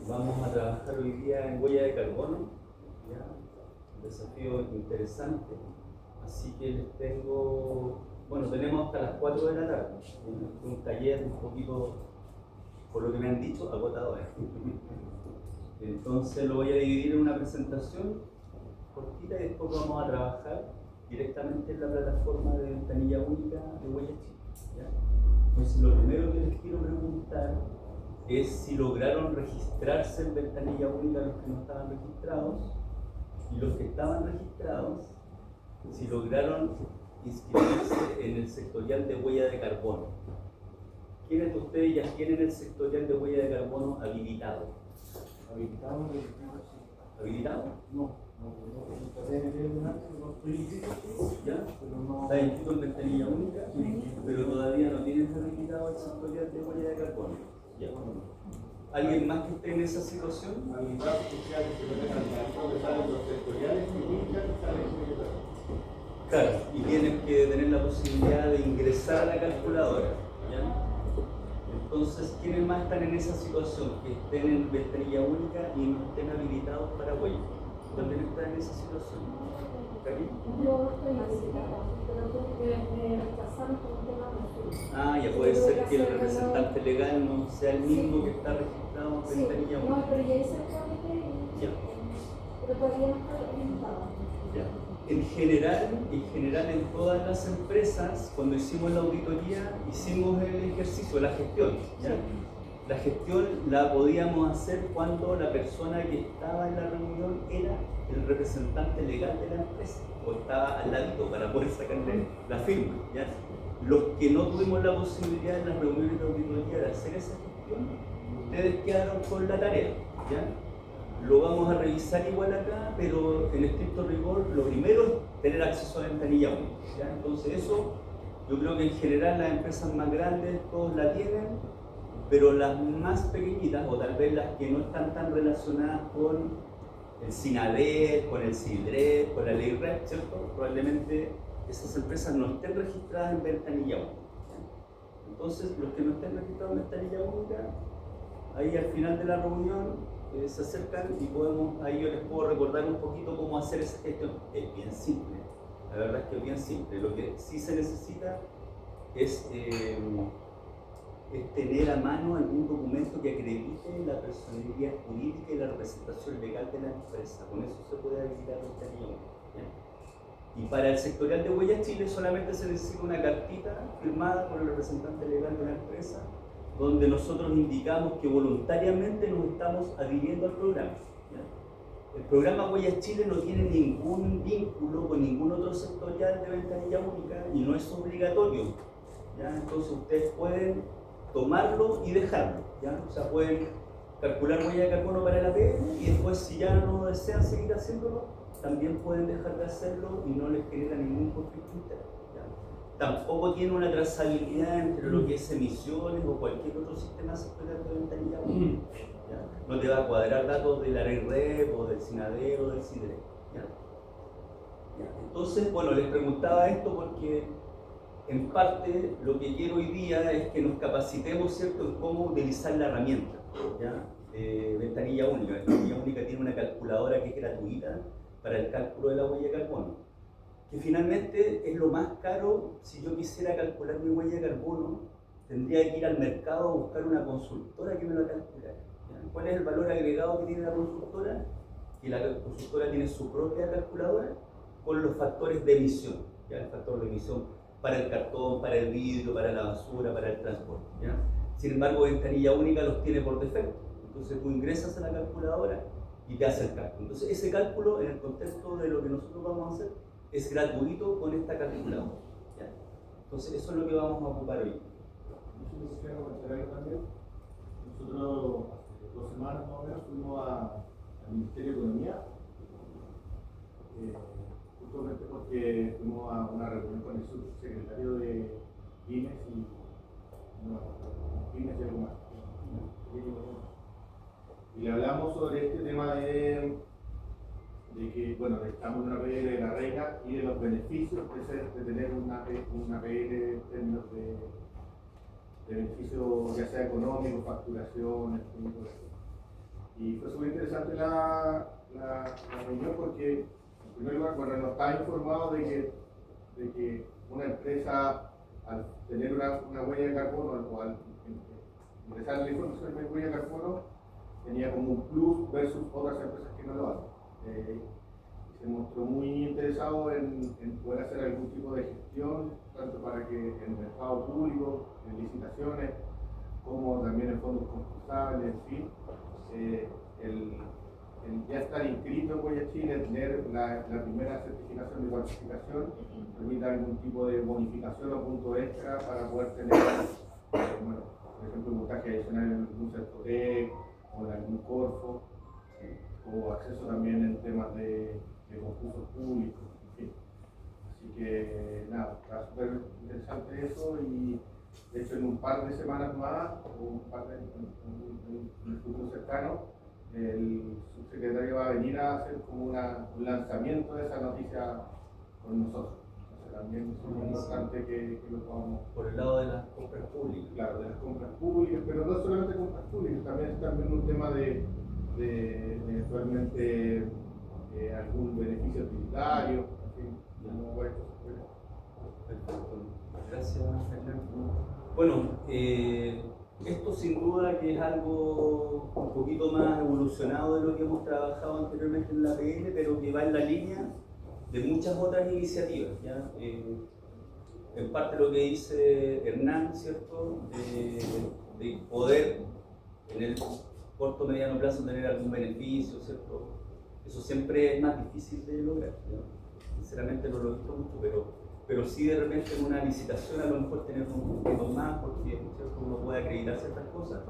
Vamos a trabajar hoy día en huella de carbono, ¿ya? Un desafío interesante, así que les tengo, bueno, tenemos hasta las 4 de la tarde, un taller un poquito, por lo que me han dicho, agotador. Entonces lo voy a dividir en una presentación cortita y después vamos a trabajar directamente en la plataforma de ventanilla única de Huella Chile, ¿ya? Entonces lo primero que les quiero preguntar es si lograron registrarse en ventanilla única los que no estaban registrados, y los que estaban registrados, si lograron inscribirse en el sectorial de huella de carbono. ¿Quiénes de ustedes ya tienen el sectorial de huella de carbono habilitado? ¿Habilitado? ¿Habilitado? No. ¿Ya? ¿Está inscrito en ventanilla única? Pero todavía no tienes habilitado el sectorial de huella de carbono. ¿Ya? ¿Alguien más que esté en esa situación? Habilitados sociales que no tengan que salen los sectoriales y únicas que salen. Claro, y tienen que tener la posibilidad de ingresar a la calculadora, ¿ya? Entonces, ¿quiénes más están en esa situación? Que estén en ventanilla única y no estén habilitados para huella. ¿Dónde están en esa situación? ¿Karim? Yo estoy habilitada, pero porque me rechazaron por un tema de Ah, ya puede ser que el representante legal no sea el mismo que está registrado en ventanilla única. No, pero ya hice el trámite y Ya. pero todavía no está habilitada. Ya. En general en todas las empresas, cuando hicimos la auditoría, hicimos el ejercicio, la gestión, ¿ya? La gestión la podíamos hacer cuando la persona que estaba en la reunión era el representante legal de la empresa o estaba al ladito para poder sacarle la firma, ¿ya? Los que no tuvimos la posibilidad en las reuniones de auditoría de hacer esa gestión, ustedes quedaron con la tarea, ¿ya? Lo vamos a revisar igual acá, pero en estricto rigor, lo primero es tener acceso a ventanilla única, ¿ya? Entonces eso, yo creo que en general las empresas más grandes todos la tienen, pero las más pequeñitas, o tal vez las que no están tan relacionadas con el SINADER, con el SIDRED, con la ley REP, ¿cierto? Probablemente esas empresas no estén registradas en ventanilla única, ¿ya? Entonces, los que no estén registrados en ventanilla única, ahí al final de la reunión se acercan y ahí yo les puedo recordar un poquito cómo hacer esa gestión. Es bien simple, la verdad es que es bien simple. Lo que sí se necesita es tener a mano algún documento que acredite la personalidad jurídica y la representación legal de la empresa. Con eso se puede habilitar la ventanilla única. Y para el sectorial de Huella Chile solamente se necesita una cartita firmada por el representante legal de la empresa, donde nosotros indicamos que voluntariamente nos estamos adhiriendo al programa, ¿ya? El programa Huella Chile no tiene ningún vínculo con ningún otro sectorial de ventanilla única y no es obligatorio, ¿ya? Entonces ustedes pueden tomarlo y dejarlo, ¿ya? O sea, pueden calcular huella de carbono para el APN y después, si ya no desean seguir haciéndolo, también pueden dejar de hacerlo y no les genera ningún conflicto interno, ¿ya? Tampoco tiene una trazabilidad entre lo que es emisiones o cualquier otro sistema sectorial de ventanilla única, ¿ya? No te va a cuadrar datos de la REP o del SINADER o del SIDRE, ¿ya? Entonces, bueno, les preguntaba esto porque en parte lo que quiero hoy día es que nos capacitemos, ¿cierto?, en cómo utilizar la herramienta, ¿ya? Ventanilla única. Ventanilla única tiene una calculadora que es gratuita para el cálculo de la huella de carbono, que finalmente es lo más caro. Si yo quisiera calcular mi huella de carbono, tendría que ir al mercado a buscar una consultora que me lo calculara, ¿ya? ¿Cuál es el valor agregado que tiene la consultora? Que la consultora tiene su propia calculadora con los factores de emisión, ¿ya? El factor de emisión para el cartón, para el vidrio, para la basura, para el transporte, ¿ya? Sin embargo, ventanilla única los tiene por defecto. Entonces tú ingresas a la calculadora y te hace el cálculo. Entonces ese cálculo, en el contexto de lo que nosotros vamos a hacer, es gratuito con esta calculadora, ¿ya? Entonces eso es lo que vamos a ocupar hoy. Nosotros quisiera comentar algo también. Nosotros hace 2 semanas más o menos fuimos al Ministerio de Economía, justamente porque fuimos a una reunión con el subsecretario de Pymes y algo más. Y le hablamos sobre este tema de que, bueno, estamos en una PL de la reina y de los beneficios de tener una PL en términos de beneficios, ya sea económicos, facturación, etc. Y fue súper interesante la reunión porque, en primer lugar, bueno, no estaba informado de que una empresa, al tener una huella de carbono o al ingresar la información de huella de carbono, tenía como un plus versus otras empresas que no lo hacen. Se mostró muy interesado en poder hacer algún tipo de gestión, tanto para que en el mercado público, en licitaciones, como también en fondos concursables, en fin, el ya estar inscrito en Huella Chile, tener la primera certificación de cuantificación, permite algún tipo de bonificación o punto extra para poder tener, bueno, por ejemplo, un montaje adicional en algún Certotec o en algún Corfo, o acceso también en temas de concursos públicos, en fin. Así que nada, está súper interesante eso y de hecho en un par de semanas más, o en el futuro cercano, el subsecretario va a venir a hacer como un lanzamiento de esa noticia con nosotros. Entonces también es muy importante que lo podamos. Por el lado de las compras públicas. Claro, de las compras públicas, pero no solamente compras públicas, también un tema de eventualmente algún beneficio tributario, en fin, como esto se puede. Perfecto. Gracias, Fernando. Bueno, esto sin duda que es algo un poquito más evolucionado de lo que hemos trabajado anteriormente en la PL, pero que va en la línea de muchas otras iniciativas, ¿ya? En parte lo que dice Hernán, ¿cierto? De poder en el corto o mediano plazo tener algún beneficio, ¿cierto? Eso siempre es más difícil de lograr, ¿no? Sinceramente no lo he visto mucho, pero sí de repente en una licitación a lo mejor tener un poquito más porque, ¿cierto?, uno puede acreditar ciertas cosas.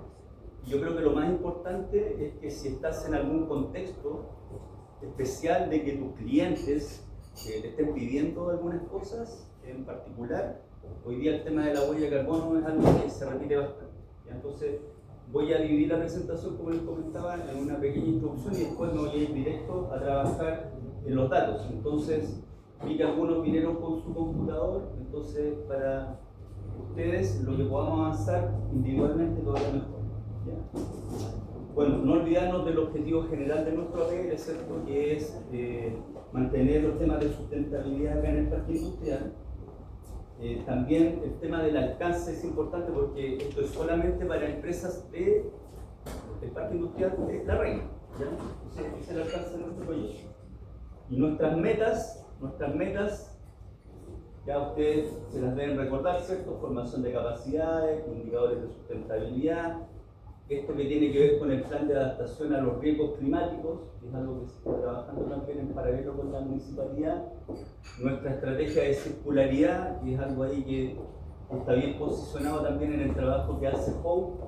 Y yo creo que lo más importante es que si estás en algún contexto especial de que tus clientes te estén pidiendo algunas cosas en particular, hoy día el tema de la huella de carbono es algo que se repite bastante, ¿ya? Entonces voy a dividir la presentación, como les comentaba, en una pequeña introducción y después me voy a ir directo a trabajar en los datos. Entonces vi que algunos vinieron con su computador, entonces para ustedes lo que podamos avanzar individualmente todavía mejor, ¿ya? Bueno, no olvidarnos del objetivo general de nuestro APL, ¿cierto?, que es mantener los temas de sustentabilidad acá en el parque industrial. También el tema del alcance es importante porque esto es solamente para empresas del parque industrial de La Reina, ¿ya? Entonces, ese es el alcance de nuestro proyecto. Y nuestras metas, ya ustedes se las deben recordar, ¿cierto? Formación de capacidades, indicadores de sustentabilidad, esto que tiene que ver con el plan de adaptación a los riesgos climáticos, que es algo que se está trabajando también en paralelo con la municipalidad, nuestra estrategia de circularidad, que es algo ahí que está bien posicionado también en el trabajo que hace Hope,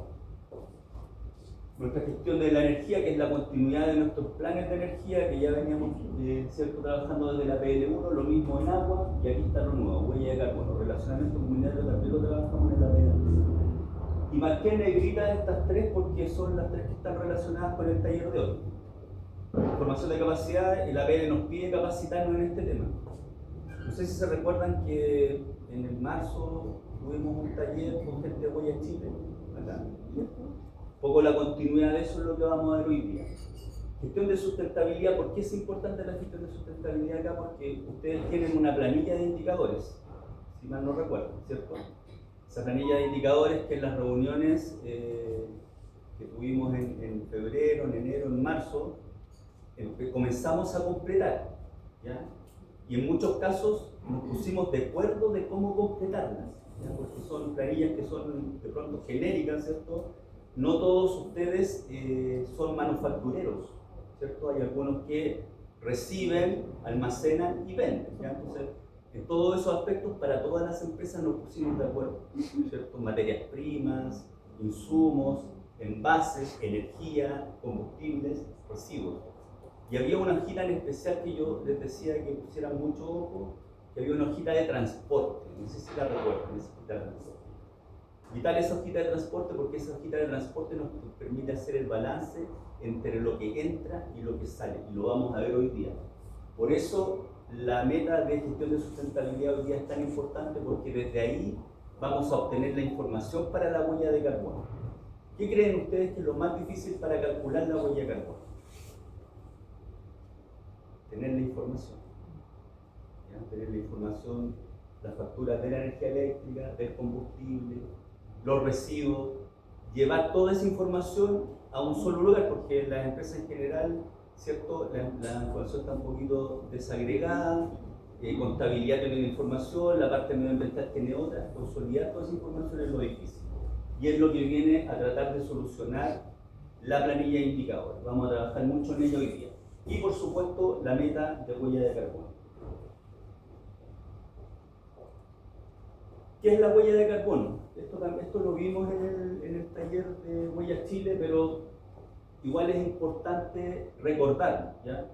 nuestra gestión de la energía, que es la continuidad de nuestros planes de energía, que ya veníamos ¿cierto?, trabajando desde la PL1, lo mismo en agua, y aquí está lo nuevo, huella de carbono, relacionamiento comunitario, también lo trabajamos en la PL1. Y marqué en negrita estas tres porque son las tres que están relacionadas con el taller de hoy. Formación de capacidad, el APL nos pide capacitarnos en este tema. No sé si se recuerdan que en el marzo tuvimos un taller con gente de Huella Chile, acá. Un poco la continuidad de eso es lo que vamos a ver hoy día. Gestión de sustentabilidad. ¿Por qué es importante la gestión de sustentabilidad acá? Porque ustedes tienen una planilla de indicadores, si mal no recuerdo, ¿cierto? Esa planilla de indicadores que en las reuniones que tuvimos en febrero, en enero, en marzo, comenzamos a completar, ¿ya? Y en muchos casos nos pusimos de acuerdo de cómo completarlas, ¿ya? Porque son planillas que son de pronto genéricas, ¿cierto? No todos ustedes son manufactureros, ¿cierto? Hay algunos que reciben, almacenan y venden, ¿ya? Entonces, en todos esos aspectos, para todas las empresas nos pusimos de acuerdo, ¿cierto? Materias primas, insumos, envases, energía, combustibles, residuos. Y había una hojita en especial que yo les decía que pusieran mucho ojo, que había una hojita de transporte, no sé si la recuerdan, esa hojita de transporte. Vital esa hojita de transporte porque esa hojita de transporte nos permite hacer el balance entre lo que entra y lo que sale, y lo vamos a ver hoy día. Por eso la meta de gestión de sustentabilidad hoy día es tan importante porque desde ahí vamos a obtener la información para la huella de carbono. ¿Qué creen ustedes que es lo más difícil para calcular la huella de carbono? Tener la información. ¿Ya? Tener la información, las facturas de la energía eléctrica, del combustible, los residuos, llevar toda esa información a un solo lugar, porque las empresas en general, ¿cierto? La información está un poquito desagregada, contabilidad tiene una información, la parte medioambiental tiene otra, consolidar toda esa información es lo difícil. Y es lo que viene a tratar de solucionar la planilla de indicadores. Vamos a trabajar mucho en ello hoy día. Y por supuesto, la meta de huella de carbono. ¿Qué es la huella de carbono? Esto lo vimos en el taller de Huellas Chile, pero igual es importante recordarlo, ¿ya?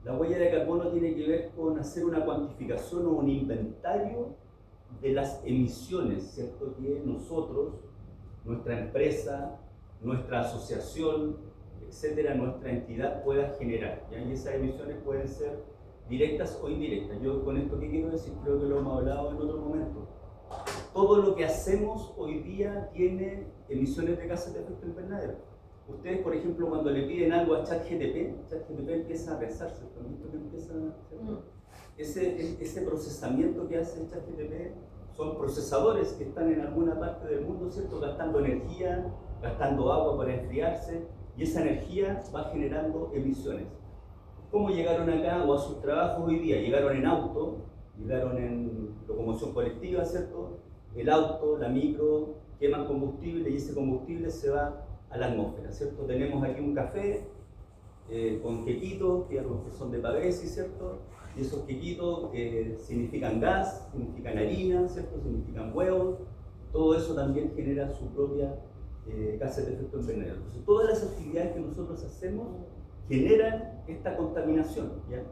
La huella de carbono tiene que ver con hacer una cuantificación o un inventario de las emisiones, ¿cierto? Que nosotros, nuestra empresa, nuestra asociación, etcétera, nuestra entidad pueda generar, ¿ya? Y esas emisiones pueden ser directas o indirectas. Yo con esto, ¿qué quiero decir? Creo que lo hemos hablado en otro momento. Todo lo que hacemos hoy día tiene emisiones de gases de efecto invernadero. Ustedes, por ejemplo, cuando le piden algo a ChatGPT empieza a pensarse, ese procesamiento que hace ChatGPT son procesadores que están en alguna parte del mundo, ¿cierto? Gastando energía, gastando agua para enfriarse, y esa energía va generando emisiones. ¿Cómo llegaron acá o a sus trabajos hoy día? Llegaron en auto, llegaron en locomoción colectiva, ¿cierto? El auto, la micro, queman combustible y ese combustible se va a la atmósfera, ¿cierto? Tenemos aquí un café con quequitos, que son de Pavesi, ¿cierto? Y esos quequitos significan gas, significan harina, ¿cierto? Significan huevos. Todo eso también genera su propia gases de efecto invernadero. Entonces, todas las actividades que nosotros hacemos generan esta contaminación, ¿ya?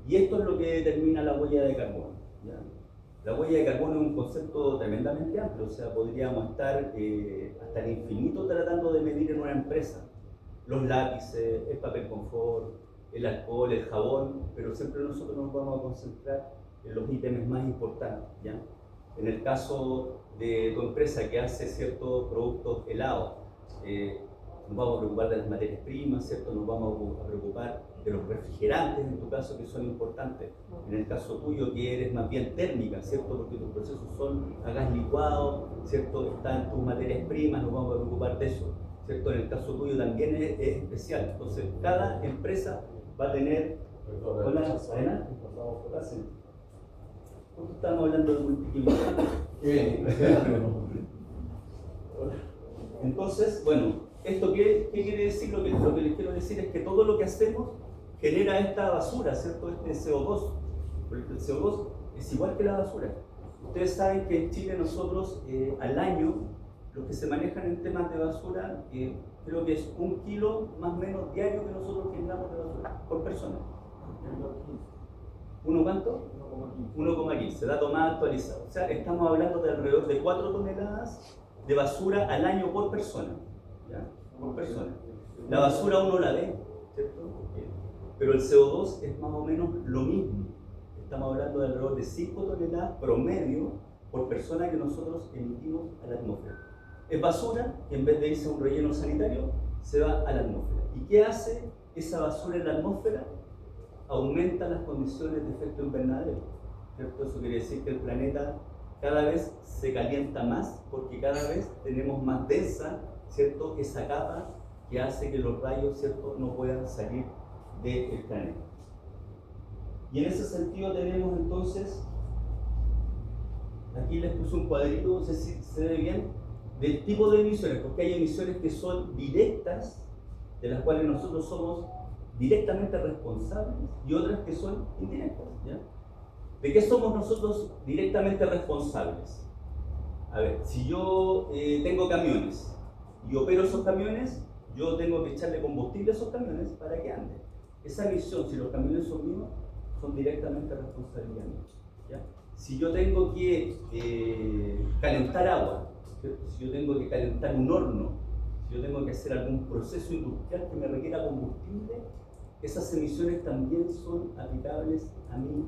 Y esto es lo que determina la huella de carbono, ¿ya? La huella de carbono es un concepto tremendamente amplio, o sea, podríamos estar hasta el infinito tratando de medir en una empresa los lápices, el papel confort, el alcohol, el jabón, pero siempre nosotros nos vamos a concentrar en los ítems más importantes, ¿ya? En el caso de tu empresa que hace ciertos productos helados, nos vamos a preocupar de las materias primas, ¿cierto? Nos vamos a preocupar de los refrigerantes, en tu caso, que son importantes. En el caso tuyo, que eres más bien térmica, ¿cierto? Porque tus procesos son a gas licuado, ¿cierto? Están tus materias primas, nos vamos a preocupar de eso, ¿cierto? En el caso tuyo también es especial. Entonces, cada empresa va a tener... Hola, adelante. Justo estábamos hablando de multiplicidad. Entonces, bueno, ¿esto qué quiere decir? Lo que les quiero decir es que todo lo que hacemos genera esta basura, ¿cierto? Este CO2. Porque el CO2 es igual que la basura. Ustedes saben que en Chile nosotros al año, los que se manejan en temas de basura, creo que es 1 kilo más o menos diario que nosotros generamos de basura por persona. ¿1 cuánto? 1,15, dato más actualizado. O sea, estamos hablando de alrededor de 4 toneladas de basura al año por persona, ¿ya? Por persona. La basura uno la ve, ¿cierto? Pero el CO2 es más o menos lo mismo. Estamos hablando de alrededor de 5 toneladas promedio por persona que nosotros emitimos a la atmósfera. Es basura que en vez de irse a un relleno sanitario, se va a la atmósfera. ¿Y qué hace esa basura en la atmósfera? Aumenta las condiciones de efecto invernadero, ¿cierto? Eso quiere decir que el planeta cada vez se calienta más porque cada vez tenemos más densa, ¿cierto? Esa capa que hace que los rayos, ¿cierto?, no puedan salir del planeta. Y en ese sentido tenemos entonces, aquí les puse un cuadrito, no sé si se ve bien, del tipo de emisiones, porque hay emisiones que son directas, de las cuales nosotros somos directamente responsables, y otras que son indirectas, ¿ya? ¿De qué somos nosotros directamente responsables? A ver, si yo tengo camiones y opero esos camiones, yo tengo que echarle combustible a esos camiones para que anden. Esa emisión, si los camiones son míos, son directamente responsabilidad mía, ¿ya? Si yo tengo que calentar agua, ¿cierto? Si yo tengo que calentar un horno, si yo tengo que hacer algún proceso industrial que me requiera combustible, esas emisiones también son aplicables a mí,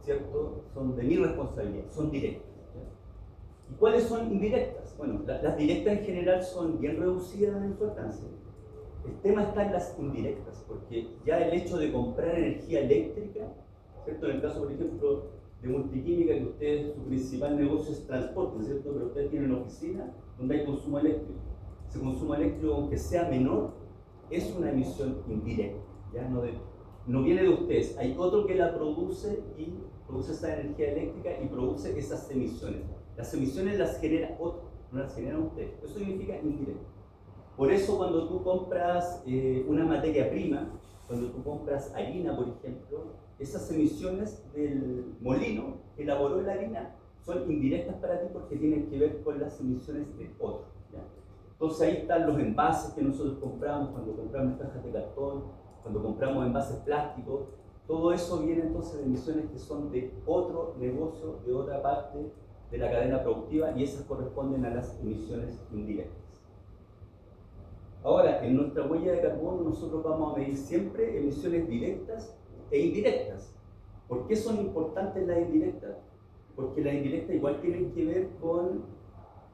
¿cierto? Son de mi responsabilidad, son directas, ¿ya? ¿Y cuáles son indirectas? bueno, las directas en general son bien reducidas en su alcance. El tema está en las indirectas, porque ya el hecho de comprar energía eléctrica, ¿cierto? En el caso, por ejemplo, de Multiquímica, que ustedes, su principal negocio es transporte, ¿cierto? Pero ustedes tienen una oficina donde hay consumo eléctrico. Ese consumo eléctrico, aunque sea menor, es una emisión indirecta, ¿ya? No viene de ustedes, hay otro que la produce y produce esa energía eléctrica y produce esas emisiones. Las emisiones las genera otro, no las generan ustedes. Eso significa indirecto. Por eso cuando tú compras una materia prima, cuando tú compras harina, por ejemplo, esas emisiones del molino que elaboró la harina son indirectas para ti porque tienen que ver con las emisiones de otro, ¿ya? Entonces ahí están los envases que nosotros compramos, cuando compramos cajas de cartón, cuando compramos envases plásticos, todo eso viene entonces de emisiones que son de otro negocio, de otra parte de la cadena productiva, y esas corresponden a las emisiones indirectas. Ahora, en nuestra huella de carbono nosotros vamos a medir siempre emisiones directas e indirectas. ¿Por qué son importantes las indirectas? Porque las indirectas igual tienen que ver con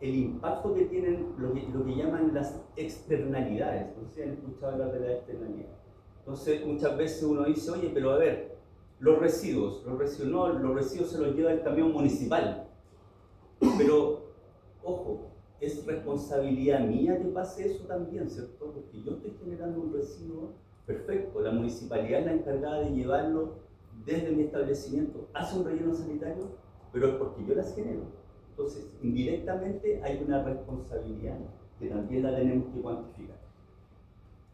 el impacto que tienen lo que llaman las externalidades. No sé si han escuchado hablar de las externalidades. Entonces, muchas veces uno dice, oye, pero a ver, los residuos se los lleva el camión municipal. Pero, ojo, es responsabilidad mía que pase eso también, ¿cierto? Porque yo estoy generando un residuo, perfecto, la municipalidad es la encargada de llevarlo desde mi establecimiento hacia un relleno sanitario, pero es porque yo las genero. Entonces, indirectamente hay una responsabilidad que también la tenemos que cuantificar.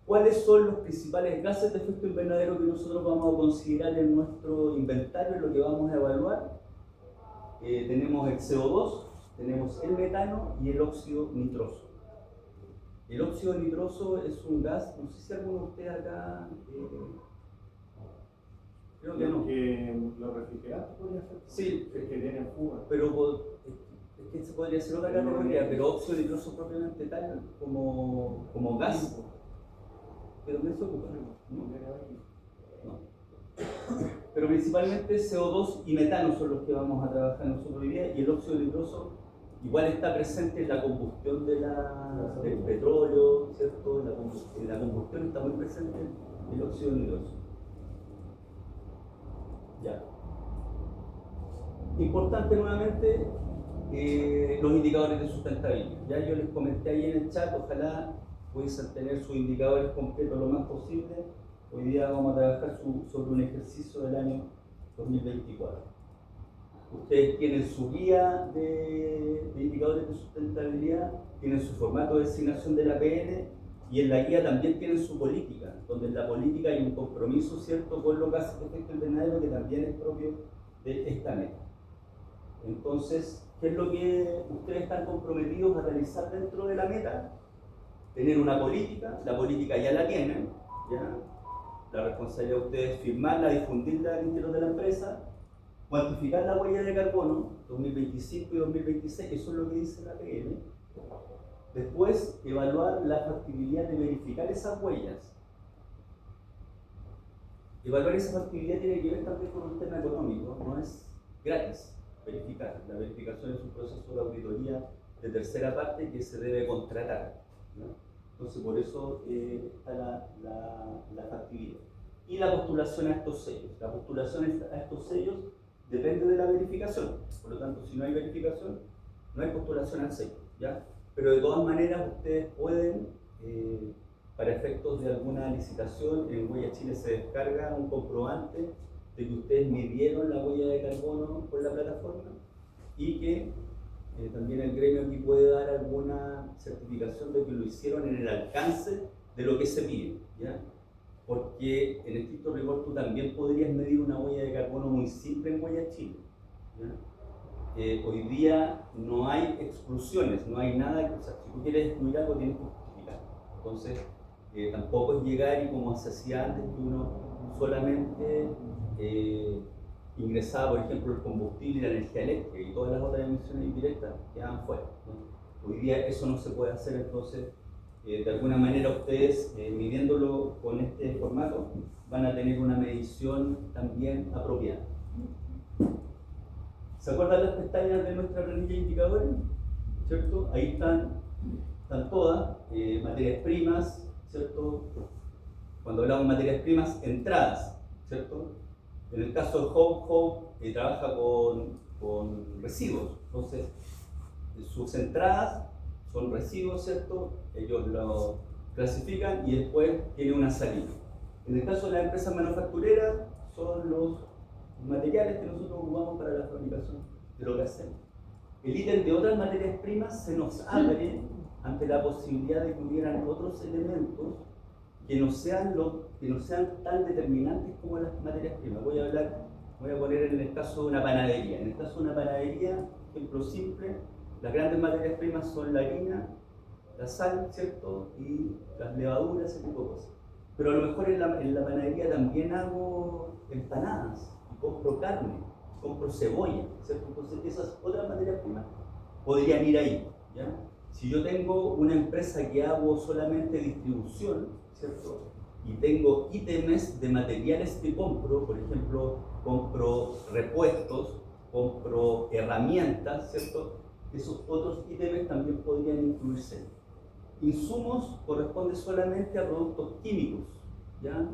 ¿Cuáles son los principales gases de efecto invernadero que nosotros vamos a considerar en nuestro inventario, en lo que vamos a evaluar? Tenemos el CO2, tenemos el metano y el óxido nitroso. El óxido nitroso es un gas, no sé si alguno de ustedes acá, creo que no. Que los refrigerantes podría ser. Sí, que tienen fuga. pero es que se podría ser otra categoría, pero óxido nitroso propiamente tal como gas. ¿De dónde se ocupa? No. Pero principalmente CO2 y metano son los que vamos a trabajar nosotros hoy día, y el óxido nitroso igual está presente en la combustión del petróleo, ¿cierto? En la combustión está muy presente el óxido nitroso. Ya. Importante nuevamente los indicadores de sustentabilidad. Ya yo les comenté ahí en el chat, ojalá pudiesen tener sus indicadores completos lo más posible. Hoy día vamos a trabajar sobre un ejercicio del año 2024. Ustedes tienen su guía de indicadores de sustentabilidad, tienen su formato de designación de la APN, y en la guía también tienen su política, donde en la política hay un compromiso, ¿cierto?, con los gases de efecto invernadero, que también es propio de esta meta. Entonces, ¿qué es lo que ustedes están comprometidos a realizar dentro de la meta? Tener una política, la política ya la tienen, ¿ya? La responsabilidad de ustedes es firmarla, difundirla al interior de la empresa, cuantificar la huella de carbono 2025 y 2026, eso es lo que dice la APN. Después, evaluar la factibilidad de verificar esas huellas. Evaluar esa factibilidad tiene que ver también con un tema económico, no es gratis verificar. La verificación es un proceso de auditoría de tercera parte que se debe contratar, ¿no? Entonces, por eso está la factibilidad. Y la postulación a estos sellos. La postulación a estos sellos depende de la verificación. Por lo tanto, si no hay verificación, no hay postulación al sello, ¿ya? Pero de todas maneras, ustedes pueden, para efectos de alguna licitación, en Huella Chile se descarga un comprobante de que ustedes midieron la huella de carbono por la plataforma, y que también el gremio aquí puede dar alguna certificación de que lo hicieron en el alcance de lo que se pide, ¿ya? Porque en estricto rigor tú también podrías medir una huella de carbono muy simple en Huella Chile, ¿ya? Hoy día no hay exclusiones, no hay nada, o sea, si tú quieres excluir algo tienes que justificar. Entonces, tampoco es llegar y como se hacía antes, que uno solamente ingresaba, por ejemplo, el combustible y la energía eléctrica, y todas las otras emisiones indirectas quedaban fuera, ¿no? Hoy día eso no se puede hacer. Entonces, de alguna manera ustedes, midiéndolo con este formato, van a tener una medición también apropiada. ¿Se acuerdan las pestañas de nuestra planilla de indicadores? ¿cierto? Ahí están todas, materias primas, ¿cierto? Cuando hablamos de materias primas, entradas, ¿cierto? En el caso de Hope trabaja con residuos, entonces sus entradas son residuos, ¿cierto? Ellos lo clasifican y después tiene una salida. En el caso de las empresas manufactureras, son los materiales que nosotros ocupamos para la fabricación de lo que hacemos. El ítem de otras materias primas se nos abre ante la posibilidad de que hubieran otros elementos que no sean tan determinantes como las materias primas. Voy a poner en el caso de una panadería. En el caso de una panadería, ejemplo simple, las grandes materias primas son la harina, la sal, ¿cierto? Y las levaduras, ese tipo de cosas. Pero a lo mejor en la panadería también hago empanadas, y compro carne, compro cebolla, ¿cierto? Entonces esas otras materias primas podrían ir ahí, ¿ya? Si yo tengo una empresa que hago solamente distribución, ¿cierto? Y tengo ítems de materiales que compro, por ejemplo, compro repuestos, compro herramientas, ¿cierto? Esos otros ítems también podrían incluirse. Insumos corresponde solamente a productos químicos, ¿ya?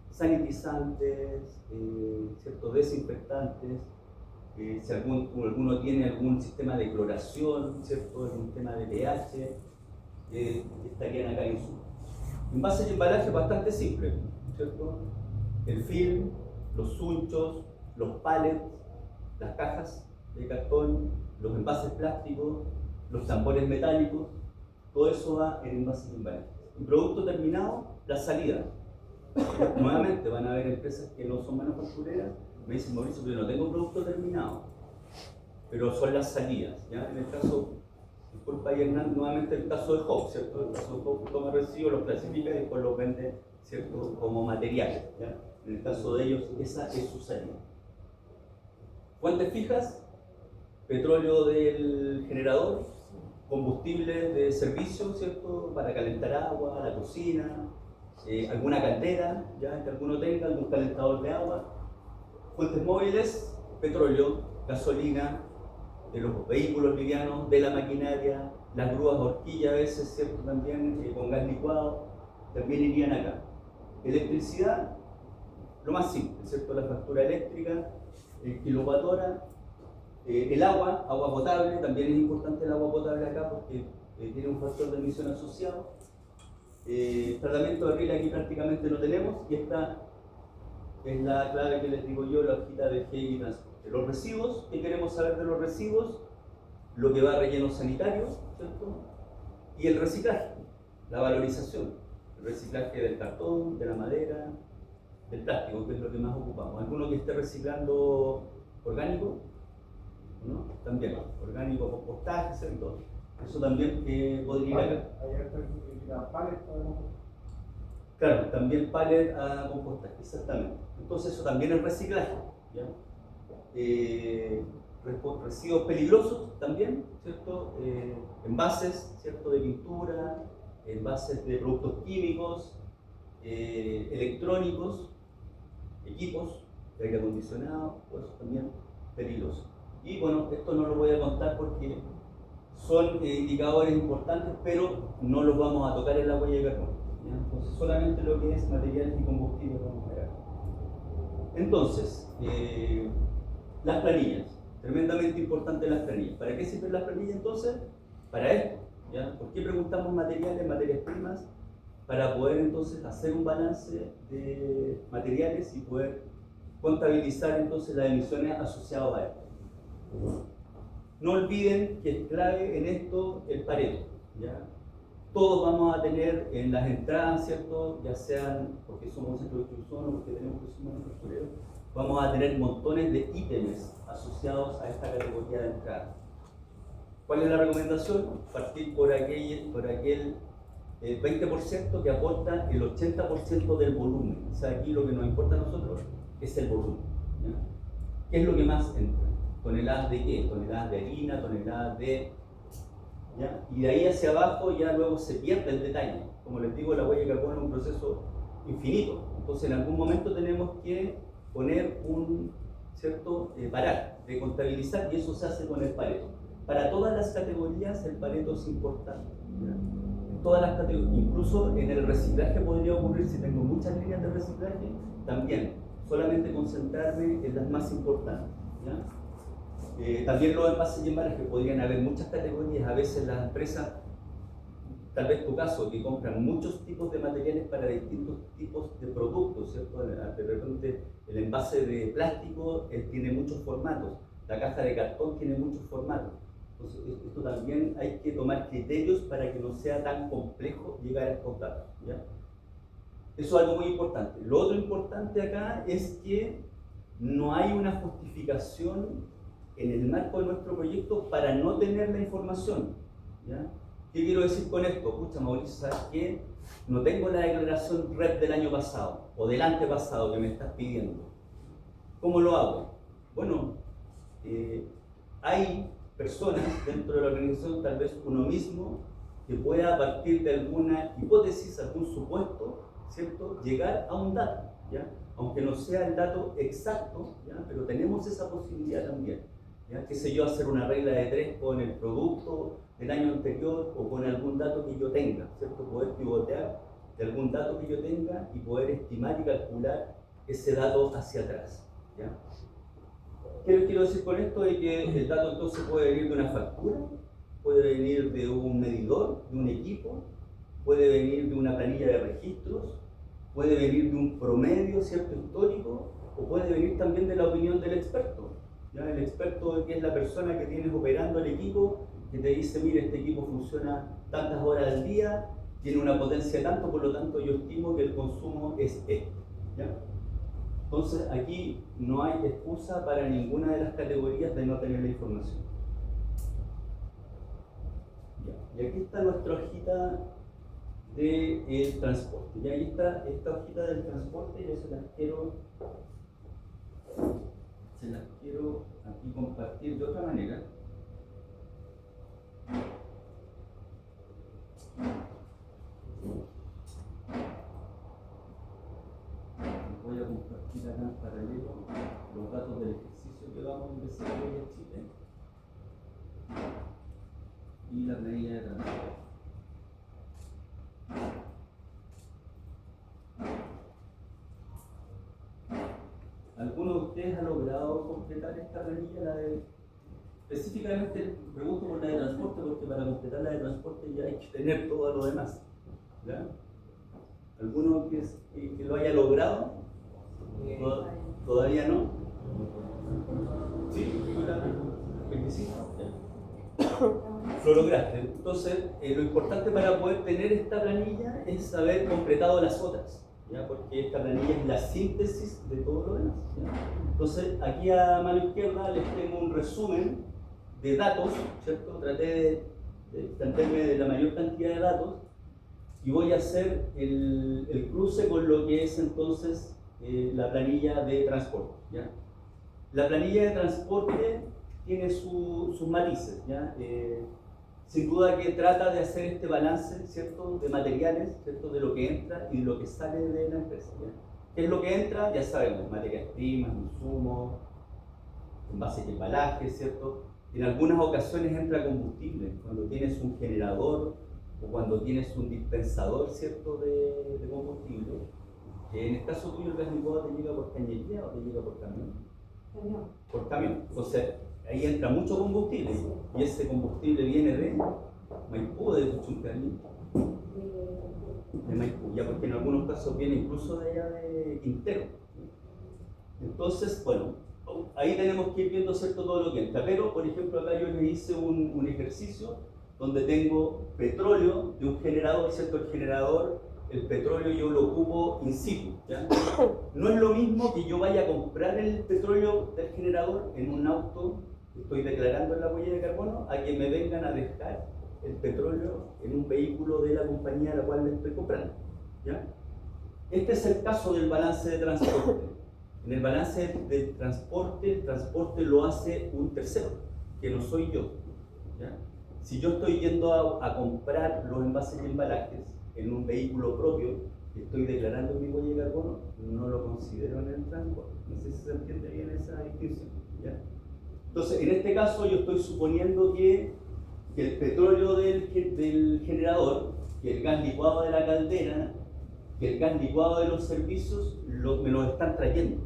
Sanitizantes, ¿cierto? Desinfectantes, si alguno tiene algún sistema de cloración, ¿cierto? Algún tema de pH, estarían acá insumos. Envases y embalaje bastante simple, ¿cierto? El film, los sunchos, los pallets, las cajas de cartón, los envases plásticos, los tambores metálicos, todo eso va en envases y embalajes. Y producto terminado, la salida. Nuevamente van a haber empresas que no son manufactureras, me dicen, Mauricio, pero yo no tengo producto terminado, pero son las salidas, ¿ya? En el caso, disculpa ahí Hernán, nuevamente el caso de Hope, ¿cierto? El caso de Hope toma residuos, los clasifica y después los vende, ¿cierto? Como materiales, ¿ya? En el caso de ellos, esa es su salida. Fuentes fijas, petróleo del generador, combustibles de servicio, ¿cierto? Para calentar agua, la cocina, alguna caldera, ya que alguno tenga, algún calentador de agua. Fuentes móviles, petróleo, gasolina, de los vehículos livianos, de la maquinaria, las grúas horquilla a veces, ¿cierto? También con gas licuado, también irían acá. Electricidad, lo más simple, ¿cierto? La factura eléctrica, kilowatt-hora. El agua potable, también es importante el agua potable acá porque tiene un factor de emisión asociado. Tratamiento de riel aquí prácticamente no tenemos, y esta es la clave que les digo yo, la hojita de GI Transporte. Los residuos, ¿qué queremos saber de los residuos? Lo que va a relleno sanitario, ¿cierto? Y el reciclaje, la valorización, el reciclaje del cartón, de la madera, del plástico, que es lo que más ocupamos. ¿Alguno que esté reciclando orgánico? ¿No? También, orgánico, compostaje, ¿cierto? Eso también podría ir acá. Claro, también pallet a compostaje, exactamente. Entonces eso también es reciclaje, ¿ya? Residuos peligrosos también, ¿cierto? Envases, ¿cierto? De pintura, envases de productos químicos, electrónicos, equipos de aire acondicionado, todo eso también peligroso. Y bueno, esto no lo voy a contar porque son indicadores importantes, pero no los vamos a tocar en la huella de carbono, ¿ya? Entonces solamente lo que es materiales y combustibles vamos a ver acá. Entonces, las planillas, tremendamente importantes las planillas. ¿Para qué sirven las planillas entonces? Para esto, ¿ya? ¿Por qué preguntamos materiales, materias primas? Para poder entonces hacer un balance de materiales y poder contabilizar entonces las emisiones asociadas a esto. No olviden que es clave en esto el Pareto, ¿ya? Todos vamos a tener en las entradas, ¿cierto? Ya sean porque somos centro de distribución o porque tenemos que ser manufactureros, vamos a tener montones de ítems asociados a esta categoría de entrada. ¿Cuál es la recomendación? Partir por aquel 20% que aporta el 80% del volumen. O sea, aquí lo que nos importa a nosotros es el volumen, ¿ya? ¿Qué es lo que más entra? ¿Toneladas de qué? Toneladas de harina, toneladas de... ¿ya? Y de ahí hacia abajo ya luego se pierde el detalle. Como les digo, la huella de carbono es un proceso infinito. Entonces en algún momento tenemos que poner un, ¿cierto? Parar de contabilizar, y eso se hace con el Pareto. para todas las categorías el Pareto es importante, ¿ya? En todas las categorías, incluso en el reciclaje podría ocurrir, si tengo muchas líneas de reciclaje, también, solamente concentrarme en las más importantes, ¿ya? También los envases y embalajes, podrían haber muchas categorías, a veces las empresas, tal vez tu caso, que compran muchos tipos de materiales para distintos tipos de productos, ¿cierto? De repente el envase de plástico tiene muchos formatos, la caja de cartón tiene muchos formatos. Entonces, esto también hay que tomar criterios para que no sea tan complejo llegar a estos datos, ¿ya? Eso es algo muy importante. Lo otro importante acá es que no hay una justificación en el marco de nuestro proyecto para no tener la información, ¿ya? ¿Qué quiero decir con esto? Pucha, Mauricio, ¿sabes qué? No tengo la declaración REP del año pasado o del antepasado que me estás pidiendo. ¿Cómo lo hago? Bueno, hay personas dentro de la organización, tal vez uno mismo, que pueda a partir de alguna hipótesis, algún supuesto, ¿cierto?, llegar a un dato, ¿ya? Aunque no sea el dato exacto, ¿ya? Pero tenemos esa posibilidad también, ¿ya? Qué sé yo, hacer una regla de 3 con el producto del año anterior o con algún dato que yo tenga, ¿cierto? Poder pivotear de algún dato que yo tenga y poder estimar y calcular ese dato hacia atrás, ¿ya? ¿Qué les quiero decir con esto? De que el dato entonces puede venir de una factura, puede venir de un medidor, de un equipo, puede venir de una planilla de registros, puede venir de un promedio, ¿cierto?, histórico, o puede venir también de la opinión del experto, ¿ya? El experto, que es la persona que tienes operando el equipo, que te dice, mire, este equipo funciona tantas horas al día, tiene una potencia tanto, por lo tanto yo estimo que el consumo es este, ¿ya? Entonces aquí no hay excusa para ninguna de las categorías de no tener la información. Ya. Y aquí está nuestra hojita del transporte. Y ahí está esta hojita del transporte, yo se las quiero aquí compartir de otra manera. Voy a compartir acá en paralelo los datos del ejercicio que vamos a empezar hoy en Chile y la planilla de transporte. ¿Alguno de ustedes ha logrado completar esta planilla? Específicamente pregunto por la de transporte, porque para completar la de transporte ya hay que tener todo lo demás, ¿ya? ¿Alguno que lo haya logrado? ¿Todavía no? ¿Sí? Lo lograste. Entonces, lo importante para poder tener esta planilla es haber completado las otras, ¿ya? Porque esta planilla es la síntesis de todo lo demás, ¿ya? Entonces, aquí a mano izquierda les tengo un resumen de datos, ¿cierto? Traté de plantearme de la mayor cantidad de datos y voy a hacer el cruce con lo que es entonces la planilla de transporte, ¿ya? La planilla de transporte tiene sus matices, ¿ya? Sin duda que trata de hacer este balance, ¿cierto?, de materiales, ¿cierto?, de lo que entra y de lo que sale de la empresa, ¿ya? ¿Qué es lo que entra? Ya sabemos, materias primas, insumos, envases y embalajes, ¿cierto? En algunas ocasiones entra combustible, cuando tienes un generador o cuando tienes un dispensador, ¿cierto?, de combustible. En el caso tuyo, el gas licuado te llega por cañería o te llega por camión. Por camión. Entonces, ahí entra mucho combustible y ese combustible viene de Maipú, de Puchuncaví, de Maipú, ya, porque en algunos casos viene incluso de allá de Quintero. Entonces, bueno, ahí tenemos que ir viendo, ¿cierto?, todo lo que entra. Pero, por ejemplo, acá yo les hice un ejercicio donde tengo petróleo de un generador, ¿cierto? El generador, el petróleo yo lo ocupo in situ, ¿ya? No es lo mismo que yo vaya a comprar el petróleo del generador en un auto que estoy declarando en la huella de carbono, a que me vengan a dejar el petróleo en un vehículo de la compañía a la cual le estoy comprando, ¿ya? Este es el caso del balance de transporte. En el balance de transporte, el transporte lo hace un tercero, que no soy yo, ¿ya? Si yo estoy yendo a comprar los envases y embalajes en un vehículo propio, que estoy declarando mi huella de carbono, no lo considero en el transporte. No sé si se entiende bien esa distinción, ¿ya? Entonces, en este caso yo estoy suponiendo que el petróleo del generador, que el gas licuado de la caldera, que el gas licuado de los servicios me lo están trayendo.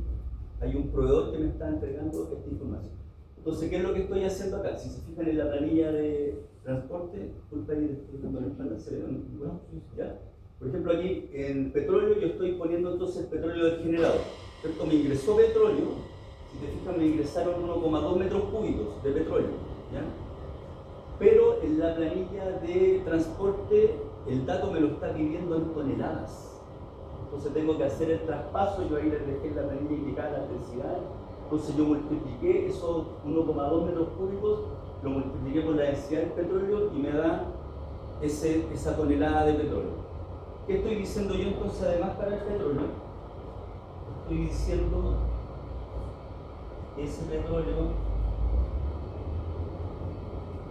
Hay un proveedor que me está entregando esta información. Entonces, ¿qué es lo que estoy haciendo acá? Si se fijan en la planilla de transporte, disculpa ahí, estoy dando la espalda, ¿se ve? Bueno, ¿ya? Por ejemplo, aquí en petróleo yo estoy poniendo entonces el petróleo del generador, ¿cierto? Me ingresó petróleo, si te fijas me ingresaron 1,2 metros cúbicos de petróleo, ¿ya? Pero en la planilla de transporte el dato me lo está pidiendo en toneladas. Entonces tengo que hacer el traspaso, yo ahí les dejé en la planilla indicada la densidad. Entonces yo multipliqué esos 1,2 metros cúbicos, lo multipliqué por la densidad del petróleo y me da esa tonelada de petróleo. ¿Qué estoy diciendo yo entonces además para el petróleo? Estoy diciendo ese petróleo,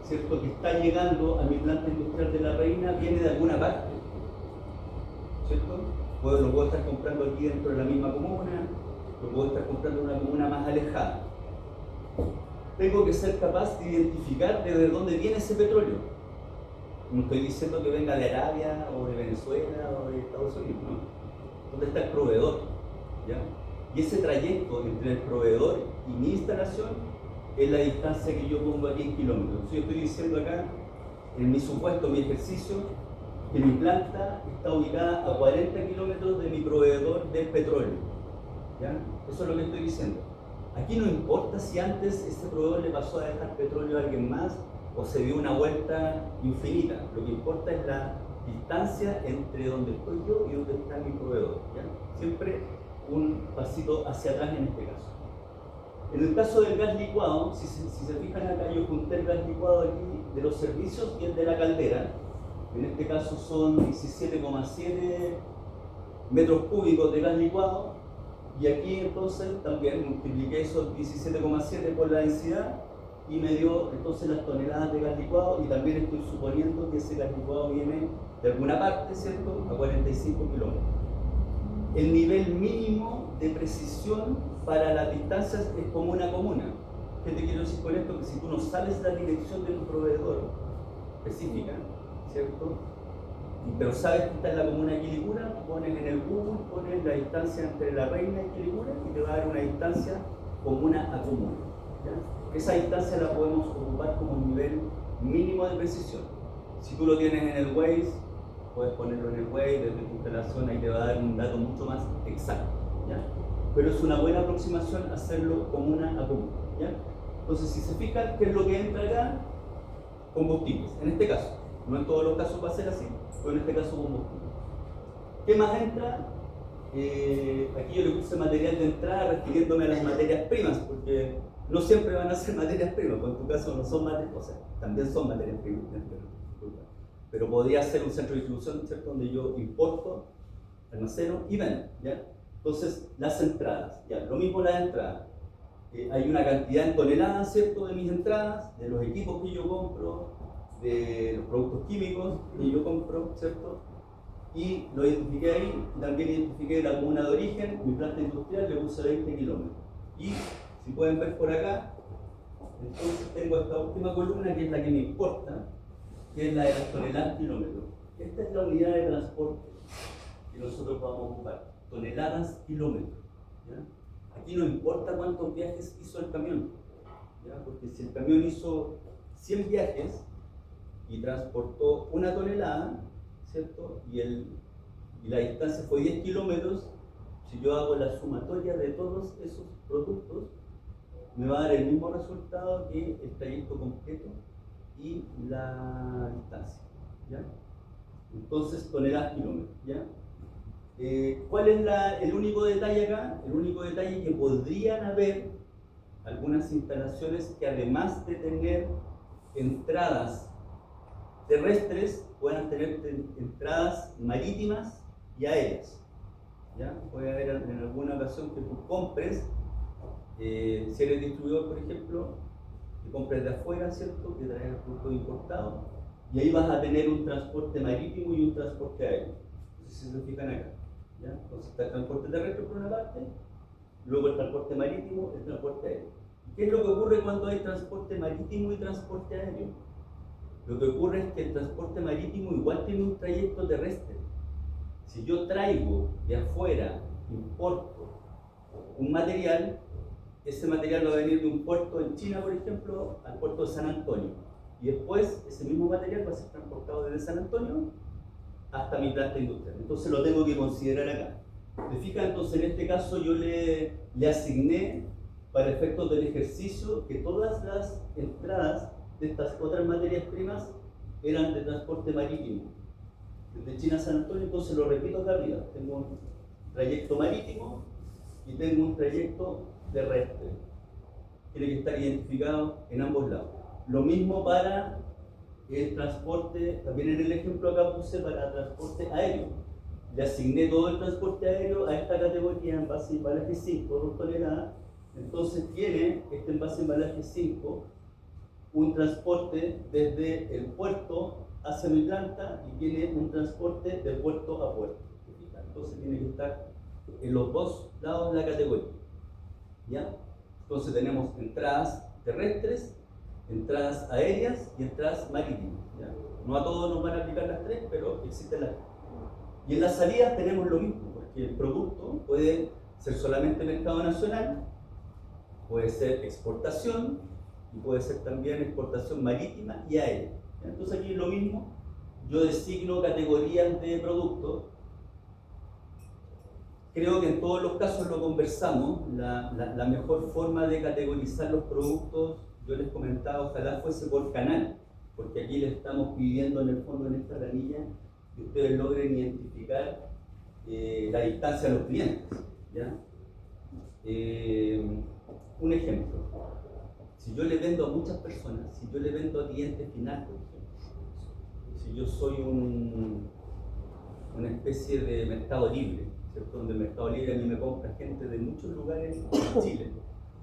¿cierto?, que está llegando a mi planta industrial de La Reina, viene de alguna parte, ¿cierto? Lo puedo estar comprando aquí dentro de la misma comuna, lo puedo estar comprando en una comuna más alejada. Tengo que ser capaz de identificar desde dónde viene ese petróleo. No estoy diciendo que venga de Arabia o de Venezuela o de Estados Unidos, ¿no? ¿Dónde está el proveedor? ¿Ya? Y ese trayecto entre el proveedor y mi instalación es la distancia que yo pongo aquí en kilómetros. Entonces yo estoy diciendo acá, en mi supuesto, mi ejercicio, que mi planta está ubicada a 40 kilómetros de mi proveedor del petróleo. ¿Ya? Eso es lo que estoy diciendo. Aquí no importa si antes ese proveedor le pasó a dejar petróleo a alguien más o se dio una vuelta infinita. Lo que importa es la distancia entre donde estoy yo y donde está mi proveedor, ¿ya? Siempre un pasito hacia atrás en este caso. En el caso del gas licuado, si se fijan acá, yo junté el gas licuado aquí de los servicios y el de la caldera. En este caso son 17,7 metros cúbicos de gas licuado, y aquí entonces también multipliqué esos 17,7 por la densidad y me dio entonces las toneladas de gas licuado, y también estoy suponiendo que ese gas licuado viene de alguna parte, ¿cierto?, a 45 kilómetros. El nivel mínimo de precisión para las distancias es comuna a comuna. ¿Qué te quiero decir con esto? Que si tú no sabes la dirección de tu proveedor específica, ¿cierto?, pero sabes que está en la comuna de Quilicura, pones en el Google, pones la distancia entre La Reina y Quilicura y te va a dar una distancia comuna a comuna, ¿ya? Esa distancia la podemos ocupar como un nivel mínimo de precisión. Si tú lo tienes en el Waze, puedes ponerlo en el Waze, desde tu instalación, ahí te va a dar un dato mucho más exacto, ¿ya? Pero es una buena aproximación hacerlo comuna a comuna, ¿ya? Entonces, si se fijan, ¿qué es lo que entra acá? Combustibles, en este caso. No en todos los casos va a ser así, pero en este caso combustible. ¿Qué más entra? Aquí yo le puse material de entrada refiriéndome a las materias primas, porque no siempre van a ser materias primas, porque en tu caso no son materias, o sea, también son materias primas, pero podría ser un centro de distribución, ¿cierto?, donde yo importo, almaceno y vendo, ¿ya? Entonces, las entradas, ya, lo mismo las entradas. Hay una cantidad en toneladas, ¿cierto?, de mis entradas, de los equipos que yo compro, de los productos químicos que yo compro, ¿cierto? Y lo identifiqué ahí, y también identifiqué la comuna de origen, mi planta industrial, le puse 20 kilómetros. Y si pueden ver por acá, entonces tengo esta última columna que es la que me importa, que es la de las toneladas kilómetros. Esta es la unidad de transporte que nosotros vamos a ocupar, toneladas kilómetros, ¿ya? Aquí no importa cuántos viajes hizo el camión, ¿ya? Porque si el camión hizo 100 viajes y transportó 1 tonelada, ¿cierto?, y la distancia fue 10 kilómetros, si yo hago la sumatoria de todos esos productos, me va a dar el mismo resultado que el trayecto completo y la distancia, ¿ya? Entonces, toneladas kilómetros, ¿ya? ¿Cuál es el único detalle acá? El único detalle es que podrían haber algunas instalaciones que, además de tener entradas terrestres, puedan tener entradas marítimas y aéreas, ¿ya? Puede haber en alguna ocasión que tú compres, si eres distribuidor, por ejemplo, que compres de afuera, ¿cierto?, que traes el producto importado, y ahí vas a tener un transporte marítimo y un transporte aéreo. Entonces, si se fijan acá, ¿ya? Entonces está el transporte terrestre por una parte, luego el transporte marítimo, el transporte aéreo. ¿Qué es lo que ocurre cuando hay transporte marítimo y transporte aéreo? Lo que ocurre es que el transporte marítimo igual tiene un trayecto terrestre. Si yo traigo de afuera, importo un material, ese material va a venir de un puerto en China, por ejemplo, al puerto de San Antonio. Y después ese mismo material va a ser transportado desde San Antonio hasta mi planta industrial. Entonces lo tengo que considerar acá. ¿Te fijas? Entonces en este caso yo le asigné para efectos del ejercicio que todas las entradas de estas otras materias primas eran de transporte marítimo. Desde China a San Antonio, entonces lo repito acá arriba. Tengo un trayecto marítimo y tengo un trayecto terrestre. Tiene que estar identificado en ambos lados. Lo mismo para el transporte, también en el ejemplo acá puse para transporte aéreo. Le asigné todo el transporte aéreo a esta categoría envase y embalaje 5, 2 toneladas. Entonces tiene este envase y embalaje 5 un transporte desde el puerto hacia mi planta y tiene un transporte de puerto a puerto. Entonces tiene que estar en los dos lados de la categoría. ¿Ya? Entonces tenemos entradas terrestres, entradas aéreas y entradas marítimas. ¿Ya? No a todos nos van a aplicar las tres, pero existen las tres. Y en las salidas tenemos lo mismo, porque el producto puede ser solamente mercado nacional, puede ser exportación y puede ser también exportación marítima y aérea. ¿Ya? Entonces aquí es lo mismo, yo designo categorías de productos. Creo que en todos los casos lo conversamos, la mejor forma de categorizar los productos, yo les comentaba, ojalá fuese por canal, porque aquí les estamos pidiendo en el fondo en esta planilla que ustedes logren identificar la distancia a los clientes. ¿Ya? Un ejemplo, si yo le vendo a muchas personas, si yo le vendo a clientes final, por ejemplo, si yo soy una especie de mercado libre, ¿cierto? Donde el mercado libre a mí me compra gente de muchos lugares en Chile,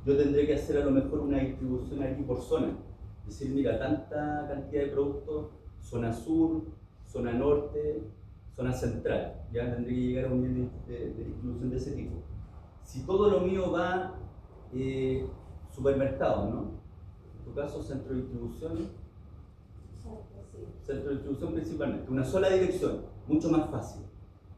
yo tendré que hacer a lo mejor una distribución aquí por zona, es decir, mira, tanta cantidad de productos, zona sur, zona norte, zona central, ya tendré que llegar a un nivel de distribución de ese tipo. Si todo lo mío va supermercado, ¿no? En tu caso, centro de distribución, centro de distribución principalmente, una sola dirección, mucho más fácil,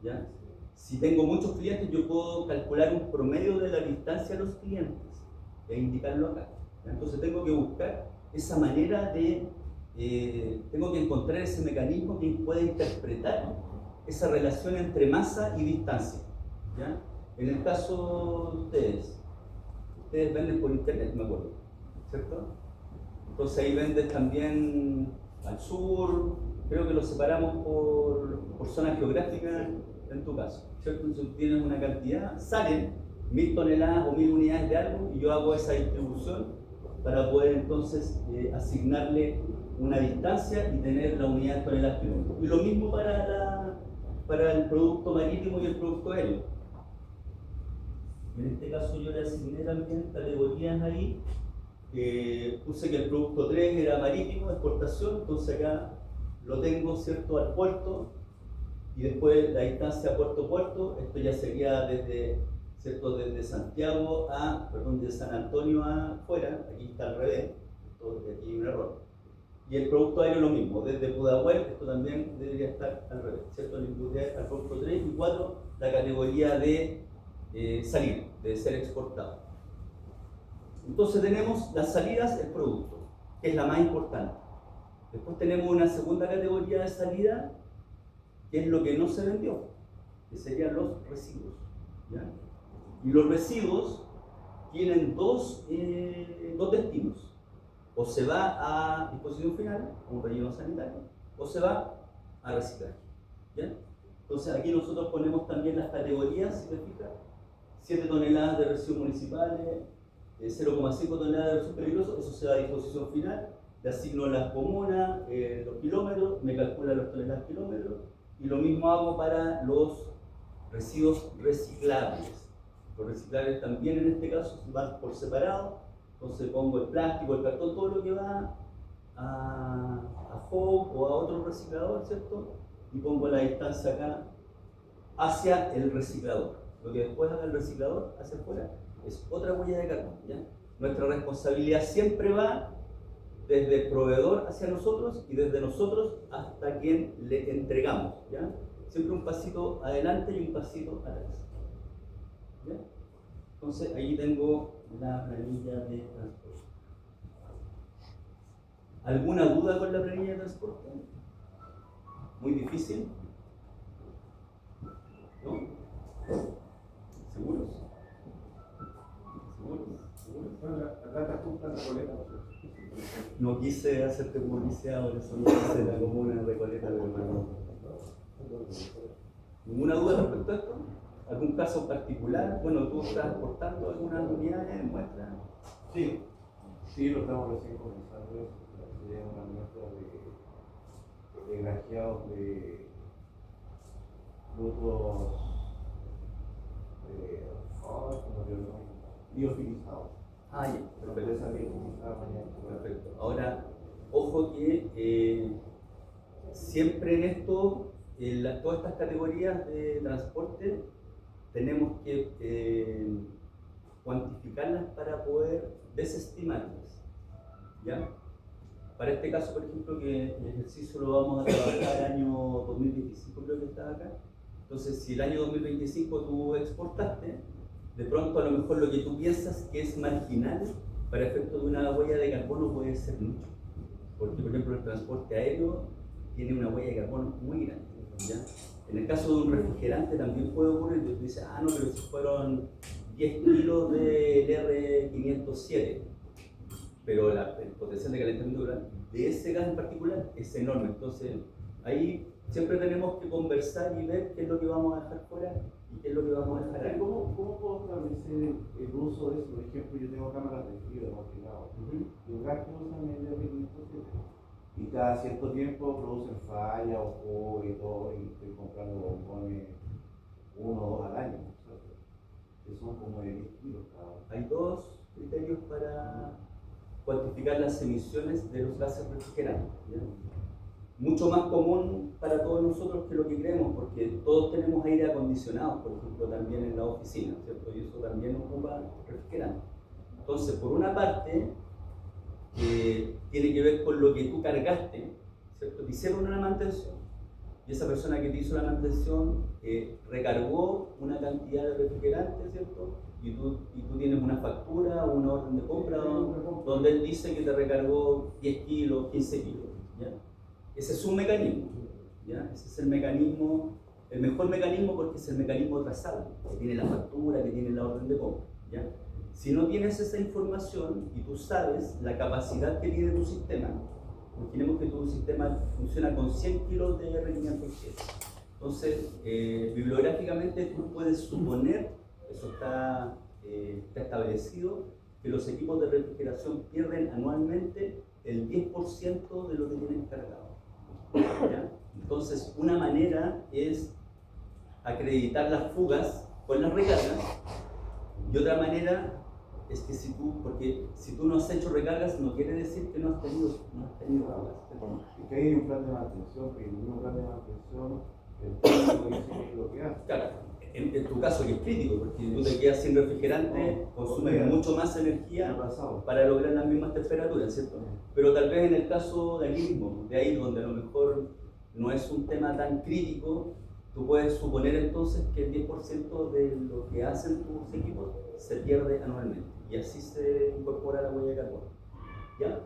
¿ya? Si tengo muchos clientes, yo puedo calcular un promedio de la distancia a los clientes e indicarlo acá, ¿ya? Entonces tengo que buscar esa manera de, tengo que encontrar ese mecanismo que pueda interpretar esa relación entre masa y distancia, ¿ya? En el caso de ustedes venden por internet, me acuerdo, ¿cierto? Entonces ahí vendes también al sur, creo que lo separamos por zona geográfica en tu caso, ¿cierto? Entonces tienes una cantidad, salen 1000 toneladas o 1000 unidades de algo y yo hago esa distribución para poder entonces asignarle una distancia y tener la unidad de toneladas kilómetros. Y lo mismo para el producto marítimo y el producto aéreo. En este caso yo le asigné también categorías ahí, puse que el producto 3 era marítimo, exportación, entonces acá lo tengo, ¿cierto?, al puerto, y después la distancia puerto-puerto, esto ya sería desde, ¿cierto?, desde Santiago de San Antonio a afuera, aquí está al revés, aquí hay un error. Y el producto aéreo lo mismo, desde Pudahuel, esto también debería estar al revés, ¿cierto?, el producto 3 y 4, la categoría de salir, de ser exportado. Entonces tenemos las salidas del producto, que es la más importante. Después tenemos una segunda categoría de salida, que es lo que no se vendió, que serían los residuos, ¿ya? Y los residuos tienen dos destinos. O se va a disposición final, un relleno sanitario, o se va a reciclaje, ¿ya? Entonces aquí nosotros ponemos también las categorías, si te fijas, 7 toneladas de residuos municipales, 0,5 toneladas de residuos peligrosos, eso se va a disposición final, le asigno a las comunas los kilómetros, me calcula los toneladas kilómetros, y lo mismo hago para los residuos reciclables. Los reciclables también en este caso van por separado, entonces pongo el plástico, el cartón, todo lo que va a FOB o a otro reciclador, ¿cierto? Y pongo la distancia acá hacia el reciclador. Lo que después haga el reciclador hacia afuera es otra huella de carbono, ¿ya? Nuestra responsabilidad siempre va desde el proveedor hacia nosotros y desde nosotros hasta quien le entregamos, ¿ya? Siempre un pasito adelante y un pasito atrás, ¿ya? Entonces ahí tengo la planilla de transporte. ¿Alguna duda con la planilla de transporte? ¿Muy difícil? ¿No? ¿Seguros? Acá está justo la Recoleta. No quise hacerte publicidad, por eso no hice la comuna de Recoleta de hermano. ¿Ninguna duda respecto a esto? ¿Algún caso en particular? Bueno, ¿tú estás aportando algunas unidades en muestra? Sí, sí, lo estamos recién comenzando. Sería una muestra de granjeados de frutos biofilizados. Ah, ya, Pero perfecto. esa biofilizada mañana. Perfecto. Ahora, ojo que siempre en esto, todas estas categorías de transporte, tenemos que cuantificarlas para poder desestimarlas, ¿ya? Para este caso, por ejemplo, que el ejercicio lo vamos a trabajar el año 2025, creo que está acá. Entonces, si el año 2025 tú exportaste, de pronto a lo mejor lo que tú piensas que es marginal para efecto de una huella de carbono puede ser mucho. Porque, por ejemplo, el transporte aéreo tiene una huella de carbono muy grande, ¿ya? En el caso de un refrigerante también puede ocurrir, tú dices, no, pero si fueron 10 kilos del R507, pero el potencial de calentamiento de ese gas en particular es enorme. Entonces, ahí siempre tenemos que conversar y ver qué es lo que vamos a dejar fuera y qué es lo que vamos a dejar ahí. ¿Cómo puedo establecer el uso de eso? Por ejemplo, yo tengo cámaras de frío de refrigerado. Y el gas que usan es el R507. Y cada cierto tiempo producen falla o jugo y todo, y estoy comprando bombones 1 o 2 al año, ¿sabes? Que son como de 10 kilos cada uno. Hay dos criterios para cuantificar las emisiones de los gases refrigerantes, ¿ya? Mucho más común para todos nosotros que lo que creemos, porque todos tenemos aire acondicionado, por ejemplo, también en la oficina, ¿cierto? Y eso también ocupa refrigerante. Entonces, por una parte, tiene que ver con lo que tú cargaste, ¿cierto? Te hicieron una mantención y esa persona que te hizo la mantención recargó una cantidad de refrigerante, ¿cierto? Y tú tienes una factura o una orden de compra donde él dice que te recargó 10 kilos, 15 kilos, ¿ya? Ese es un mecanismo, ¿ya? Ese es el mecanismo, el mejor mecanismo porque es el mecanismo trazable, que tiene la factura, que tiene la orden de compra, ¿ya? Si no tienes esa información y tú sabes la capacidad que tiene tu sistema, imaginemos que tu sistema funciona con 100 kilos de R507. Entonces, bibliográficamente tú puedes suponer, eso está establecido, que los equipos de refrigeración pierden anualmente el 10% de lo que tienen cargado, ¿ya? Entonces, una manera es acreditar las fugas con las recargas y otra manera es que porque si tú no has hecho recargas no quiere decir que no has tenido fugas. Y que hay un plan de mantención, que en un plan de mantención el técnico dice que es lo que hace. Claro, en tu caso que es crítico, porque tú te quedas sin refrigerante, consumes mucho más energía para lograr las mismas temperaturas, ¿cierto? Pero tal vez en el caso de aquí mismo, de ahí donde a lo mejor no es un tema tan crítico, tú puedes suponer entonces que el 10% de lo que hacen tus equipos se pierde anualmente y así se incorpora la huella de carbono, ¿ya?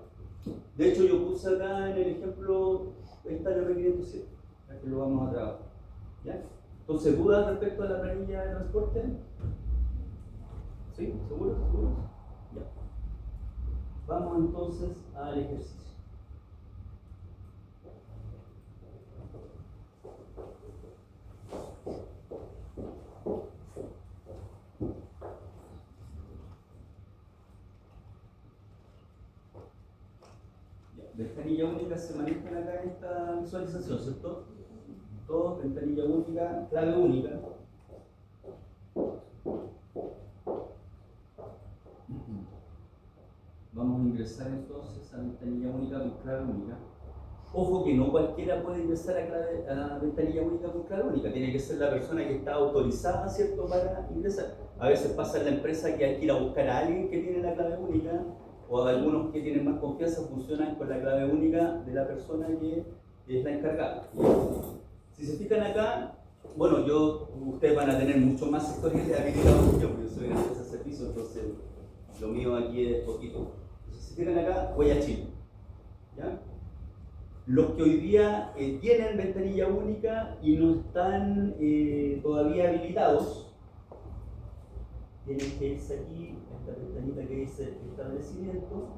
De hecho, yo puse acá en el ejemplo esta R507, que lo vamos a trabajar, ¿ya? Entonces, ¿dudas respecto a la planilla de transporte? ¿Sí? ¿Seguros? ¿Seguros? Ya. Vamos entonces al ejercicio. Ventanilla única se manejan acá en esta visualización, ¿cierto? Todos, ventanilla única, clave única. Vamos a ingresar entonces a ventanilla única con clave única. Ojo que no cualquiera puede ingresar a ventanilla única con clave única, tiene que ser la persona que está autorizada, ¿cierto?, para ingresar. A veces pasa en la empresa que hay que ir a buscar a alguien que tiene la clave única, o algunos que tienen más confianza funcionan con la clave única de la persona que es la encargada. Si se fijan acá, bueno, ustedes van a tener mucho más sectores habilitados que yo, porque yo soy una empresa de servicio, entonces lo mío aquí es poquito. Entonces, si se fijan acá, Huella Chile. ¿Ya? Los que hoy día tienen ventanilla única y no están todavía habilitados, tienen que irse aquí, a esta ventanita que dice establecimiento.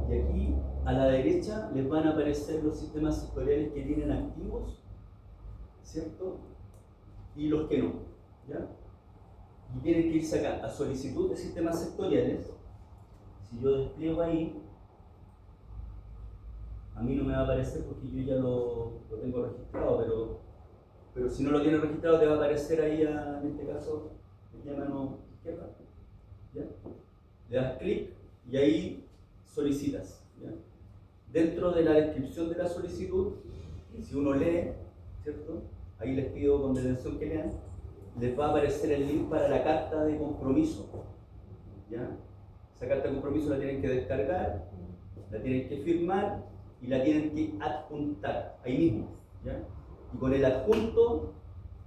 Y aquí a la derecha les van a aparecer los sistemas sectoriales que tienen activos, ¿cierto? Y los que no, ¿ya? Y tienen que irse acá a solicitud de sistemas sectoriales. Si yo despliego ahí, a mí no me va a aparecer porque yo ya lo tengo registrado, pero si no lo tienes registrado te va a aparecer ahí, en este caso, aquí a mano izquierda, ¿ya? Le das clic y ahí solicitas, ¿ya? Dentro de la descripción de la solicitud, si uno lee, ¿cierto? Ahí les pido con detención que lean, les va a aparecer el link para la carta de compromiso, ¿ya? Esa carta de compromiso la tienen que descargar, la tienen que firmar y la tienen que adjuntar ahí mismo, ¿ya? Y con el adjunto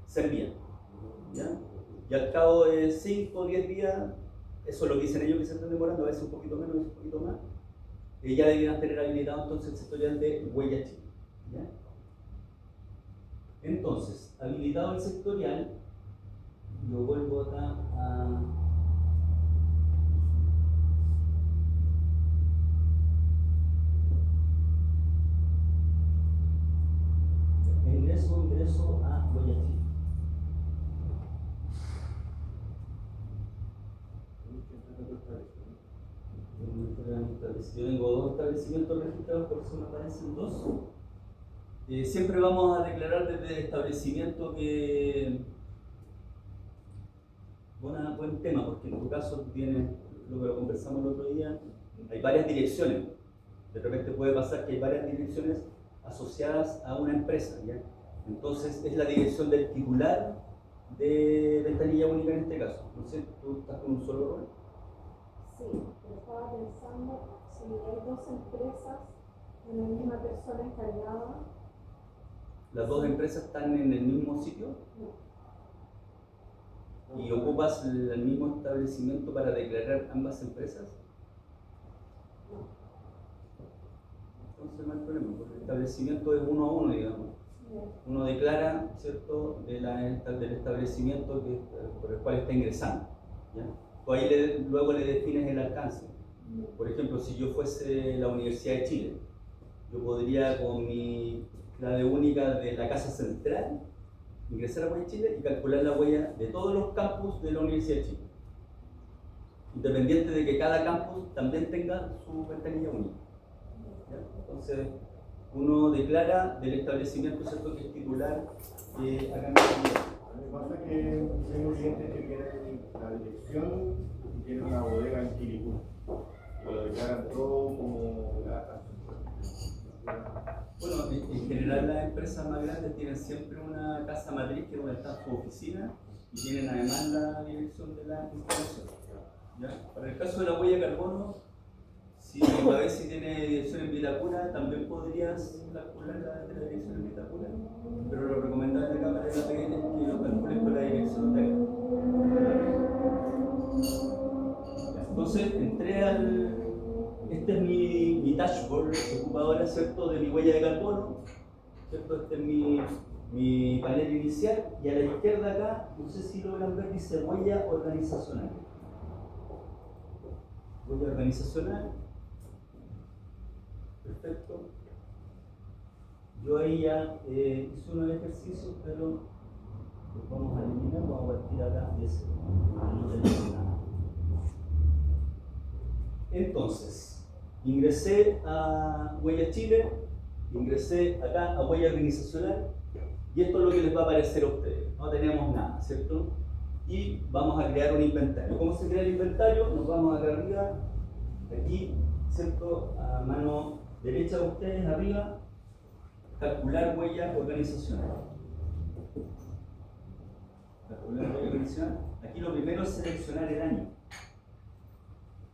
se envía, ¿ya? Y al cabo de 5 o 10 días, eso es lo que dicen ellos que se están demorando, a veces un poquito menos, a veces un poquito más, ya debieran tener habilitado entonces el sectorial de Huella Chile, ¿ya? Entonces, habilitado el sectorial, yo vuelvo acá a... ingreso a Huella Chile. Yo tengo 2 establecimientos registrados, por eso me aparecen 2. Siempre vamos a declarar desde el establecimiento que... Buen tema, porque en tu caso tienes lo que lo conversamos el otro día, hay varias direcciones. De repente puede pasar que hay varias direcciones asociadas a una empresa, ¿ya? Entonces es la dirección del titular de ventanilla única en este caso. No sé, ¿tú estás con un solo rol? Sí, pero estaba pensando si hay 2 empresas en la misma persona encargada. ¿Las 2 empresas están en el mismo sitio? No. ¿Y ocupas el mismo establecimiento para declarar ambas empresas? No. Entonces no hay problema, porque el establecimiento es 1 a 1, digamos. Uno declara, ¿cierto?, del establecimiento por el cual está ingresando, ¿ya? Tú ahí luego le defines el alcance. Por ejemplo, si yo fuese la Universidad de Chile, yo podría con mi clave única de la casa central ingresar a Huella Chile y calcular la huella de todos los campus de la Universidad de Chile, independiente de que cada campus también tenga su ventanilla única, ¿ya? Entonces uno declara del establecimiento, ¿cierto?, que es titular acá en la comunidad. A mí me pasa que tengo clientes que tienen la dirección y tienen una bodega en Quiricú. Y lo declaran todo como la... Bueno, en general las empresas más grandes tienen siempre una casa matriz que es donde está su oficina y tienen además la dirección de la instalación, ¿ya? Para el caso de la huella de carbono, si a ver si tiene dirección en Vitacura, también podrías calcular la dirección en Vitacura, pero lo recomendable acá para la PN es que lo calcules con la dirección de acá. Entonces entré este es mi dashboard que ocupa ahora, ¿cierto?, de mi huella de carbono, ¿cierto? Este es mi panel inicial, y a la izquierda acá, no sé si logran ver, dice huella organizacional. Huella organizacional. Perfecto. Yo ahí ya hice unos ejercicios, pero los vamos a eliminar, vamos a partir acá de ese. No tenemos nada. Entonces, ingresé a Huella Chile, ingresé acá a Huella Organizacional, y esto es lo que les va a aparecer a ustedes. No tenemos nada, ¿cierto? Y vamos a crear un inventario. ¿Cómo se crea el inventario? Nos vamos acá arriba, aquí, ¿cierto? A mano derecha de ustedes, arriba, calcular huella organizacional. calcular la huella condicional, aquí lo primero es seleccionar el año.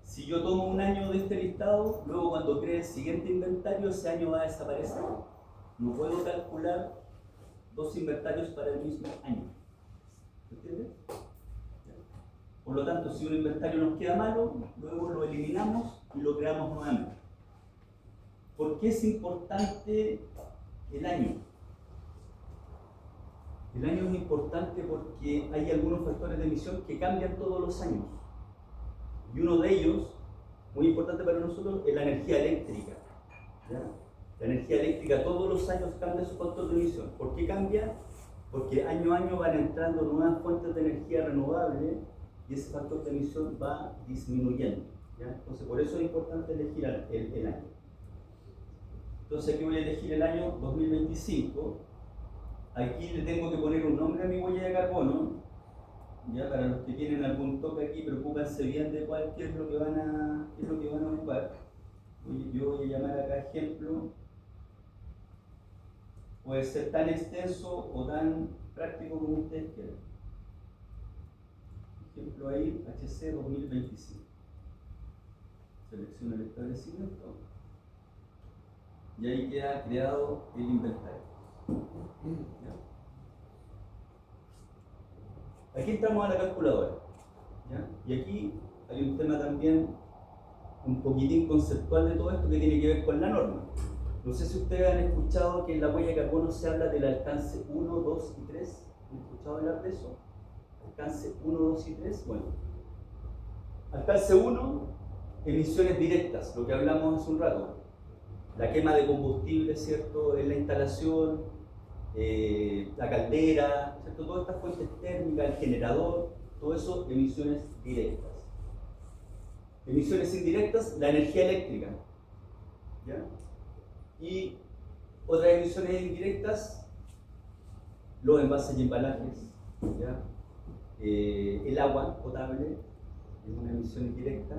Si yo tomo un año de este listado, luego cuando cree el siguiente inventario, ese año va a desaparecer. No puedo calcular dos inventarios para el mismo año. ¿Entiendes? Por lo tanto, si un inventario nos queda malo, luego lo eliminamos y lo creamos nuevamente. ¿Por qué es importante el año? El año es importante porque hay algunos factores de emisión que cambian todos los años. Y uno de ellos, muy importante para nosotros, es la energía eléctrica. ¿Ya? La energía eléctrica todos los años cambia su factor de emisión. ¿Por qué cambia? Porque año a año van entrando nuevas fuentes de energía renovable y ese factor de emisión va disminuyendo. ¿Ya? Entonces, por eso es importante elegir el año. Entonces, aquí voy a elegir el año 2025. Aquí le tengo que poner un nombre a mi huella de carbono. Ya, para los que tienen algún toque aquí, preocúpense bien de qué es lo que van a ocupar. Yo voy a llamar acá ejemplo. Puede ser tan extenso o tan práctico como ustedes quieran. Ejemplo ahí, HC 2025. Selecciono el establecimiento y ahí queda creado el inventario. ¿Ya? Aquí entramos a la calculadora. ¿Ya? Y aquí hay un tema también un poquitín conceptual de todo esto que tiene que ver con la norma. No sé si ustedes han escuchado que en la huella de carbono se habla del alcance 1, 2 y 3. ¿Han escuchado hablar de eso? Alcance 1, 2 y 3. Bueno, alcance 1, emisiones directas, lo que hablamos hace un rato. La quema de combustible, ¿cierto? En la instalación, la caldera, ¿cierto? Todas estas fuentes térmicas, el generador, todo eso, emisiones directas. Emisiones indirectas, la energía eléctrica. ¿Ya? Y otras emisiones indirectas, los envases y embalajes, ¿ya? El agua potable es una emisión indirecta.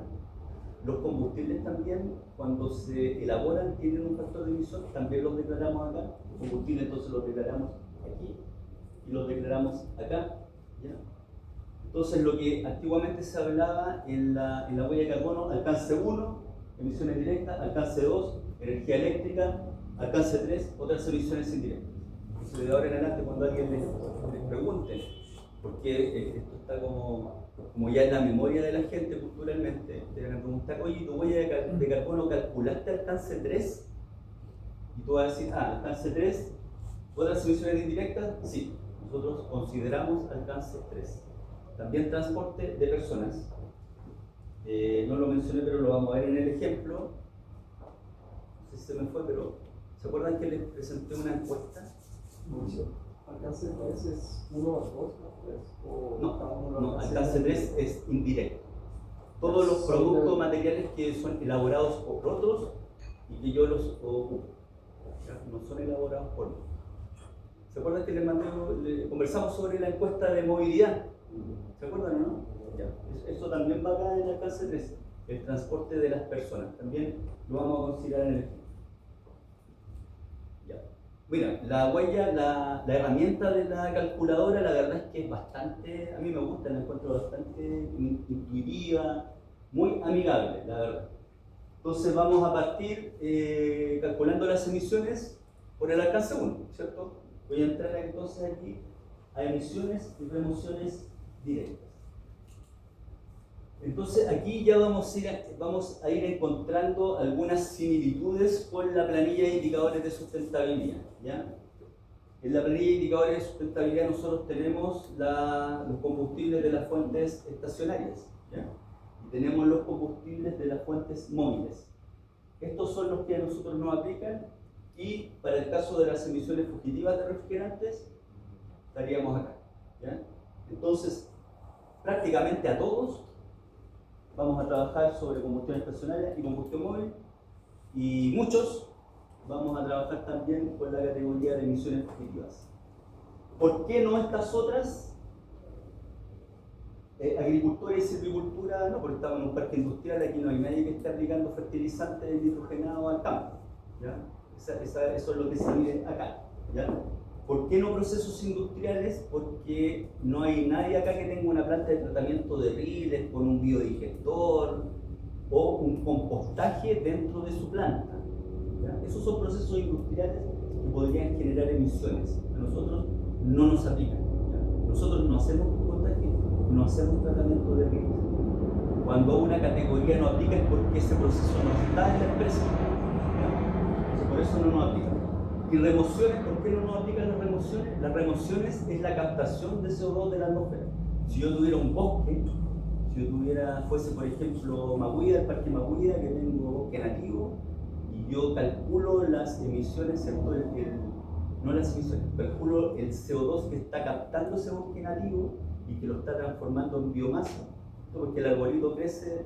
Los combustibles también, cuando se elaboran, tienen un factor de emisión, también los declaramos acá. Los combustibles entonces los declaramos aquí y los declaramos acá. ¿Ya? Entonces lo que antiguamente se hablaba en la huella de carbono, alcance 1, emisiones directas, alcance 2, energía eléctrica, alcance 3, otras emisiones indirectas. Entonces de ahora en adelante cuando alguien les pregunte, porque esto está como ya en la memoria de la gente culturalmente, te van a preguntar, oye, ¿tu huella de carbono calculaste alcance 3? Y tú vas a decir, alcance 3, ¿otras emisiones indirectas? Sí, nosotros consideramos alcance 3. También transporte de personas. No lo mencioné, pero lo vamos a ver en el ejemplo. No sé si se me fue, pero ¿se acuerdan que les presenté una encuesta? ¿Alcance 3 es 1, 2, 3? No, alcance 3 es indirecto. Todos los productos materiales que son elaborados por otros y que yo los ocupo. No son elaborados por mí. ¿Se acuerdan que les conversamos sobre la encuesta de movilidad? ¿Se acuerdan o no? Ya. Eso también va acá en el alcance 3, el transporte de las personas. También lo vamos a considerar en el ejemplo. Ya. Mira, la huella, la herramienta de la calculadora, la verdad es que es bastante, a mí me gusta, la encuentro bastante intuitiva, muy amigable, la verdad. Entonces vamos a partir calculando las emisiones por el alcance 1, ¿cierto? Voy a entrar entonces aquí a emisiones y remociones directas. Entonces aquí ya vamos a ir encontrando algunas similitudes con la planilla de indicadores de sustentabilidad. ¿Ya? En la planilla de indicadores de sustentabilidad nosotros tenemos los combustibles de las fuentes estacionarias, ¿ya? Y tenemos los combustibles de las fuentes móviles. Estos son los que a nosotros nos aplican y para el caso de las emisiones fugitivas de refrigerantes estaríamos acá. ¿Ya? Entonces, prácticamente a todos vamos a trabajar sobre combustión estacionaria y combustión móvil y muchos vamos a trabajar también con la categoría de emisiones fugitivas. ¿Por qué no estas otras? Agricultura y silvicultura no, porque estamos en un parque industrial, aquí no hay nadie que esté aplicando fertilizantes nitrogenados al campo. ¿Ya? Eso es lo que se mide acá. ¿Ya? ¿Por qué no procesos industriales? Porque no hay nadie acá que tenga una planta de tratamiento de riles con un biodigestor o un compostaje dentro de su planta. ¿Ya? Esos son procesos industriales que podrían generar emisiones. A nosotros no nos aplican. ¿Ya? Nosotros no hacemos compostaje, no hacemos tratamiento de riles. Cuando una categoría no aplica es porque ese proceso no está en la empresa. ¿Ya? Entonces, por eso no nos aplica. ¿Y remociones? ¿Por qué no nos aplican las remociones? Las remociones es la captación de CO2 de la atmósfera. Si yo tuviera un bosque, si yo fuese por ejemplo Maguida, el Parque Maguida, que tengo bosque nativo, y yo calculo las emisiones, ¿cierto? No las emisiones, calculo el CO2 que está captando ese bosque nativo y que lo está transformando en biomasa, porque el arbolito crece,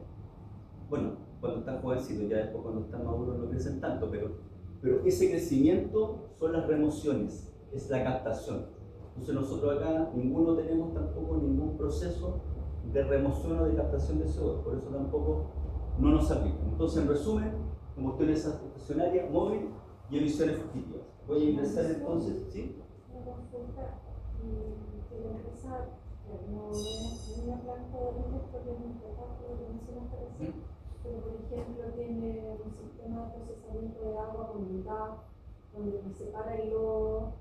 bueno, cuando está jovencito, ya después cuando está maduro no crecen tanto, pero ese crecimiento son las remociones, es la captación. Entonces nosotros acá ninguno tenemos tampoco ningún proceso de remoción o de captación de CO2, por eso tampoco no nos aplica. Entonces, en resumen, combustión estacionaria, móvil y emisiones fugitivas. Voy a ingresar entonces, ¿sí? Una consulta, que la empresa no es una planta de riles porque es un trabajo que mencionaste recién, pero por ejemplo tiene un sistema de procesamiento de agua con un DAF, donde se separa el lodo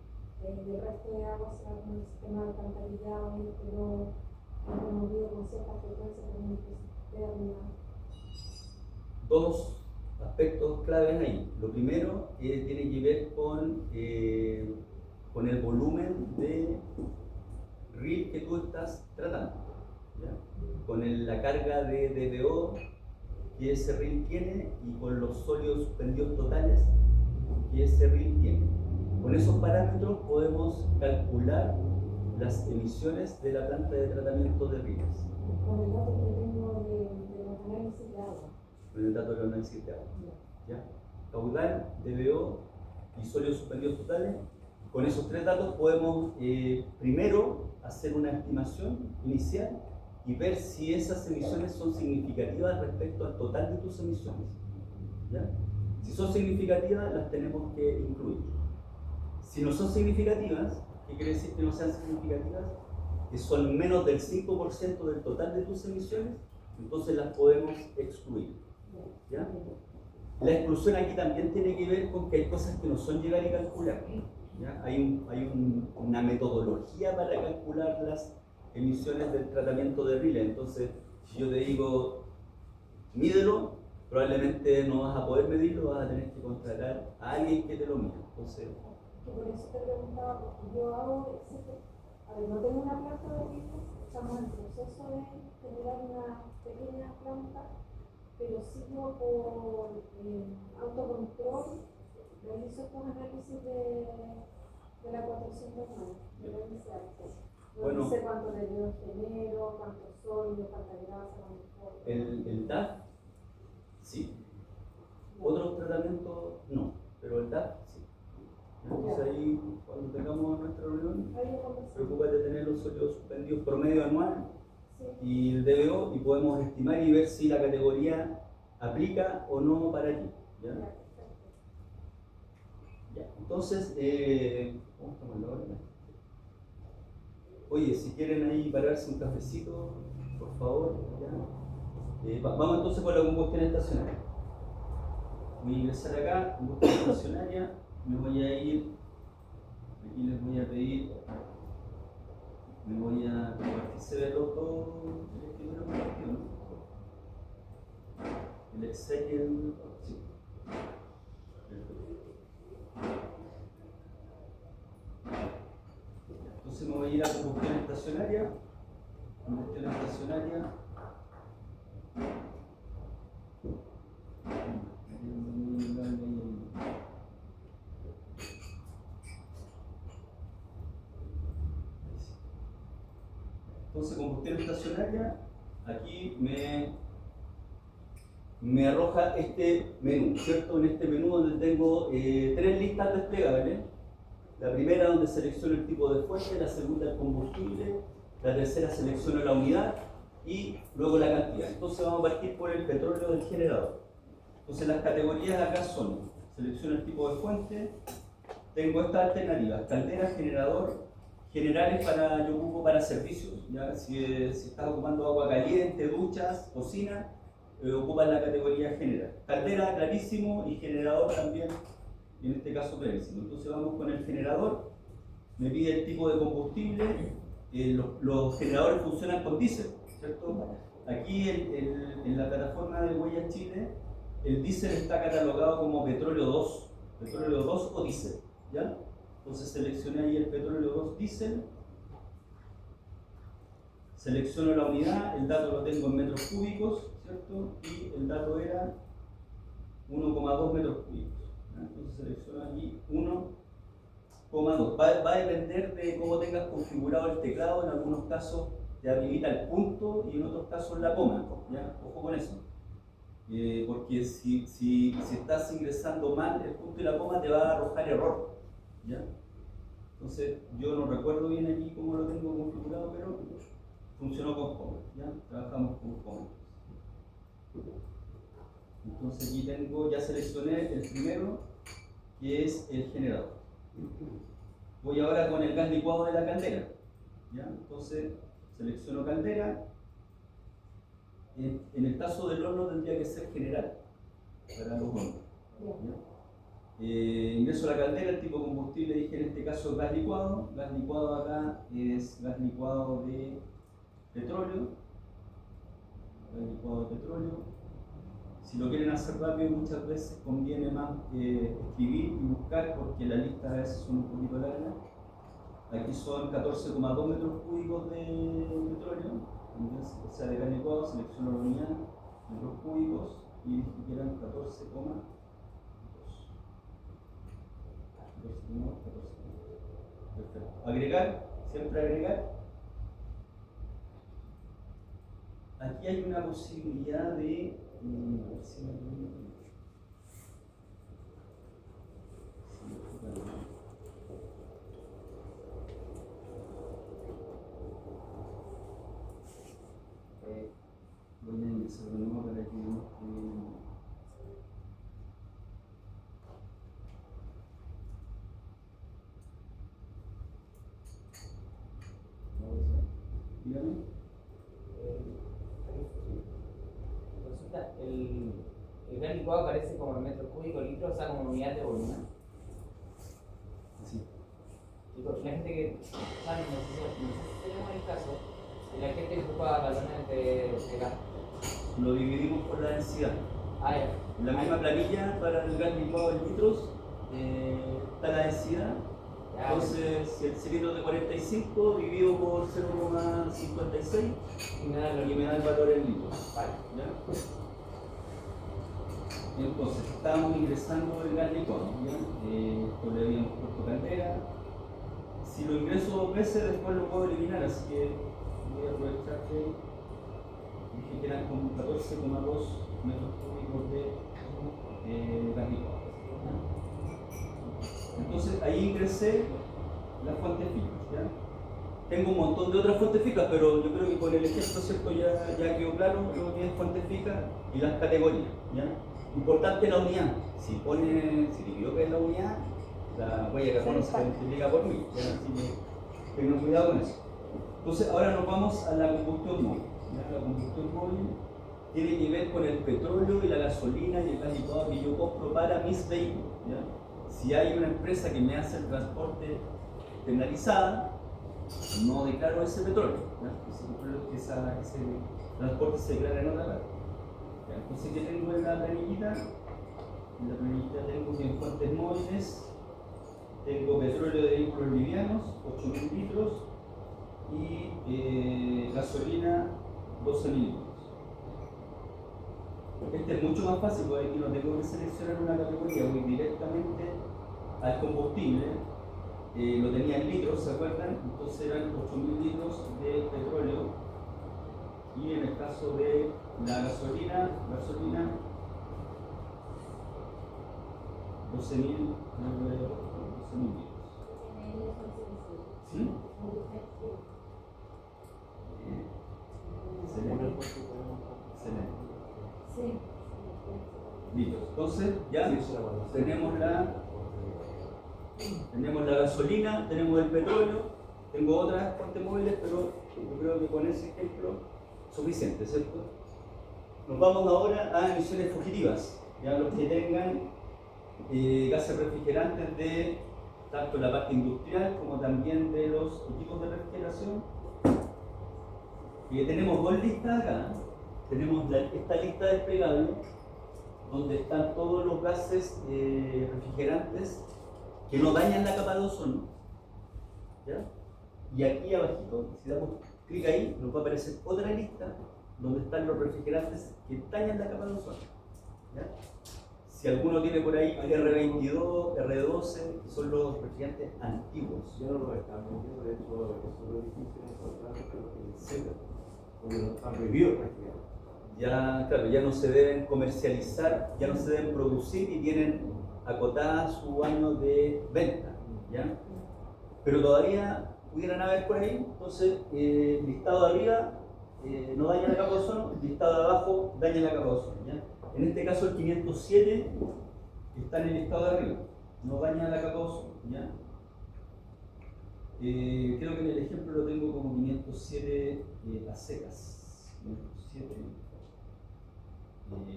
del resto de agua, se va con un sistema de alcantarillado y este lodo es removido con cierta frecuencia por una empresa externa. Dos aspectos claves ahí. Lo primero tiene que ver con el volumen de RIL que tú estás tratando, ¿ya? Con la carga de DBO que ese RIL tiene y con los sólidos suspendidos totales que ese RIL tiene. Con esos parámetros podemos calcular las emisiones de la planta de tratamiento de riles. Con el dato que tengo de los análisis de agua. Con el dato de los análisis de agua. ¿Ya? Caudal, DBO y sólidos suspendidos totales. Con esos tres datos podemos primero hacer una estimación inicial y ver si esas emisiones son significativas respecto al total de tus emisiones. ¿Ya? Si son significativas, las tenemos que incluir. Si no son significativas, ¿qué quiere decir que no sean significativas? Que son menos del 5% del total de tus emisiones, entonces las podemos excluir. ¿Ya? La exclusión aquí también tiene que ver con que hay cosas que no son llegar y calcular. ¿Ya? Hay una metodología para calcular las emisiones del tratamiento de riles. Entonces, si yo te digo, mídelo, probablemente no vas a poder medirlo, vas a tener que contratar a alguien que te lo mida. Entonces, Que por eso te preguntaba, porque yo hago, a ver, no tengo una planta de riles, estamos en proceso de generar una pequeña planta, pero sigo por autocontrol, realizo estos análisis de la 409, de la ICH. Bueno, no sé cuánto le dio genero, cuánto sólido, cuánta grasa, cuánto... el DAF, sí. Otros tratamientos, no, pero el DAF, sí. Entonces ahí, cuando tengamos nuestra reunión, preocúpate de tener los sólidos suspendidos promedio anual y el DBO y podemos estimar y ver si la categoría aplica o no para ti. ¿Ya? Ya. Entonces, ¿cómo estamos la hora? Oye, si quieren ahí pararse un cafecito, por favor. ¿Ya? Vamos entonces con la combustión estacionaria. Voy a ingresar acá, combustión estacionaria. Me voy a ir, aquí les voy a pedir, me voy a compartir, se ve todo el primero compartido, ¿no? El Excel y el... sí. Entonces me voy a ir a combustión estacionaria, Entonces, combustión estacionaria, aquí me arroja este menú, ¿cierto? En este menú donde tengo tres listas desplegables. La primera donde selecciono el tipo de fuente, la segunda el combustible, la tercera selecciono la unidad y luego la cantidad. Entonces vamos a partir por el petróleo del generador. Entonces las categorías acá son, selecciono el tipo de fuente, tengo estas alternativas: caldera, generador. Generales yo ocupo para servicios, ¿ya? Si estás ocupando agua caliente, duchas, cocina, ocupan la categoría general. Caldera, clarísimo, y generador también, en este caso clarísimo. Entonces vamos con el generador, me pide el tipo de combustible. Los generadores funcionan con diésel, ¿cierto? Aquí en la plataforma de Huellas Chile, el diésel está catalogado como petróleo 2 o diésel, ¿ya? Entonces seleccioné ahí el petróleo 2 diésel, selecciono la unidad, el dato lo tengo en metros cúbicos, ¿cierto? Y el dato era 1,2 metros cúbicos, ¿ya? Entonces selecciono aquí 1,2. Va a depender de cómo tengas configurado el teclado. En algunos casos te habilita el punto y en otros casos la coma, ¿ya? Ojo con eso. Porque si estás ingresando mal el punto y la coma, te va a arrojar error, ¿ya? Entonces yo no recuerdo bien aquí cómo lo tengo configurado, pero funcionó con coma, ¿ya? Trabajamos con coma. Entonces aquí ya seleccioné el primero, que es el generador. Voy ahora con el gas licuado de la caldera, ¿ya? Entonces selecciono caldera. En el caso del horno tendría que ser general para los hornos, ¿ya? Ingreso a la caldera, el tipo de combustible dije en este caso gas licuado. Gas licuado acá es gas licuado de petróleo. Gas licuado de petróleo. Si lo quieren hacer rápido, muchas veces conviene más escribir y buscar, porque la lista a veces son un poquito largas. Aquí son 14,2 metros cúbicos de petróleo. Entonces, o sea, de gas licuado, selecciono la unidad, metros cúbicos, y dije que eran 14,2. Perfecto. Agregar, siempre agregar. Aquí hay una posibilidad de. A ver si me permite. Voy a ingresar de nuevo para que no esté. Dígame. Consulta, el gas licuado aparece como en metros cúbicos, litros, o sea, como unidad de volumen. Sí. Y por la gente que sabe, no sé si tenemos el caso, de la gente que ocupa galones de gas. Lo dividimos por la densidad. Ah, ya. En la misma planilla para el gas licuado en litros está la densidad. Ya. Entonces, si el cilindro es de 45 dividido por 0,56 Y me da y me da el valor en litros. Vale. ¿Ya? Entonces, estábamos ingresando el gas licuado, ¿ya? Esto le habíamos puesto caldera. Si lo ingreso 2 veces, después lo puedo eliminar, así que voy a aprovechar que dije que eran como 14,2 metros cúbicos de gas licuado. Entonces, ahí ingresé las fuentes fijas, ¿ya? Tengo un montón de otras fuentes fijas, pero yo creo que con el ejemplo, ¿cierto? Ya quedó claro lo que es fuentes fijas y las categorías, ¿ya? Importante la unidad. Si dividió que es la unidad, la huella de carbono se multiplica por 1000, ¿ya? Así que tengan cuidado con eso. Entonces ahora nos vamos a la combustión móvil, ¿ya? La combustión móvil tiene que ver con el petróleo y la gasolina y el gas licuado que yo compro para mis vehículos, ¿ya? Si hay una empresa que me hace el transporte externalizada, no declaro ese petróleo, ¿ya? Ese transporte se declara en otra parte. Entonces, ¿qué tengo en la planillita? En la planillita tengo que en fuentes móviles tengo petróleo de vehículos livianos, 8.000 litros, y gasolina, 12.000 litros. Este es mucho más fácil porque aquí no tengo que seleccionar una categoría, voy directamente al combustible. Lo tenía en litros, ¿se acuerdan? Entonces eran 8.000 litros de petróleo. Y en el caso de la gasolina 12.000 litros. ¿Sí? Excelente. Sí. Listo. Entonces ya tenemos Tenemos la gasolina, tenemos el petróleo, tengo otras fuentes móviles, pero yo creo que con ese ejemplo es suficiente, ¿cierto? Nos vamos ahora a emisiones fugitivas, ya los que tengan gases refrigerantes de tanto la parte industrial como también de los equipos de refrigeración. Tenemos dos listas acá. Tenemos esta lista desplegable donde están todos los gases refrigerantes que no dañan la capa de ozono, ¿ya? Y aquí abajito, si damos clic ahí, nos va a aparecer otra lista donde están los refrigerantes que dañan la capa de ozono, ¿ya? Si alguno tiene por ahí R22, R12, que son los refrigerantes antiguos. Yo no lo están vendiendo, de hecho, eso lo difícil de encontrar, Sí. porque no están prohibidos prácticamente. Ya, claro, ya no se deben comercializar, ya no se deben producir y tienen acotada su año de venta, ¿ya? Pero todavía pudieran haber por ahí, entonces listado de arriba no daña la capa de ozono, listado de abajo daña la capa de ozono, ¿ya? En este caso el 507 está en el listado de arriba, no daña la capa de ozono, ¿ya? Creo que en el ejemplo lo tengo como 507 a secas, 507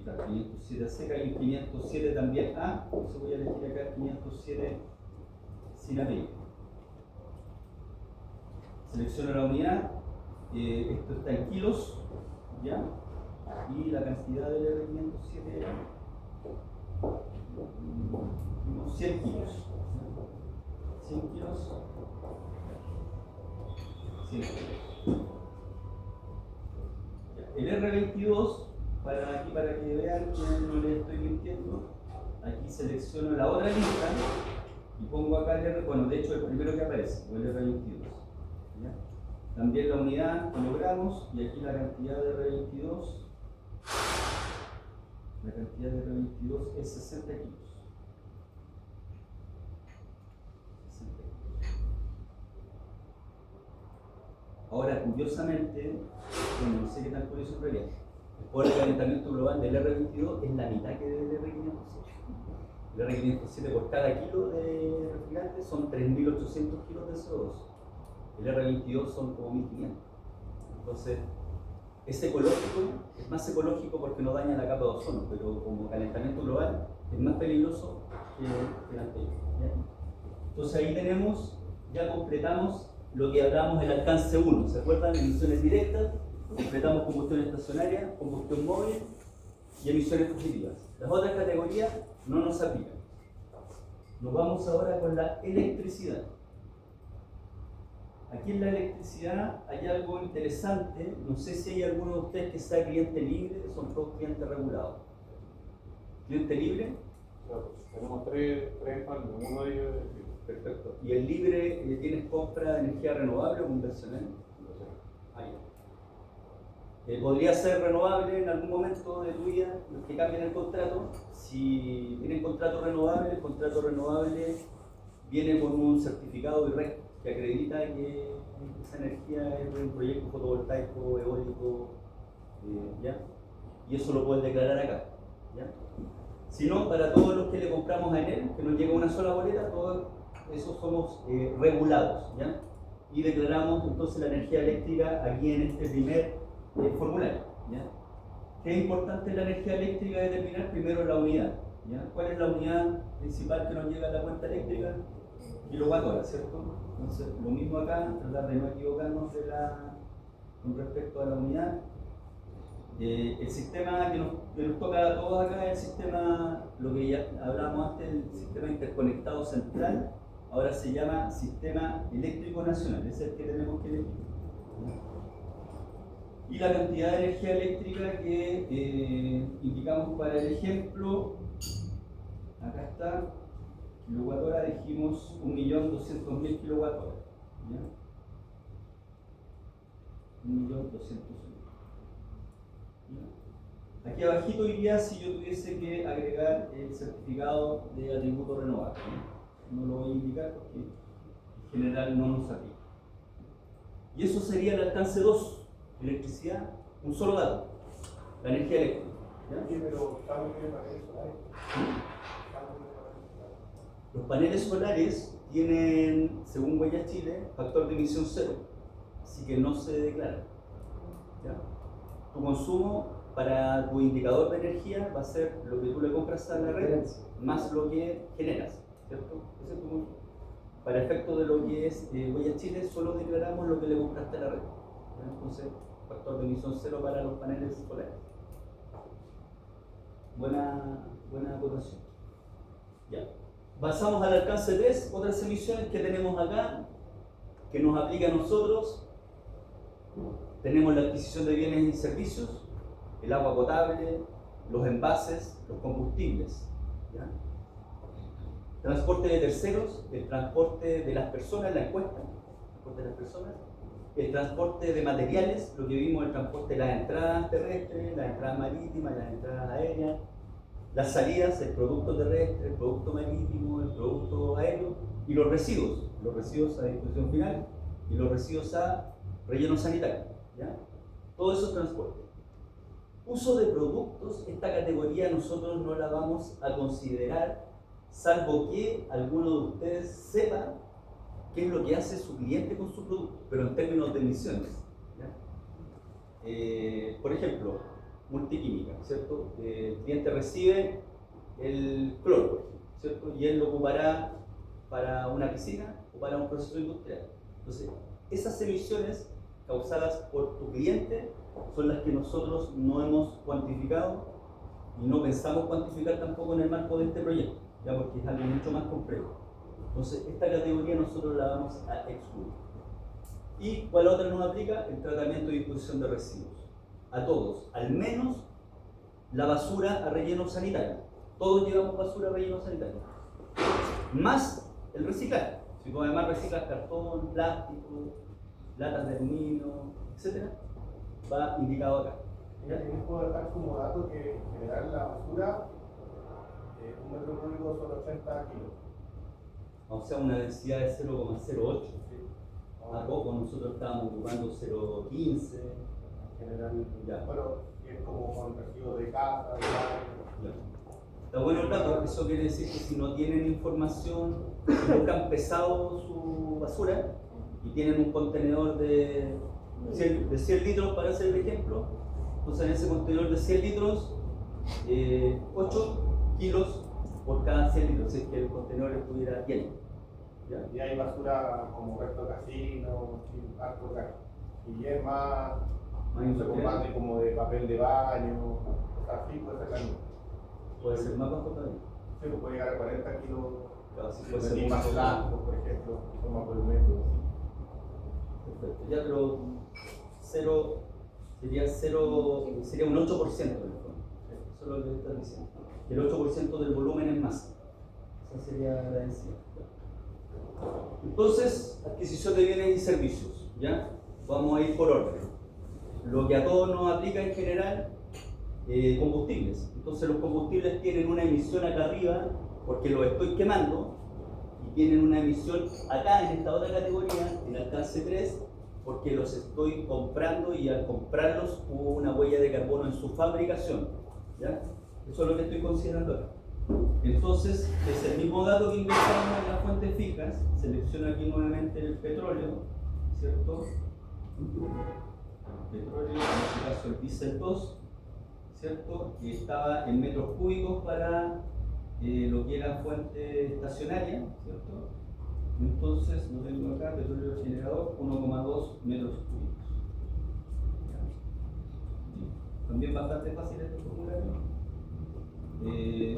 claro, 507 a seca y 507 también A, entonces voy a elegir acá 507 sin apellido. Selecciono la unidad, esto está en kilos, ¿ya? Y la cantidad del R507 era 100 kilos. 100 kilos. 100 kilos. El R22, para que vean que no les estoy mintiendo, aquí selecciono la otra lista y pongo acá el R, bueno, de hecho el primero que aparece, o el R22. ¿Ya? También la unidad, kilogramos, y aquí la cantidad de R22. La cantidad de R22 es 60 kilos. 60 kilos. Ahora, curiosamente, bueno, no sé qué tan curioso en realidad, por el calentamiento global del R22 es la mitad que del R507. El R507 por cada kilo de refrigerante son 3.800 kilos de CO2. El R22 son como 1.500. Entonces, es ecológico, es más ecológico porque no daña la capa de ozono, pero como calentamiento global es más peligroso que el anterior, ¿ya? Entonces ahí tenemos, ya completamos lo que hablamos del alcance 1, ¿se acuerdan? Emisiones directas, completamos combustión estacionaria, combustión móvil y emisiones fugitivas. Las otras categorías no nos aplican. Nos vamos ahora con la electricidad. Aquí en la electricidad hay algo interesante, no sé si hay alguno de ustedes que sea cliente libre, son todos clientes regulados. ¿Cliente libre? Claro, tenemos tres panels, uno de ellos es Perfecto. ¿Y el libre tienes compra de energía renovable o convencional? Ahí. Podría ser renovable en algún momento de tu vida, los que cambien el contrato. Si tienen contrato renovable, el contrato renovable viene con un certificado IRREC que acredita que esa energía es de un proyecto fotovoltaico, eólico, ¿ya? Y eso lo puedes declarar acá, ¿ya? Si no, para todos los que le compramos a Enel, que nos llega una sola boleta, todos esos somos regulados, ¿ya? Y declaramos entonces la energía eléctrica aquí en este primer formulario, ¿ya? ¿Qué es importante en la energía eléctrica? Determinar primero la unidad, ¿ya? ¿Cuál es la unidad principal que nos llega a la cuenta eléctrica? Kilowatt-hora, ¿cierto? Entonces, lo mismo acá, tratar de no equivocarnos con respecto a la unidad. El sistema que nos toca a todos acá es el sistema, lo que ya hablábamos antes, el sistema interconectado central, ahora se llama Sistema Eléctrico Nacional, ese es el que tenemos que elegir. Y la cantidad de energía eléctrica que indicamos para el ejemplo, acá está, kilowatt-hora, dijimos 1.200.000 kilowatt-hora. 1.200.000. Aquí abajito iría si yo tuviese que agregar el certificado de atributo renovable. No lo voy a indicar porque en general no nos aplica. Y eso sería el alcance 2, electricidad, un solo dato, la energía eléctrica. ¿Ya? Sí, pero estamos en paneles solares. Los paneles solares tienen, según Huellas Chile, factor de emisión cero, así que no se declara. ¿Ya? Tu consumo para tu indicador de energía va a ser lo que tú le compras a la red más lo que generas, ¿cierto? Ese es tu consumo. Para efecto de lo que es Huellas Chile, solo declaramos lo que le compraste a la red. ¿Ya? Entonces, factor de emisión cero para los paneles solares. Buena acotación. Ya. Pasamos al alcance 3, otras emisiones que tenemos acá, que nos aplica a nosotros. Tenemos la adquisición de bienes y servicios, el agua potable, los envases, los combustibles. ¿Ya? Transporte de terceros, el transporte de las personas, la encuesta, transporte de las personas, el transporte de materiales, lo que vimos, el transporte de las entradas terrestres, las entradas marítimas, las entradas aéreas, las salidas, el producto terrestre, el producto marítimo, el producto aéreo y los residuos a disposición final y los residuos a relleno sanitario. ¿Ya? Todo eso es transporte. Uso de productos, esta categoría nosotros no la vamos a considerar salvo que alguno de ustedes sepa qué es lo que hace su cliente con su producto, pero en términos de emisiones. ¿Ya? Por ejemplo, multiquímica, ¿cierto? El cliente recibe el cloro, ¿cierto? Y él lo ocupará para una piscina o para un proceso industrial. Entonces, esas emisiones causadas por tu cliente son las que nosotros no hemos cuantificado y no pensamos cuantificar tampoco en el marco de este proyecto, ya porque es algo mucho más complejo. Entonces, esta categoría nosotros la vamos a excluir. ¿Y cuál otra nos aplica? El tratamiento y disposición de residuos. A todos, al menos la basura a relleno sanitario. Todos llevamos basura a relleno sanitario. Más el reciclaje. Si tú además reciclas cartón, plástico, latas de aluminio, etc., va indicado acá. Mira, les puedo dejar como dato que en general la basura, un metro cúbico son 80 kilos. O sea, una densidad de 0,08. A poco nosotros estábamos ocupando 0,15. En general, Ya. bueno, y es como con residuos de casa, de baño. Está bueno el dato, eso quiere decir que si no tienen información, nunca han pesado su basura y tienen un contenedor de 100 litros para hacer el ejemplo, entonces en ese contenedor de 100 litros, 8 kilos por cada 100 litros, si es que el contenedor estuviera lleno. ¿Ya? Y hay basura como resto de casino, harto acá. Y es más se combate como de papel de baño, cosas así, puede ser la misma. Puede ser más bajo también. Sí, pues puede llegar a 40 kilos. Claro, si Si fuese metí mucho más plásticos, por ejemplo, toma por el metro. Perfecto. Ya, pero sería un 8% en el fondo. Eso es lo que estás diciendo. El 8% del volumen es masa. Esa sería la densidad. Entonces, adquisición de bienes y servicios. ¿Ya? Vamos a ir por orden. Lo que a todos nos aplica en general, combustibles. Entonces los combustibles tienen una emisión acá arriba porque los estoy quemando y tienen una emisión acá en esta otra categoría, en alcance 3, porque los estoy comprando y al comprarlos hubo una huella de carbono en su fabricación. ¿Ya? Eso es lo que estoy considerando acá. Entonces, es el mismo dato que ingresamos en las fuentes fijas. Selecciono aquí nuevamente el petróleo, ¿cierto? Petróleo, en este caso el diésel 2, ¿cierto? Que estaba en metros cúbicos para lo que era fuente estacionaria, ¿cierto? Entonces, lo tengo acá, petróleo generador, 1,2 metros cúbicos. También bastante fácil este formulario.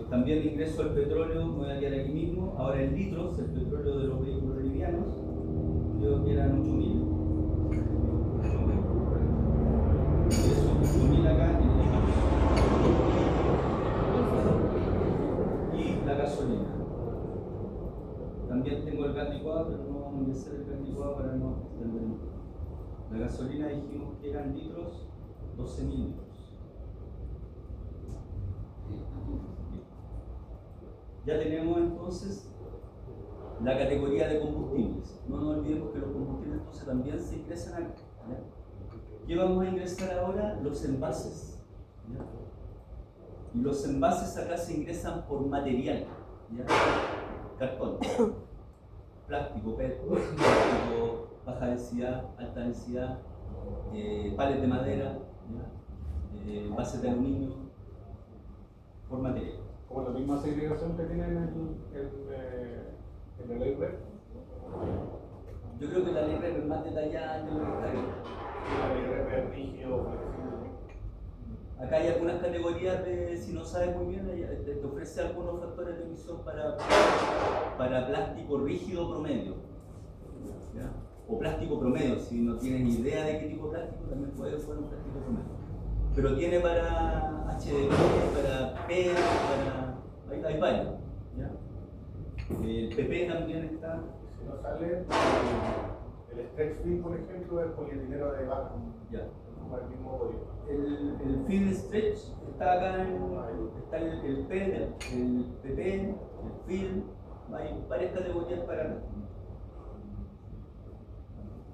También ingreso al petróleo, me voy a quedar aquí mismo. Ahora en litros, el petróleo de los vehículos livianos, creo que eran 8.000. Eso, 8.000 acá en litros. Y la gasolina. También tengo el gas licuado, pero no vamos a ingresar el gas licuado para no extendernos. La gasolina dijimos que eran litros, 12.000 litros. Ya tenemos entonces la categoría de combustibles. No nos olvidemos que los combustibles entonces también se ingresan acá. ¿Ya? ¿Qué vamos a ingresar ahora? Los envases. ¿Ya? Y los envases acá se ingresan por material. ¿Ya? Cartón. plástico PET, plástico baja densidad, alta densidad, palets de madera, ¿ya? Bases de aluminio, por material. Como la misma segregación que tienen en la ley REP. Yo creo que la ley REP es más detallada de lo que está ahí. La ley REP es rígido, flexible. Acá hay algunas categorías de, si no sabes muy bien, te ofrece algunos factores de emisión para plástico rígido promedio, ¿ya? O plástico promedio, si no tienes idea de qué tipo de plástico, también puede ser un plástico promedio. Pero tiene para HDP, para PET, hay varios, ¿ya? El PP también está. Si no sale, el stretch film, por ejemplo, es polietileno de baja. Ya. Como el mismo código. El film stretch está acá, está el PET, el PP, el film, hay varias categorías para.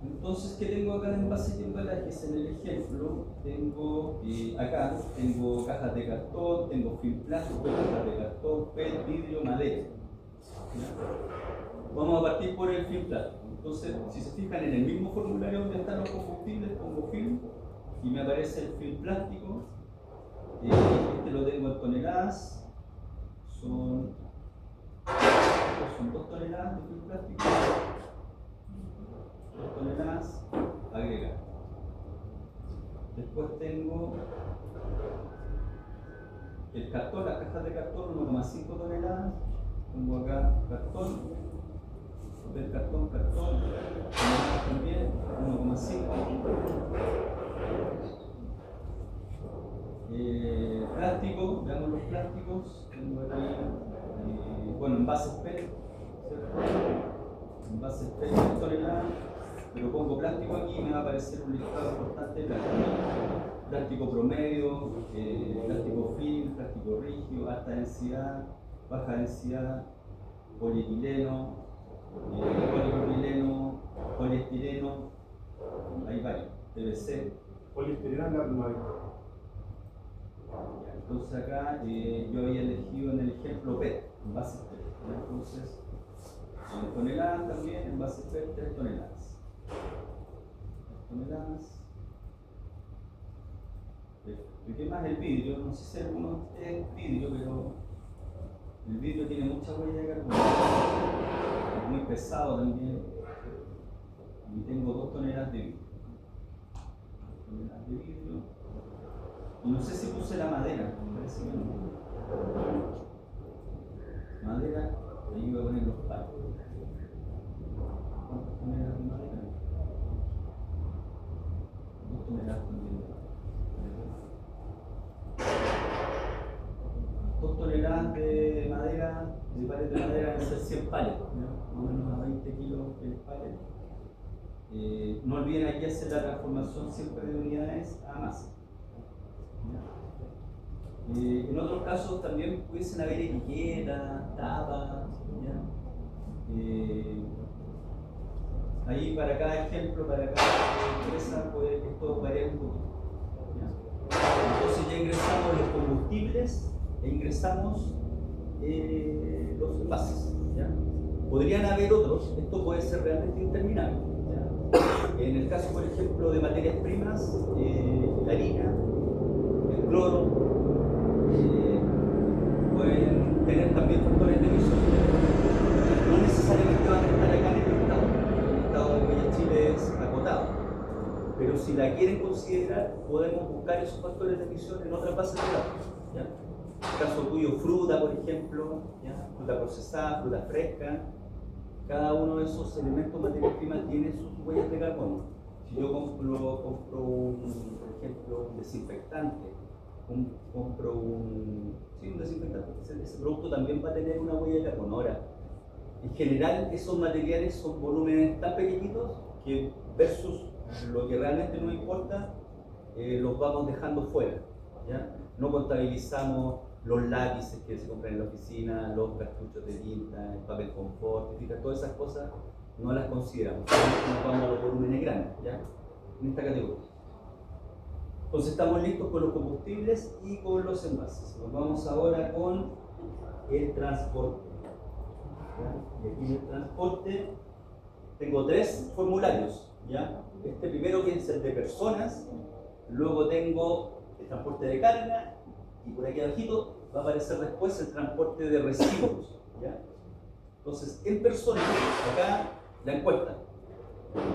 Entonces, ¿qué tengo acá en base de embalajes? En el ejemplo, tengo acá, tengo cajas de cartón, tengo film plástico, cajas de cartón, PET, vidrio, madera. ¿Ya? Vamos a partir por el film plástico. Entonces, si se fijan en el mismo formulario donde están los combustibles, pongo film y me aparece el film plástico. Este lo tengo en toneladas, son 2 toneladas de film plástico. 2 toneladas agregar. Después tengo el cartón, las cajas de cartón, 1,5 toneladas. Pongo acá cartón, papel cartón, toneladas también, 1,5. Plástico, veamos los plásticos. Tengo aquí, bueno, envases PET, ¿cierto? Envases PET 2 toneladas. Pero pongo plástico aquí y me va a aparecer un listado importante de plástico. Plástico promedio, plástico film, plástico rígido, alta densidad, baja densidad, polietileno, polipropileno, poliestireno, hay varios, PVC. Poliestireno es la primaria. Entonces acá yo había elegido en el ejemplo PET, envases PET. Entonces, en toneladas también, envases PET, 3 toneladas. Toneladas. ¿Y qué más? El vidrio, no sé si alguno es vidrio, pero el vidrio tiene mucha huella de carbono, es muy pesado también, y tengo 2 toneladas de vidrio. 2 toneladas de vidrio. Y no sé si puse la madera, me parece que no. Madera, ahí voy a poner los palos. ¿Cuántas toneladas de madera? 2 toneladas también. 2 toneladas de madera, de palet de madera deben ser 100 palets, ¿no? Más o menos a 20 kilos el palet. No olviden aquí hacer la transformación siempre de unidades a masa. En otros casos también pudiesen haber etiquetas, tapas, ¿ya? Ahí para cada ejemplo, para cada empresa, puede que esto varíe un poquito, ¿ya? Entonces ya ingresamos los combustibles e ingresamos los envases, ¿ya? Podrían haber otros, esto puede ser realmente interminable, ¿ya? En el caso, por ejemplo, de materias primas, la harina, el cloro, pueden tener también factores de emisión. No necesariamente van a estar acá en el estado de Huella Chile es acotado, pero si la quieren considerar, podemos buscar esos factores de emisión en otras bases de datos, ¿ya? En el caso tuyo, fruta, por ejemplo, ¿ya? Fruta procesada, fruta fresca, cada uno de esos elementos materias primas tiene sus huellas de carbono. Si yo compro por ejemplo, un desinfectante, compro un desinfectante, ese producto también va a tener una huella de carbono. Ahora, en general, esos materiales son volúmenes tan pequeñitos que versus lo que realmente nos importa, los vamos dejando fuera, ¿ya? No contabilizamos los lápices que se compran en la oficina, los cartuchos de tinta, el papel confort, todas esas cosas no las consideramos, nos vamos a los volúmenes grandes, ¿ya? En esta categoría. Entonces estamos listos con los combustibles y con los envases. Nos vamos ahora con el transporte, ¿ya? Y aquí en el transporte tengo 3 formularios, ¿ya? Este primero que es el de personas, luego tengo el transporte de carga y por aquí abajito va a aparecer después el transporte de residuos, ¿ya? Entonces, en personas, acá la encuesta,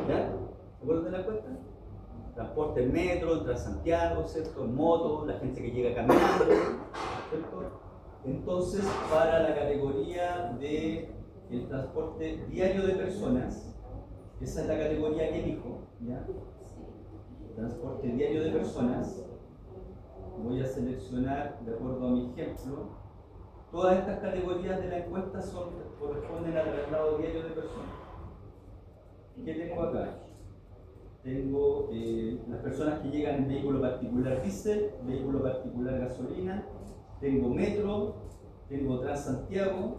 ¿ya? ¿Se acuerdan de la encuesta? Transporte en metro, en Transantiago, ¿cierto? En moto, la gente que llega caminando, ¿cierto? Entonces, para la categoría de el transporte diario de personas, esa es la categoría que elijo, ¿ya? Transporte diario de personas, voy a seleccionar, de acuerdo a mi ejemplo, todas estas categorías de la encuesta corresponden al traslado diario de personas. ¿Qué tengo acá? Tengo las personas que llegan en vehículo particular diésel, vehículo particular gasolina, tengo metro, tengo Transantiago,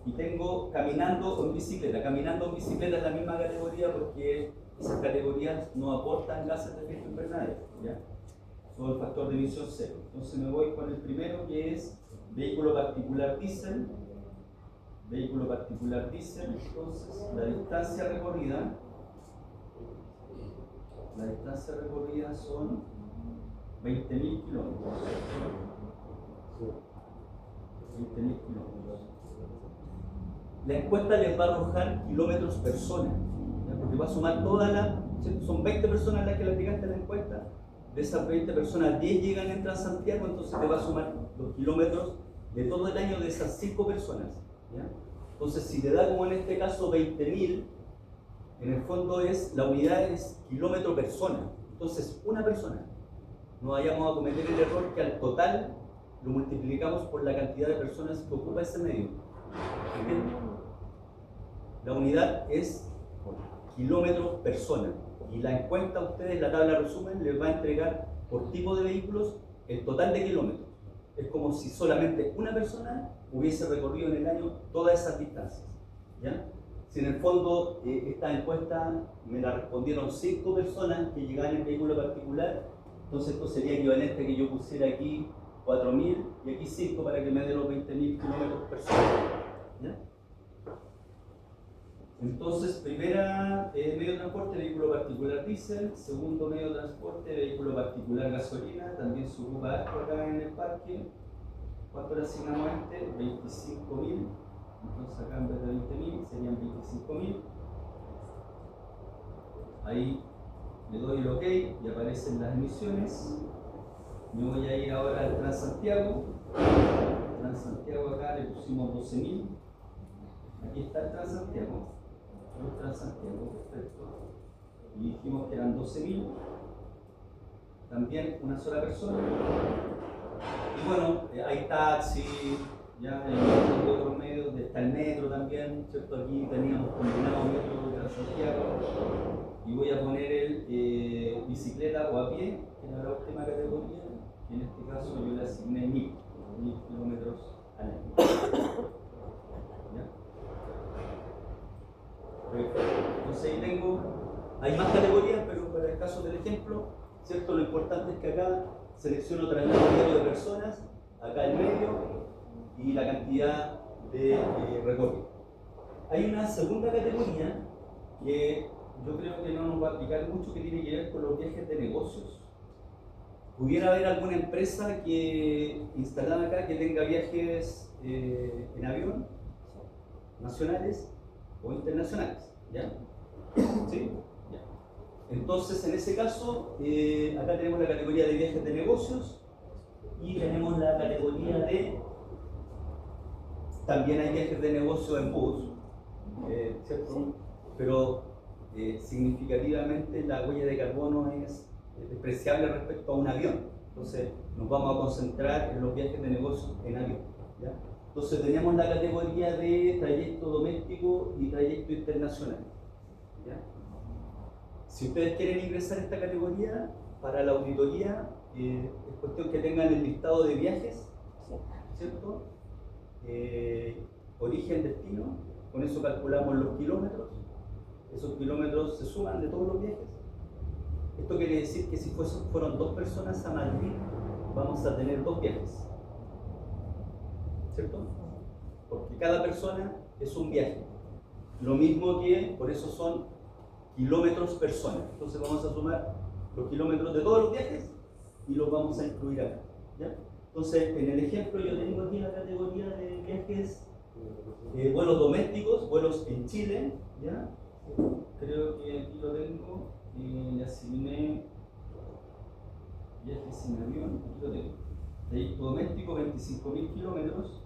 y tengo caminando o en bicicleta. Caminando o en bicicleta es la misma categoría porque esas categorías no aportan gases de efecto invernadero, ¿ya? Son el factor de emisión cero. Entonces me voy con el primero, que es vehículo particular diésel. Vehículo particular diésel, entonces la distancia recorrida son 20.000 kilómetros. 20.000 kilómetros. La encuesta les va a arrojar kilómetros persona, ¿ya? Porque va a sumar son 20 personas las que le aplicaste a la encuesta. De esas 20 personas, 10 llegan en Transantiago, entonces te va a sumar los kilómetros de todo el año de esas 5 personas, ¿ya? Entonces, si te da como en este caso 20.000, en el fondo la unidad es kilómetro persona. Entonces, una persona. No vayamos a cometer el error que al total lo multiplicamos por la cantidad de personas que ocupa ese medio. ¿Entienden? La unidad es kilómetro persona. Y la encuesta a ustedes, la tabla resumen, les va a entregar por tipo de vehículos el total de kilómetros. Es como si solamente una persona hubiese recorrido en el año todas esas distancias, ¿ya? Si en el fondo esta encuesta me la respondieron 5 personas que llegaban en vehículo particular, entonces esto sería equivalente a que yo pusiera aquí 4.000 y aquí 5 para que me dé los 20.000 kilómetros persona, ¿ya? Entonces, primera medio de transporte, vehículo particular diésel. Segundo medio de transporte, vehículo particular gasolina. También se ocupa esto acá en el parque. ¿Cuánto le asignamos a este? 25.000. Entonces acá en vez de 20.000 serían 25.000. Ahí le doy el OK y aparecen las emisiones. Me voy a ir ahora al Transantiago. Transantiago acá le pusimos 12.000. Aquí está el Transantiago. El Transantiago, perfecto. Y dijimos que eran 12.000. También una sola persona. Y bueno, hay taxi, ya hay otros medios, está el metro también, ¿cierto? Aquí teníamos combinado metro de Transantiago. Y voy a poner el bicicleta o a pie, que era la última categoría. Y en este caso yo le asigné 1.000 kilómetros al año. ¿Ya? Entonces ahí hay más categorías, pero para el caso del ejemplo, ¿cierto? Lo importante es que acá selecciono traslado diario de personas, acá el medio y la cantidad de recorrido. Hay una segunda categoría que yo creo que no nos va a aplicar mucho, que tiene que ver con los viajes de negocios. ¿Pudiera haber alguna empresa que instalada acá que tenga viajes en avión, nacionales o internacionales? ¿Ya? ¿Sí? Ya. Entonces, en ese caso, acá tenemos la categoría de viajes de negocios y tenemos la categoría de... También hay viajes de negocio en bus, ¿cierto? Pero significativamente la huella de carbono es despreciable respecto a un avión. Entonces, nos vamos a concentrar en los viajes de negocios en avión, ¿ya? Entonces tenemos la categoría de trayecto doméstico y trayecto internacional, ¿ya? Si ustedes quieren ingresar a esta categoría, para la auditoría es cuestión que tengan el listado de viajes, ¿cierto? Origen, destino, con eso calculamos los kilómetros. Esos kilómetros se suman de todos los viajes. Esto quiere decir que si fueron 2 personas a Madrid, vamos a tener 2 viajes, ¿cierto? Porque cada persona es un viaje. Lo mismo que, por eso son kilómetros persona. Entonces vamos a sumar los kilómetros de todos los viajes y los vamos a incluir acá, ¿ya? Entonces, en el ejemplo yo tengo aquí la categoría de viajes, vuelos domésticos, vuelos en Chile, ¿ya? Creo que aquí lo tengo, le asigné viajes en avión, aquí lo tengo. Vehículo doméstico, 25.000 kilómetros,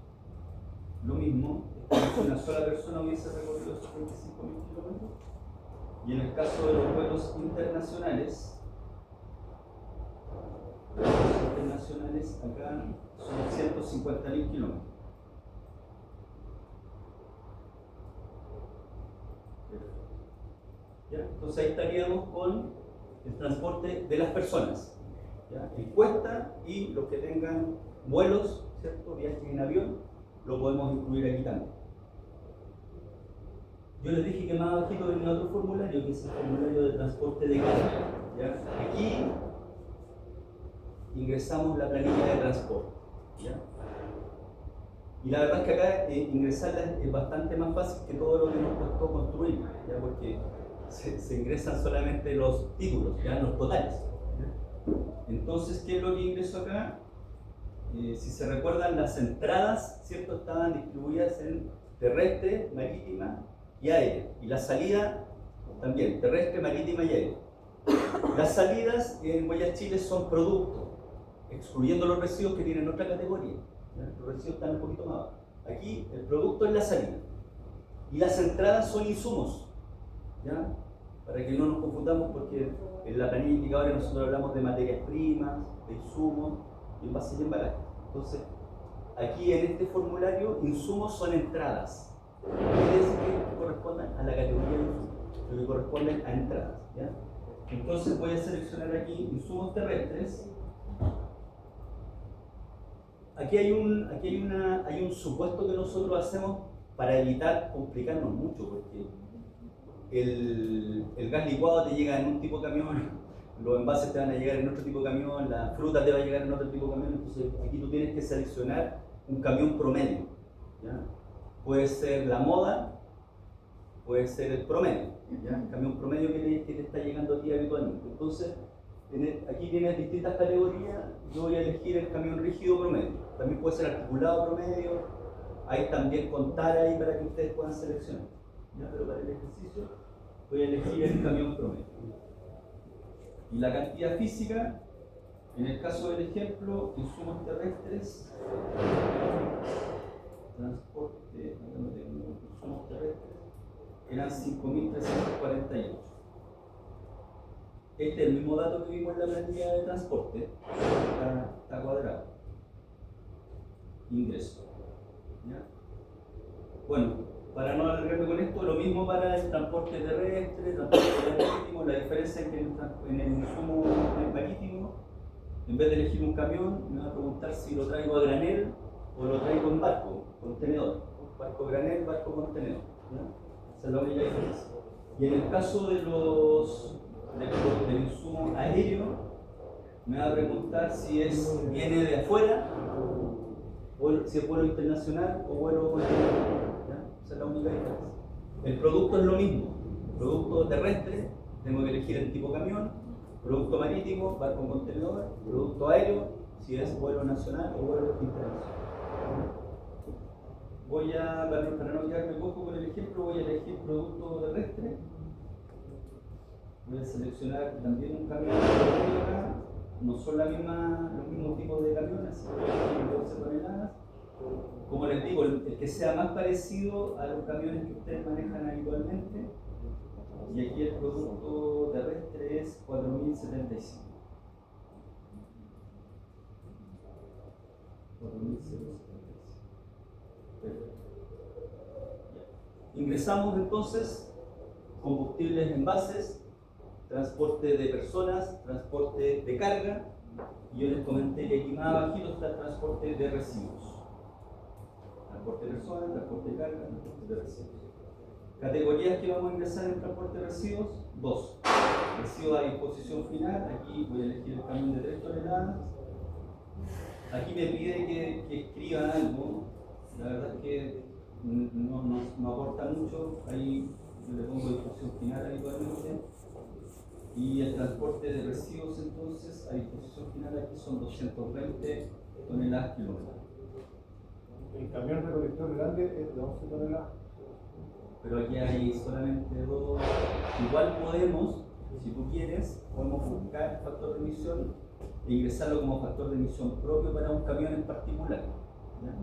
lo mismo, si una sola persona hubiese recorrido esos 25.000 kilómetros. Y en el caso de los vuelos internacionales, acá son 150.000 kilómetros. ¿Ya? Entonces ahí estaríamos con el transporte de las personas, ¿ya? En cuesta, y los que tengan vuelos, ¿cierto? Viajes en avión, lo podemos incluir aquí también. Yo les dije que más abajito venía otro formulario, que es el formulario de transporte de carga, ¿ya? Aquí ingresamos la planilla de transporte, ¿ya? Y la verdad es que acá ingresarla es bastante más fácil que todo lo que nos costó construir, ¿ya? Porque se ingresan solamente los títulos, ¿ya? Los totales, ¿ya? Entonces, ¿qué es lo que ingreso acá? Si se recuerdan, las entradas, ¿cierto?, estaban distribuidas en terrestre, marítima y aérea. Y la salida también, terrestre, marítima y aérea. Las salidas en Huellas Chile son productos, excluyendo los residuos que tienen otra categoría, ¿ya? Los residuos están un poquito más abajo. Aquí el producto es la salida. Y las entradas son insumos, ¿ya? Para que no nos confundamos, porque en la planilla de indicadores nosotros hablamos de materias primas, de insumos, y envases y embalaje. Entonces, aquí en este formulario, insumos son entradas. Quiere decir que corresponden a la categoría de insumos, lo que corresponden a entradas, ¿ya? Entonces voy a seleccionar aquí insumos terrestres. Aquí hay un supuesto que nosotros hacemos para evitar complicarnos mucho, porque el gas licuado te llega en un tipo de camión, los envases te van a llegar en otro tipo de camión, la fruta te va a llegar en otro tipo de camión. Entonces aquí tú tienes que seleccionar un camión promedio, ¿ya? Puede ser la moda, puede ser el promedio, ¿ya? El camión promedio que te está llegando a ti habitualmente. Entonces aquí tienes distintas categorías. Yo voy a elegir el camión rígido promedio. También puede ser articulado promedio. Hay también contar ahí para que ustedes puedan seleccionar, ¿ya? Pero para el ejercicio voy a elegir el camión promedio. Y la cantidad física, en el caso del ejemplo, insumos terrestres, transporte, insumos terrestres, eran 5.348. Este es el mismo dato que vimos en la planilla de transporte, está cuadrado. Ingreso, ¿ya? Bueno, para no alargarme con esto, lo mismo para el transporte terrestre, transporte marítimo. La diferencia es que en el insumo marítimo, en vez de elegir un camión, me va a preguntar si lo traigo a granel o lo traigo en barco, contenedor. Barco granel, barco contenedor, ¿ya? Esa es la única diferencia. Y en el caso del insumo aéreo, me va a preguntar si viene de afuera, o si es vuelo internacional o vuelo contenedor. Esa es la única diferencia. El producto es lo mismo. Producto terrestre, tengo que elegir el tipo camión. Producto marítimo, barco contenedor. Producto aéreo, si es vuelo nacional o vuelo internacional. Para no quedarme poco con el ejemplo, voy a elegir producto terrestre. Voy a seleccionar también un camión acá. No son los mismos tipos de camiones, 12 toneladas. Como les digo, el que sea más parecido a los camiones que ustedes manejan habitualmente. Y aquí el producto terrestre es 4.075. 4.075. Perfecto. Ingresamos entonces combustibles, envases, transporte de personas, transporte de carga. Y yo les comenté que aquí más abajito está el transporte de residuos. Transporte de personas, transporte de carga, transporte de residuos. Categorías que vamos a ingresar en transporte de residuos, 2. Residuos a disposición final, aquí voy a elegir el camión de 3 toneladas. Aquí me pide que escriba algo. La verdad es que no aporta mucho, ahí yo le pongo disposición final habitualmente. Y el transporte de residuos entonces a disposición final aquí son 220 toneladas kilómetros. El camión recolector grande es de 11 toneladas. Pero aquí hay solamente 2. Igual podemos, si tú quieres, podemos buscar el factor de emisión e ingresarlo como factor de emisión propio para un camión en particular, ¿ya?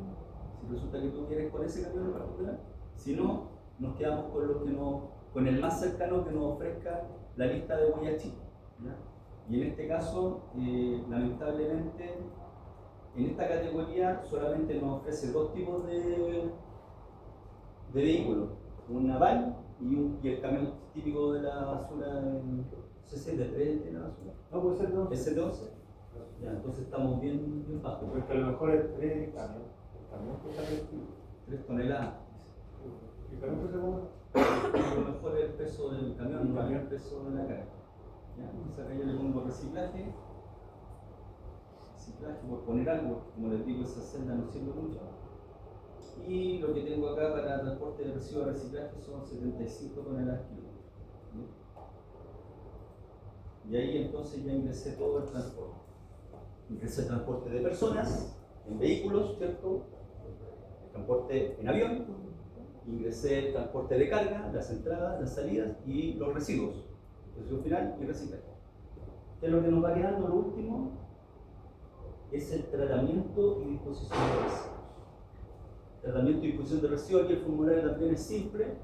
Si resulta que tú quieres con ese camión en particular, si no, nos quedamos con el más cercano que nos ofrezca la lista de huellas chip, ¿ya? Y en este caso, lamentablemente, en esta categoría solamente nos ofrece 2 tipos de vehículos, una van y el camión típico de la basura, no sé si es de 3 de la basura. No puede ser de 11. ¿Ese de 11? Ya, entonces estamos bien bajos. Porque a lo mejor es 3 camiones. El camión pesa 3 kilos. 3 toneladas. ¿El camión pesa como? A lo mejor el peso del camión, no el peso de la carga. ¿Ya? Entonces acá yo le pongo reciclaje por poner algo, como les digo, esa celda no sirve mucho. Y lo que tengo acá para transporte de residuos de reciclaje son 75 toneladas kilómetros. Y ahí entonces ya ingresé todo el transporte. Ingresé el transporte de personas, en vehículos, ¿cierto? El transporte en avión. Ingresé el transporte de carga, las entradas, las salidas y los residuos. Residuo final y reciclaje. ¿Qué es lo que nos va quedando? Lo último es el tratamiento y disposición de residuos. Tratamiento y disposición de residuos, aquí el formulario también es simple.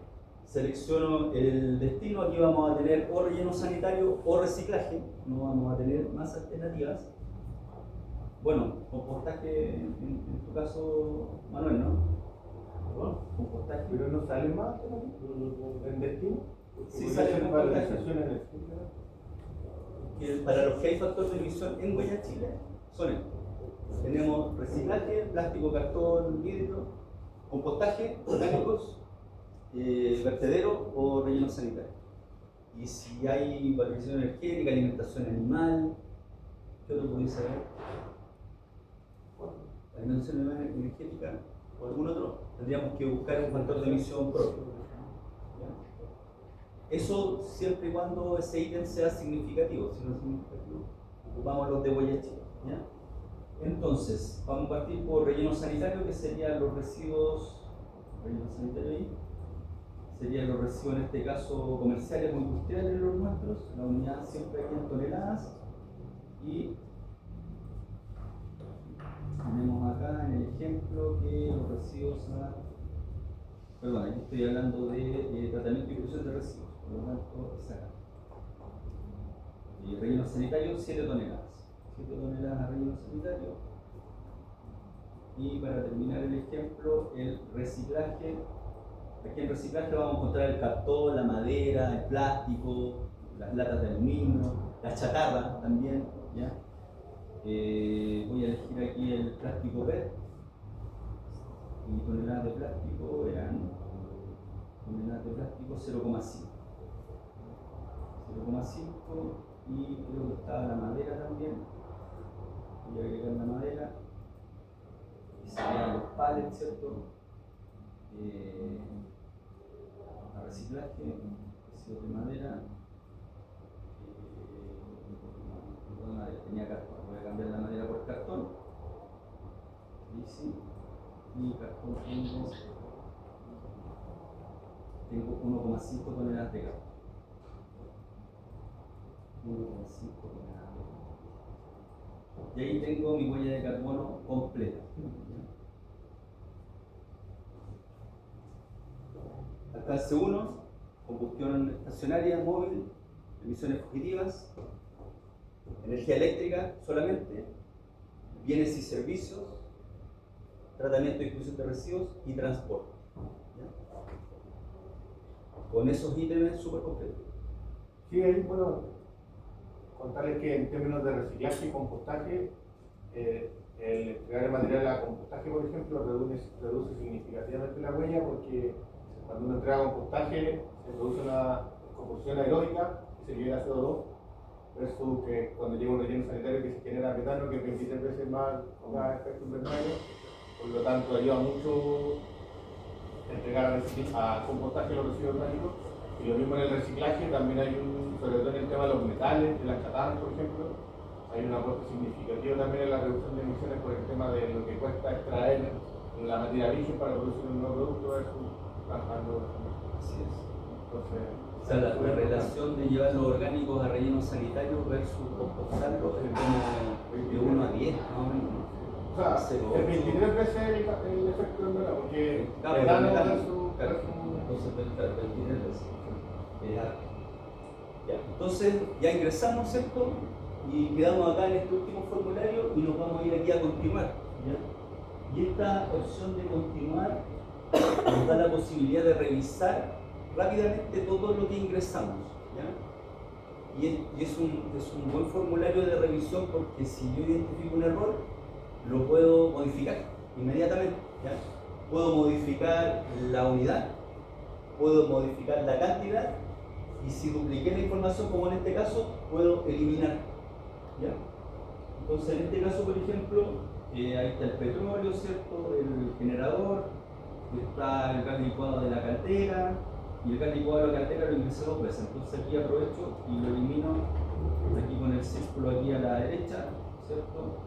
Selecciono el destino, aquí vamos a tener o relleno sanitario o reciclaje, no vamos a tener más alternativas. Bueno, compostaje en tu caso, Manuel, ¿no? Compostaje. Pero no sale más en destino. Sí sale en valorización en el que para los que hay factor de emisión en Huella Chile son estos. Tenemos reciclaje, plástico, cartón, vidrio, compostaje, orgánicos, vertedero o relleno sanitario. Y si hay valorización energética, alimentación animal, ¿qué otro podéis saber? Alimentación energética o algún otro, tendríamos que buscar un factor de emisión propio. ¿Ya? Eso siempre y cuando ese ítem sea significativo. Si no es significativo, ocupamos los de Huella Chile. ¿Ya? Entonces, vamos a partir por relleno sanitario, que serían los residuos, relleno sanitario ahí, serían los residuos en este caso comerciales o industriales los nuestros, la unidad siempre aquí en toneladas, y tenemos acá en el ejemplo que los residuos perdón, aquí estoy hablando de tratamiento y distribución de residuos, por lo tanto es acá. Y relleno sanitario 7 toneladas. 7 toneladas de relleno sanitario. Y para terminar el ejemplo, el reciclaje. Aquí en reciclaje vamos a encontrar el cartón, la madera, el plástico, las latas de aluminio, la chatarra también, ¿ya? Voy a elegir aquí el plástico PET. Y toneladas de plástico eran toneladas de plástico 0,5. 0,5 y creo que estaba la madera también. Voy a agregar la madera. Y serían los pallets, ¿cierto? A reciclaje, residuos de madera. Tenía cartón, voy a cambiar la madera por cartón. Y cartón tengo 1,5 toneladas de cartón. 1,5 toneladas de cartón. Y ahí tengo mi huella de carbono completa. Alcance 1, combustión estacionaria, móvil, emisiones fugitivas, energía eléctrica solamente, bienes y servicios, tratamiento y distribución de residuos y transporte. ¿Ya? Con esos ítems súper completos. Sí, ahí puedo contarles que en términos de reciclaje y compostaje, el entregar el material a compostaje, por ejemplo, reduce significativamente la huella porque cuando uno entrega compostaje se produce una combustión aeróbica y se libera CO2, versus que cuando llega un relleno sanitario que se genera metano, que es 23 veces más efecto invernadero, por lo tanto ayuda mucho entregar a compostaje los residuos orgánicos. Y lo mismo en el reciclaje, también hay sobre todo en el tema de los metales, de las chatarras, por ejemplo, hay un aporte significativo también en la reducción de emisiones por el tema de lo que cuesta extraer la materia virgen para producir un nuevo producto versus trabajando. Así es. Entonces, O sea, la relación de llevar los orgánicos a relleno sanitario versus compostarlos es como de 1 a 10, más o menos. o sea, el 23 veces el efecto en verdad, porque Claro, metano metano, versus- claro. versus- Entonces, 23 veces. Ya. Entonces, ya ingresamos, ¿cierto? Y quedamos acá en este último formulario y nos vamos a ir aquí a continuar. ¿Ya? Y esta opción de continuar nos da la posibilidad de revisar rápidamente todo lo que ingresamos. ¿Ya? Y es un buen formulario de revisión porque si yo identifico un error, lo puedo modificar inmediatamente. ¿Ya? Puedo modificar la unidad, puedo modificar la cantidad y si dupliqué la información, como en este caso, puedo eliminar. ¿Ya? Entonces, en este caso, por ejemplo, ahí está el petróleo, ¿cierto? El generador, está el gas licuado de la caldera y el gas licuado de la caldera lo ingresé 2 veces. Entonces, aquí aprovecho y lo elimino aquí con el círculo aquí a la derecha, ¿cierto?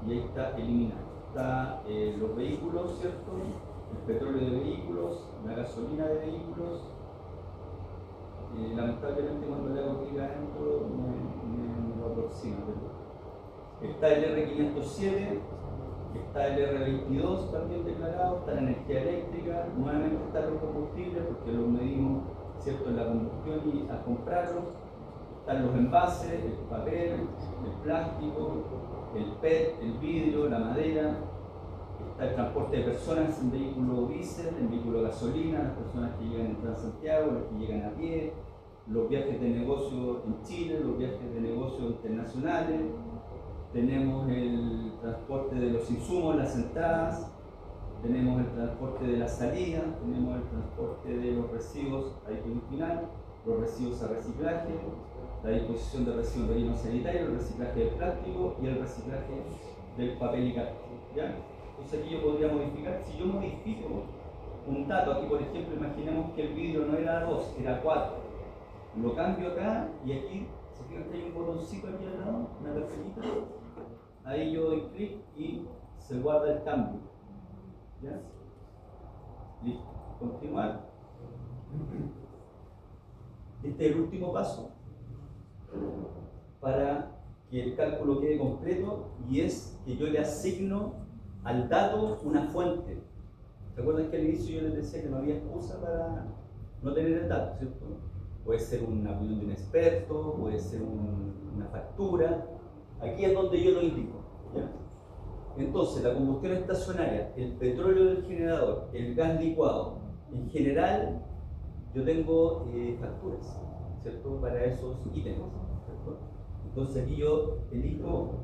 Y ahí está eliminado. Está los vehículos, ¿cierto? El petróleo de vehículos, la gasolina de vehículos. Lamentablemente cuando le hago clic adentro me lo aproxima. Está el R507, está el R22 también declarado, está la energía eléctrica, nuevamente están los combustibles porque los medimos, ¿cierto?, en la combustión y al comprarlos. Están los envases, el papel, el plástico, el PET, el vidrio, la madera. Está el transporte de personas en vehículo diésel, en vehículo gasolina, las personas que llegan en Transantiago, las que llegan a pie, los viajes de negocio en Chile, los viajes de negocio internacionales. Tenemos el transporte de los insumos, las entradas, tenemos el transporte de la salida, tenemos el transporte de los residuos a disposición final, los residuos a reciclaje, la disposición de residuos de relleno sanitario, el reciclaje del plástico y el reciclaje del papel y cartón. ¿Ya? Entonces aquí yo podría modificar, si yo modifico un dato, aquí por ejemplo imaginemos que el vidrio no era 2, era 4, lo cambio acá y aquí, se fijan que hay un botoncito aquí al lado, una carpetita, ahí yo doy clic y se guarda el cambio. ¿Ya? Listo, continuar. Este es el último paso para que el cálculo quede completo y es que yo le asigno al dato una fuente. ¿Recuerdan que al inicio yo les decía que no había excusa para no tener el dato, ¿cierto? Puede ser una opinión de un experto, puede ser una factura. Aquí es donde yo lo indico. ¿Ya? Entonces, la combustión estacionaria, el petróleo del generador, el gas licuado, en general yo tengo facturas, ¿cierto? Para esos ítems, ¿cierto? Entonces aquí yo elijo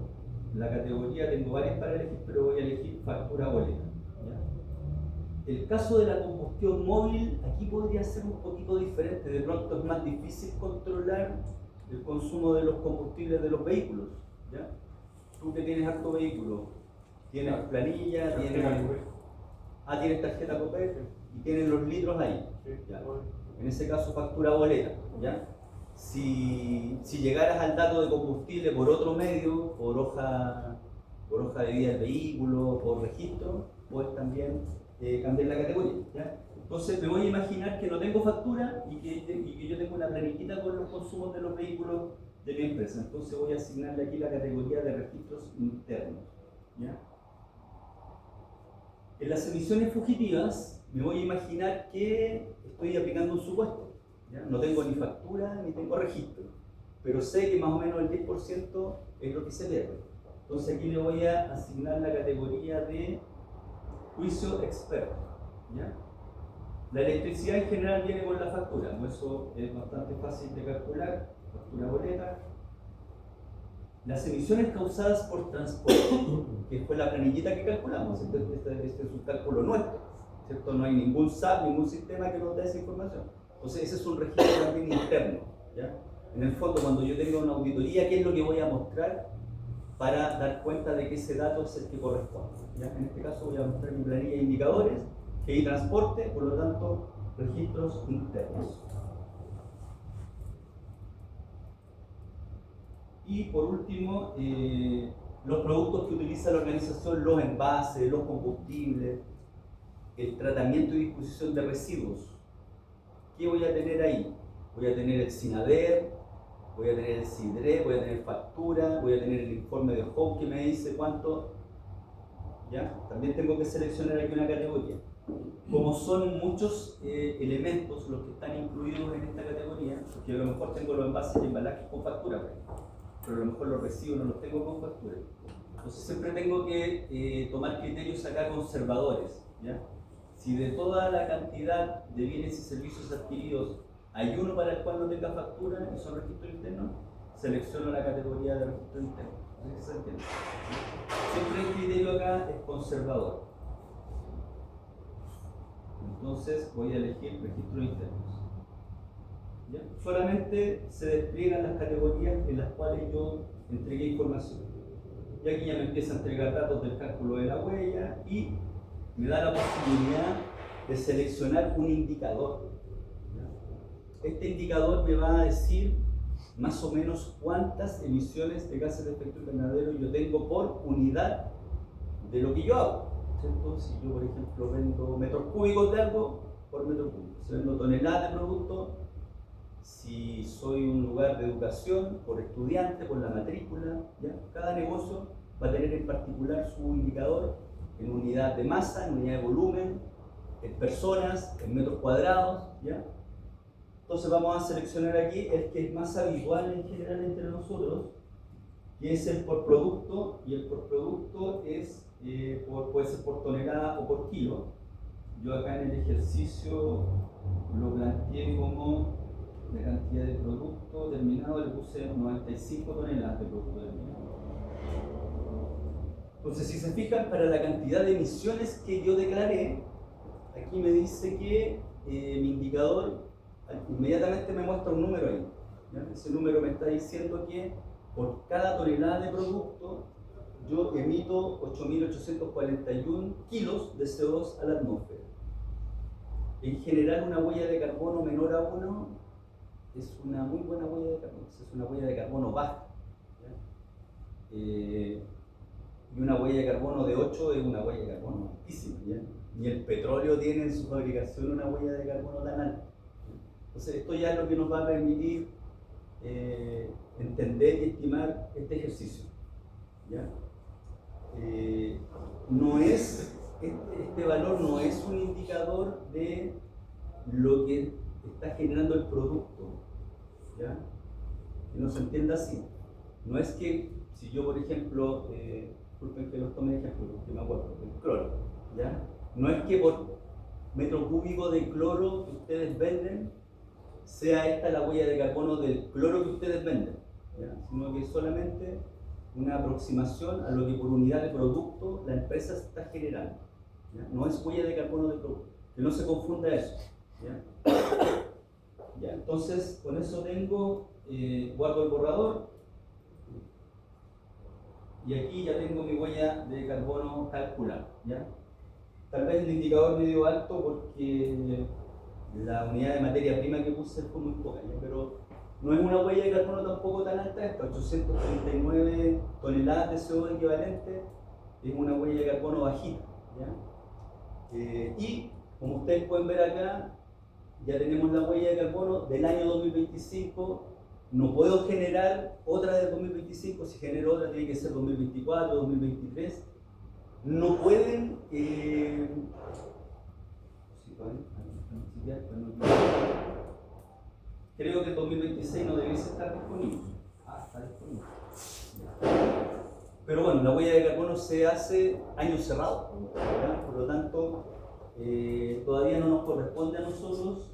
la categoría, tengo varias para elegir, pero voy a elegir factura boleta. ¿Ya? El caso de la combustión móvil, aquí podría ser un poquito diferente. De pronto es más difícil controlar el consumo de los combustibles de los vehículos. ¿Ya? Tú que tienes harto vehículo, tienes planilla, tienes tarjeta COPEC y tienes los litros ahí. ¿Ya? En ese caso factura boleta. ¿Ya? Si llegaras al dato de combustible por otro medio, por hoja de vida del vehículo, por registro, puedes también cambiar la categoría. ¿Ya? Entonces me voy a imaginar que no tengo factura y que yo tengo una planiquita con los consumos de los vehículos de mi empresa. Entonces voy a asignarle aquí la categoría de registros internos. ¿Ya? En las emisiones fugitivas me voy a imaginar que estoy aplicando un supuesto. ¿Ya? No tengo ni factura ni tengo registro, pero sé que más o menos el 10% es lo que se pierde. Entonces aquí le voy a asignar la categoría de juicio experto. ¿Ya? La electricidad en general viene con la factura, eso es bastante fácil de calcular, factura boleta. Las emisiones causadas por transporte, que fue la planillita que calculamos, este es un cálculo nuestro, ¿cierto? No hay ningún SAP, ningún sistema que nos dé esa información. Entonces ese es un registro también interno. ¿Ya? En el fondo, cuando yo tenga una auditoría, ¿qué es lo que voy a mostrar para dar cuenta de que ese dato es el que corresponde? ¿Ya? En este caso voy a mostrar mi planilla de indicadores GI transporte, por lo tanto, registros internos. Y por último, los productos que utiliza la organización, los envases, los combustibles, el tratamiento y disposición de residuos. ¿Qué voy a tener ahí? Voy a tener el SINADER, voy a tener el SIDRE, voy a tener factura, voy a tener el informe de Home que me dice cuánto. ¿Ya? También tengo que seleccionar aquí una categoría. Como son muchos elementos los que están incluidos en esta categoría, porque a lo mejor tengo los envases y embalajes con factura, pero a lo mejor los residuos no los tengo con factura. Entonces siempre tengo que tomar criterios acá conservadores. ¿Ya? Si de toda la cantidad de bienes y servicios adquiridos hay uno para el cual no tenga factura y son registros internos, selecciono la categoría de registro interno. ¿Sí se entiende? Siempre el criterio acá es conservador. Entonces voy a elegir registros internos. ¿Ya? Solamente se despliegan las categorías en las cuales yo entregué información. Y aquí ya me empieza a entregar datos del cálculo de la huella y me da la posibilidad de seleccionar un indicador. ¿Ya? Este indicador me va a decir más o menos cuántas emisiones de gases de efecto invernadero yo tengo por unidad de lo que yo hago. ¿Cierto? Si yo, por ejemplo, vendo metros cúbicos de algo, por metro cúbico. Si vendo toneladas de producto, si soy un lugar de educación, por estudiante, por la matrícula, ¿ya? Cada negocio va a tener en particular su indicador en unidad de masa, en unidad de volumen, en personas, en metros cuadrados, ¿ya? Entonces vamos a seleccionar aquí el que es más habitual en general entre nosotros, que es el por producto, y el por producto es, puede ser por tonelada o por kilo. Yo acá en el ejercicio lo planteé como la cantidad de producto terminado, le puse 95 toneladas de producto terminado. Entonces, si se fijan, para la cantidad de emisiones que yo declaré, aquí me dice que mi indicador inmediatamente me muestra un número ahí. ¿Ya? Ese número me está diciendo que por cada tonelada de producto yo emito 8.841 kilos de CO2 a la atmósfera. En general, una huella de carbono menor a 1 es una muy buena huella de carbono, es una huella de carbono baja. ¿Ya? Y una huella de carbono de 8 es una huella de carbono altísima. ¿Ya? Ni el petróleo tiene en su fabricación una huella de carbono tan alta. Entonces, esto ya es lo que nos va a permitir entender y estimar este ejercicio. ¿Ya? No es, este valor no es un indicador de lo que está generando el producto. ¿Ya? Que no se entienda así. No es que, si yo, por ejemplo, disculpen que los tome de ejemplo, porque me acuerdo, el cloro. ¿Ya? No es que por metro cúbico de cloro que ustedes venden, sea esta la huella de carbono del cloro que ustedes venden, ¿ya? Sino que es solamente una aproximación a lo que por unidad de producto la empresa está generando. ¿Ya? No es huella de carbono de producto, que no se confunda eso. ¿Ya? Ya, entonces, con eso tengo, guardo el borrador y aquí ya tengo mi huella de carbono calculada. ¿Ya? Tal vez el indicador medio alto porque la unidad de materia prima que puse fue muy poca, ¿ya? Pero no es una huella de carbono tampoco tan alta esta, 839 toneladas de CO2 equivalente, es una huella de carbono bajita. ¿Ya? Y como ustedes pueden ver acá, ya tenemos la huella de carbono del año 2025, no puedo generar otra del 2025, si genero otra tiene que ser 2024, 2023, no pueden... creo que el 2026 no debiese estar disponible. Está disponible. Pero bueno, la huella de carbono se hace año cerrado, ¿ya? Por lo tanto, todavía no nos corresponde a nosotros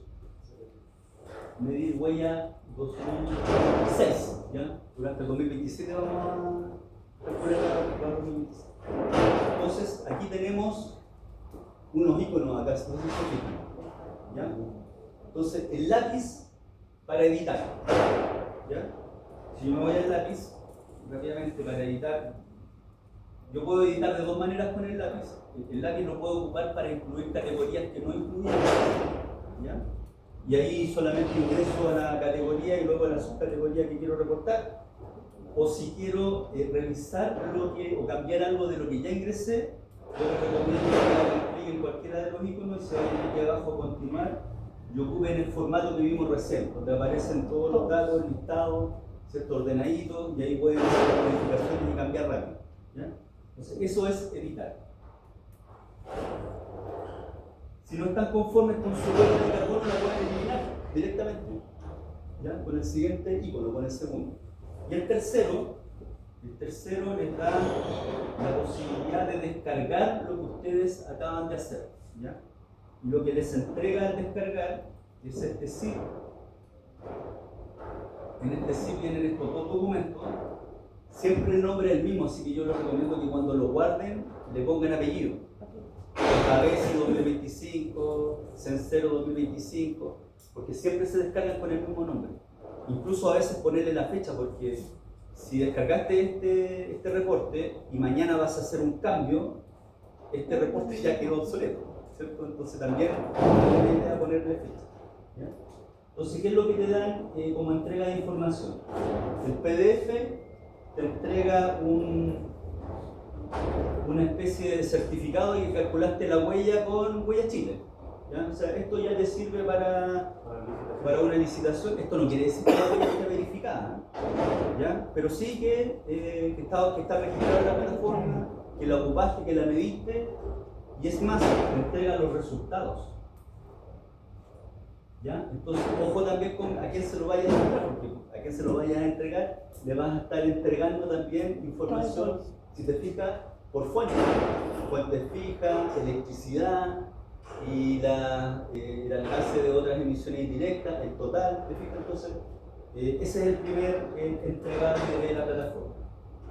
medir huella 2006, ¿ya? Durante el 2027 vamos a calcular la 2026. Entonces, aquí tenemos unos iconos acá, si no se fijan, ¿ya? Entonces, el lápiz para editar, ¿ya? Si yo me voy al lápiz, rápidamente para editar yo puedo editar de dos maneras con el lápiz. El lápiz lo puedo ocupar para incluir categorías que no incluía, ¿ya? Y ahí solamente ingreso a la categoría y luego a la subcategoría que quiero reportar. O si quiero revisar o cambiar algo de lo que ya ingresé, yo les recomiendo que hagan clic en cualquiera de los iconos y se vayan aquí abajo a continuar y ocupen el formato que vimos recién, donde aparecen todos los datos listados, ¿cierto? Ordenaditos, y ahí pueden hacer modificaciones y cambiar rápido, ¿ya? Entonces, eso es editar. Si no están conformes con su huella de carbono, la pueden eliminar directamente, ¿ya? Con el siguiente icono, con el segundo. Y el tercero les da la posibilidad de descargar lo que ustedes acaban de hacer, ¿ya? Y lo que les entrega al descargar es este zip. En este zip vienen estos dos documentos. Siempre el nombre es el mismo, así que yo les recomiendo que cuando lo guarden le pongan apellido. ABC 2025, Cencero 2025, porque siempre se descargan con el mismo nombre. Incluso a veces ponerle la fecha, porque si descargaste este reporte y mañana vas a hacer un cambio, este reporte ya quedó obsoleto, ¿cierto? Entonces también es la idea ponerle fecha, ¿ya? Entonces, ¿qué es lo que te dan como entrega de información? El PDF te entrega una especie de certificado de que calculaste la huella con Huella Chile, ¿ya? O sea, esto ya te sirve para una licitación. Esto no quiere decir que la huella esté verificada, ¿ya? Pero sí que está registrada en la plataforma, que la ocupaste, que la mediste, y es más, te entrega los resultados, ¿ya? Entonces, ojo también con a quién se lo vaya a entregar, porque a quién se lo vaya a entregar, le vas a estar entregando también información, si te fijas, por fuentes fijas, electricidad y el alcance de otras emisiones indirectas, el total, ¿te fijas? Entonces, ese es el primer entregable de la plataforma.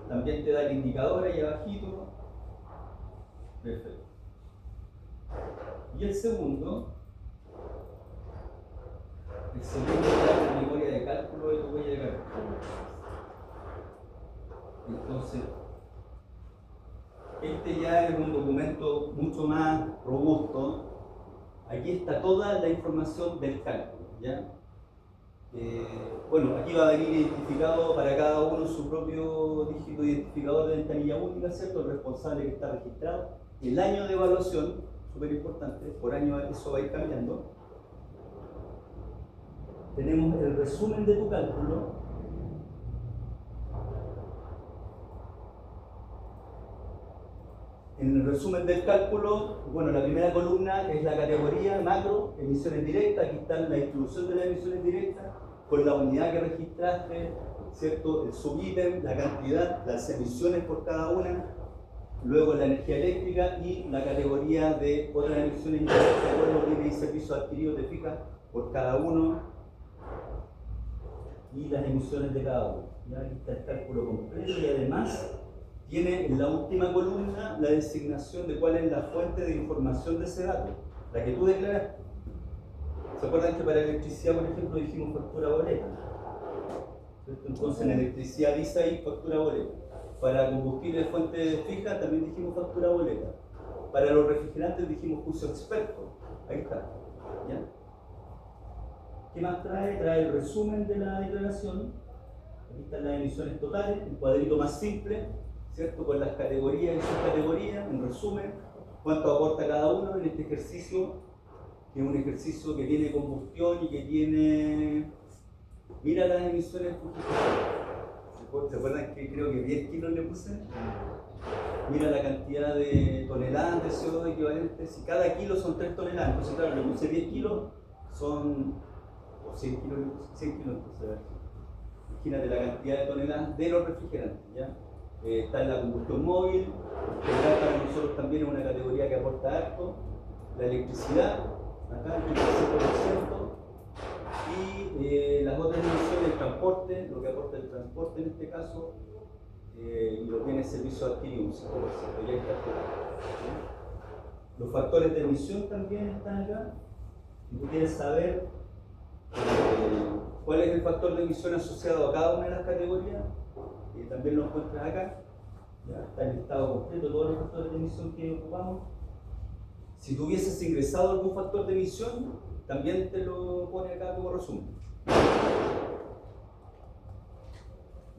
También te da el indicador ahí abajito. Perfecto. Y el segundo es la memoria de cálculo de tu huella de carbono. Entonces, este ya es un documento mucho más robusto. Aquí está toda la información del cálculo, ¿ya? Bueno, aquí va a venir identificado para cada uno su propio dígito identificador de ventanilla única, ¿cierto? El responsable que está registrado. El año de evaluación, súper importante, por año eso va a ir cambiando. Tenemos el resumen de tu cálculo. En el resumen del cálculo, bueno, la primera columna es la categoría macro, emisiones directas. Aquí está la distribución de las emisiones directas con la unidad que registraste, ¿cierto? El subítem, la cantidad, las emisiones por cada una, luego la energía eléctrica y la categoría de otras emisiones indirectas, bueno, bienes y servicios adquiridos, te fijas, por cada uno y las emisiones de cada uno. ¿Ya? Aquí está el cálculo completo y además tiene en la última columna la designación de cuál es la fuente de información de ese dato, la que tú declaraste. ¿Se acuerdan que para electricidad, por ejemplo, dijimos factura boleta? Entonces en electricidad dice ahí factura boleta. Para combustible fuente fija también dijimos factura boleta. Para los refrigerantes dijimos juicio experto. Ahí está. ¿Ya? ¿Qué más trae? Trae el resumen de la declaración. Aquí están las emisiones totales, el cuadrito más simple, ¿cierto? Con las categorías y subcategorías, en resumen, cuánto aporta cada uno en este ejercicio, que es un ejercicio que tiene combustión y que tiene... Mira las emisiones. ¿Se acuerdan que creo que 10 kilos le puse? Mira la cantidad de toneladas de CO2 equivalentes, y cada kilo son 3 toneladas, entonces claro, le puse 10 kilos, son... o 100 kilos, le puse 100 kilos, entonces imagínate la cantidad de toneladas de los refrigerantes, ¿ya? Está en la combustión móvil, que para nosotros también es una categoría que aporta harto, la electricidad, acá el 25%, y las otras emisiones, el transporte, lo que aporta el transporte en este caso, y lo que viene el servicio adquirido, un 5%, ya está todo. Los factores de emisión también están acá. Si tú quieres saber cuál es el factor de emisión asociado a cada una de las categorías, también lo encuentras acá. Ya está el listado completo, todos los factores de emisión que ocupamos. Si tú hubieses ingresado algún factor de emisión, también te lo pone acá como resumen.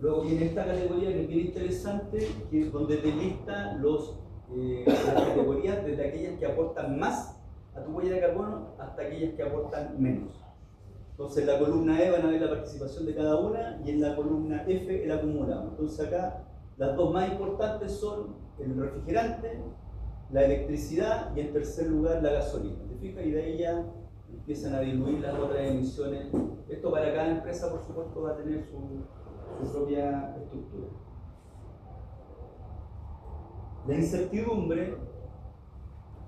Luego viene esta categoría que es bien interesante, que es donde te lista las categorías desde aquellas que aportan más a tu huella de carbono hasta aquellas que aportan menos. Entonces en la columna E van a ver la participación de cada una y en la columna F el acumulado. Entonces acá las dos más importantes son el refrigerante, la electricidad y en tercer lugar la gasolina. ¿Te fijas? Y de ahí ya empiezan a diluir las otras emisiones. Esto para cada empresa, por supuesto, va a tener su propia estructura. La incertidumbre,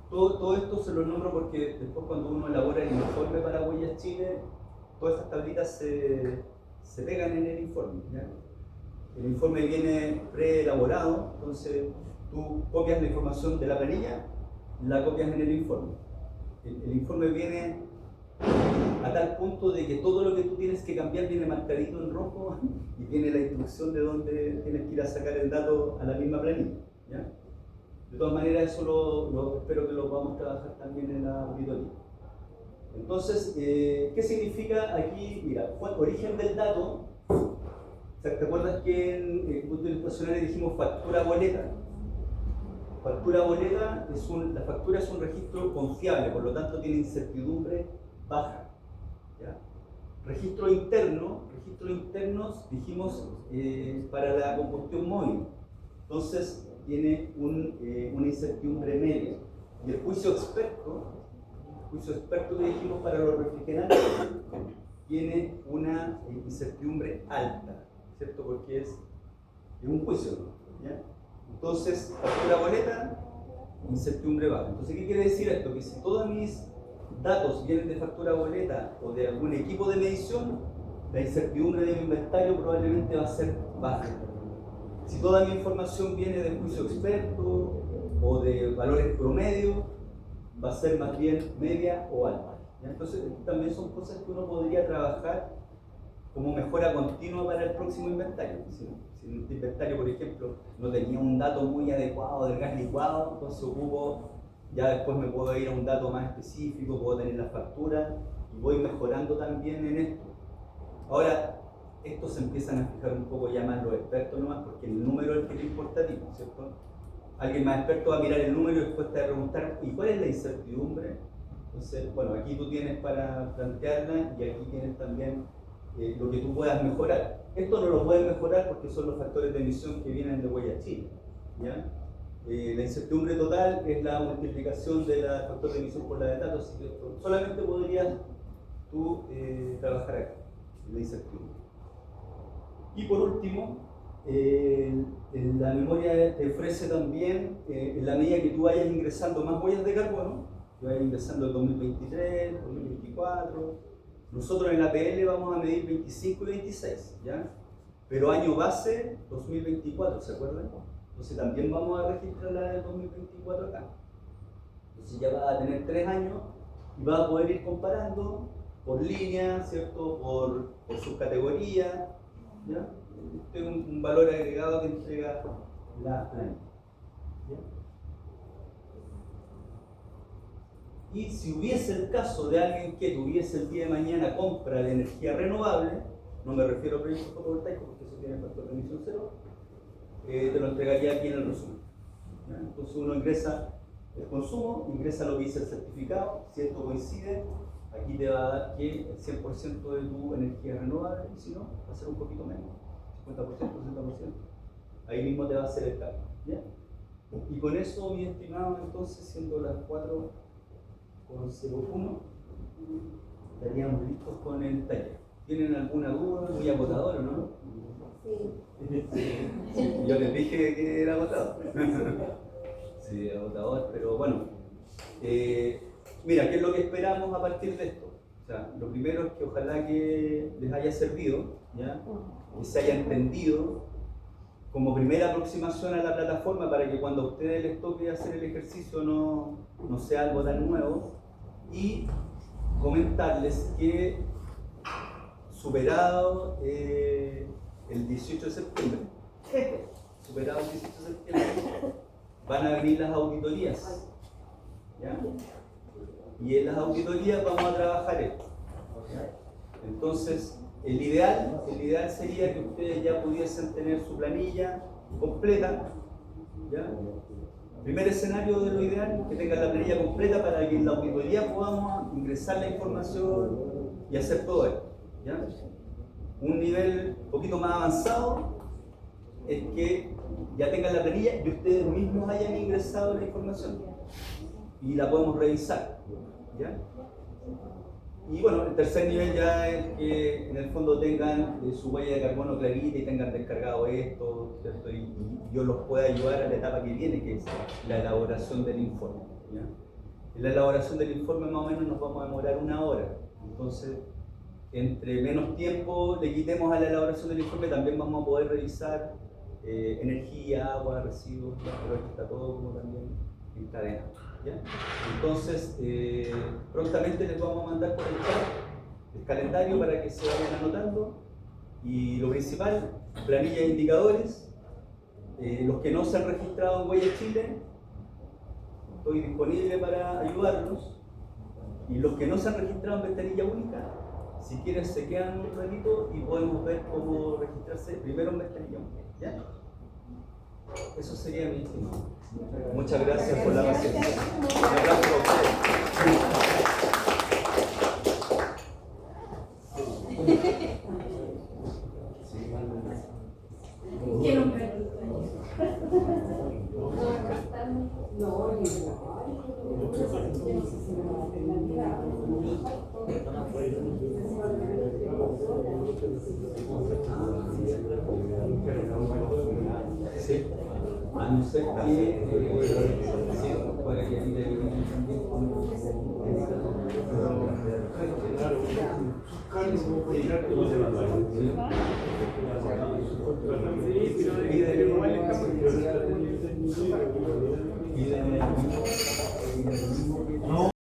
todo esto se lo nombro porque después cuando uno elabora el informe para Huellas Chile, todas estas tablitas se pegan en el informe, ¿ya? El informe viene preelaborado, entonces tú copias la información de la planilla, la copias en el informe. El informe viene a tal punto de que todo lo que tú tienes que cambiar viene marcadito en rojo y tiene la instrucción de dónde tienes que ir a sacar el dato a la misma planilla, ¿ya? De todas maneras, eso espero que lo podamos trabajar también en la auditoría. Entonces, ¿qué significa aquí? Mira, origen del dato. ¿Te acuerdas que en el punto de estacionario dijimos factura boleta? Factura boleta la factura es un registro confiable, por lo tanto tiene incertidumbre baja, ¿ya? Registros internos dijimos para la combustión móvil. Entonces tiene una incertidumbre media. Y el juicio experto que dijimos para los refrigerantes tiene una incertidumbre alta, ¿cierto? Porque es un juicio, ¿ya? Entonces, factura boleta, incertidumbre baja. Entonces, ¿qué quiere decir esto? Que si todos mis datos vienen de factura boleta o de algún equipo de medición, la incertidumbre de mi inventario probablemente va a ser baja. Si toda mi información viene de juicio experto o de valores promedio, va a ser más bien media o alta, ¿ya? Entonces, también son cosas que uno podría trabajar como mejora continua para el próximo inventario. Si el inventario, por ejemplo, no tenía un dato muy adecuado del gas licuado, entonces ya después me puedo ir a un dato más específico, puedo tener la factura y voy mejorando también en esto. Ahora, estos se empiezan a fijar un poco ya más los expertos nomás, porque el número es el que te importa a ti, ¿cierto? Alguien más experto va a mirar el número y después te va a preguntar, ¿y cuál es la incertidumbre? Entonces, bueno, aquí tú tienes para plantearla y aquí tienes también lo que tú puedas mejorar. Esto no lo puedes mejorar porque son los factores de emisión que vienen de Huellas Chile, ¿ya? La incertidumbre total es la multiplicación de la factor de emisión por la de datos, así que solamente podrías tú trabajar acá, en la incertidumbre. Y por último, la memoria te ofrece también, en la medida que tú vayas ingresando más huellas de carbono, que vayas ingresando el 2023, 2024, nosotros en la PL vamos a medir 25 y 26, ¿ya? Pero año base 2024, ¿se acuerdan? Entonces también vamos a registrar la del 2024 acá. Entonces ya vas a tener 3 años y vas a poder ir comparando por línea, ¿cierto? Por subcategoría, ¿ya? Este es un valor agregado que entrega la planilla, ¿ya? Y si hubiese el caso de alguien que tuviese el día de mañana compra de energía renovable, no me refiero a proyectos fotovoltaicos porque eso tiene factor de emisión cero, te lo entregaría aquí en el resumen, ¿ya? Entonces uno ingresa el consumo, ingresa lo que dice el certificado, si esto coincide, aquí te va a dar que el 100% de tu energía es renovable, y si no, va a ser un poquito menos, 50%, 60%, ahí mismo te va a hacer el cambio, ¿ya? Y con eso, mi estimado, entonces, siendo las 4:01, estaríamos listos con el taller. ¿Tienen alguna duda? Muy agotador, ¿o no? Sí. Yo les dije que era agotador. Sí, agotador, pero bueno. Mira, ¿qué es lo que esperamos a partir de esto? O sea, lo primero es que ojalá que les haya servido, ¿ya? Que se haya entendido como primera aproximación a la plataforma para que cuando a ustedes les toque hacer el ejercicio no sea algo tan nuevo, y comentarles que superado el 18 de septiembre, superado el 18 de septiembre, van a venir las auditorías. ¿Ya? Y en las auditorías vamos a trabajar esto. ¿Ya? Entonces, el ideal sería que ustedes ya pudiesen tener su planilla completa. ¿Ya? Primer escenario de lo ideal, que tengan la planilla completa para que en la auditoría podamos ingresar la información y hacer todo esto. ¿Ya? Un nivel un poquito más avanzado es que ya tengan la planilla y ustedes mismos hayan ingresado la información y la podemos revisar. ¿Ya? Y bueno, el tercer nivel ya es que en el fondo tengan su huella de carbono clarita y tengan descargado esto, ¿cierto? Y yo los pueda ayudar a la etapa que viene, que es la elaboración del informe. ¿Ya? En la elaboración del informe más o menos nos vamos a demorar 1 hora. Entonces, entre menos tiempo le quitemos a la elaboración del informe, también vamos a poder revisar energía, agua, residuos, ¿ya? Pero aquí está todo como también encadenado. ¿Ya? Entonces, prontamente les vamos a mandar por el chat el calendario para que se vayan anotando. Y lo principal, planilla de indicadores. Los que no se han registrado en Huella Chile, estoy disponible para ayudarlos. Y los que no se han registrado en Ventanilla Única, si quieren se quedan un ratito y podemos ver cómo registrarse primero en Ventanilla Única. ¿Ya? Eso sería mi estimado. Muchas gracias por la paciencia. Un abrazo a ustedes. ¿Qué nombre? Sí. A no ser que sí, para que también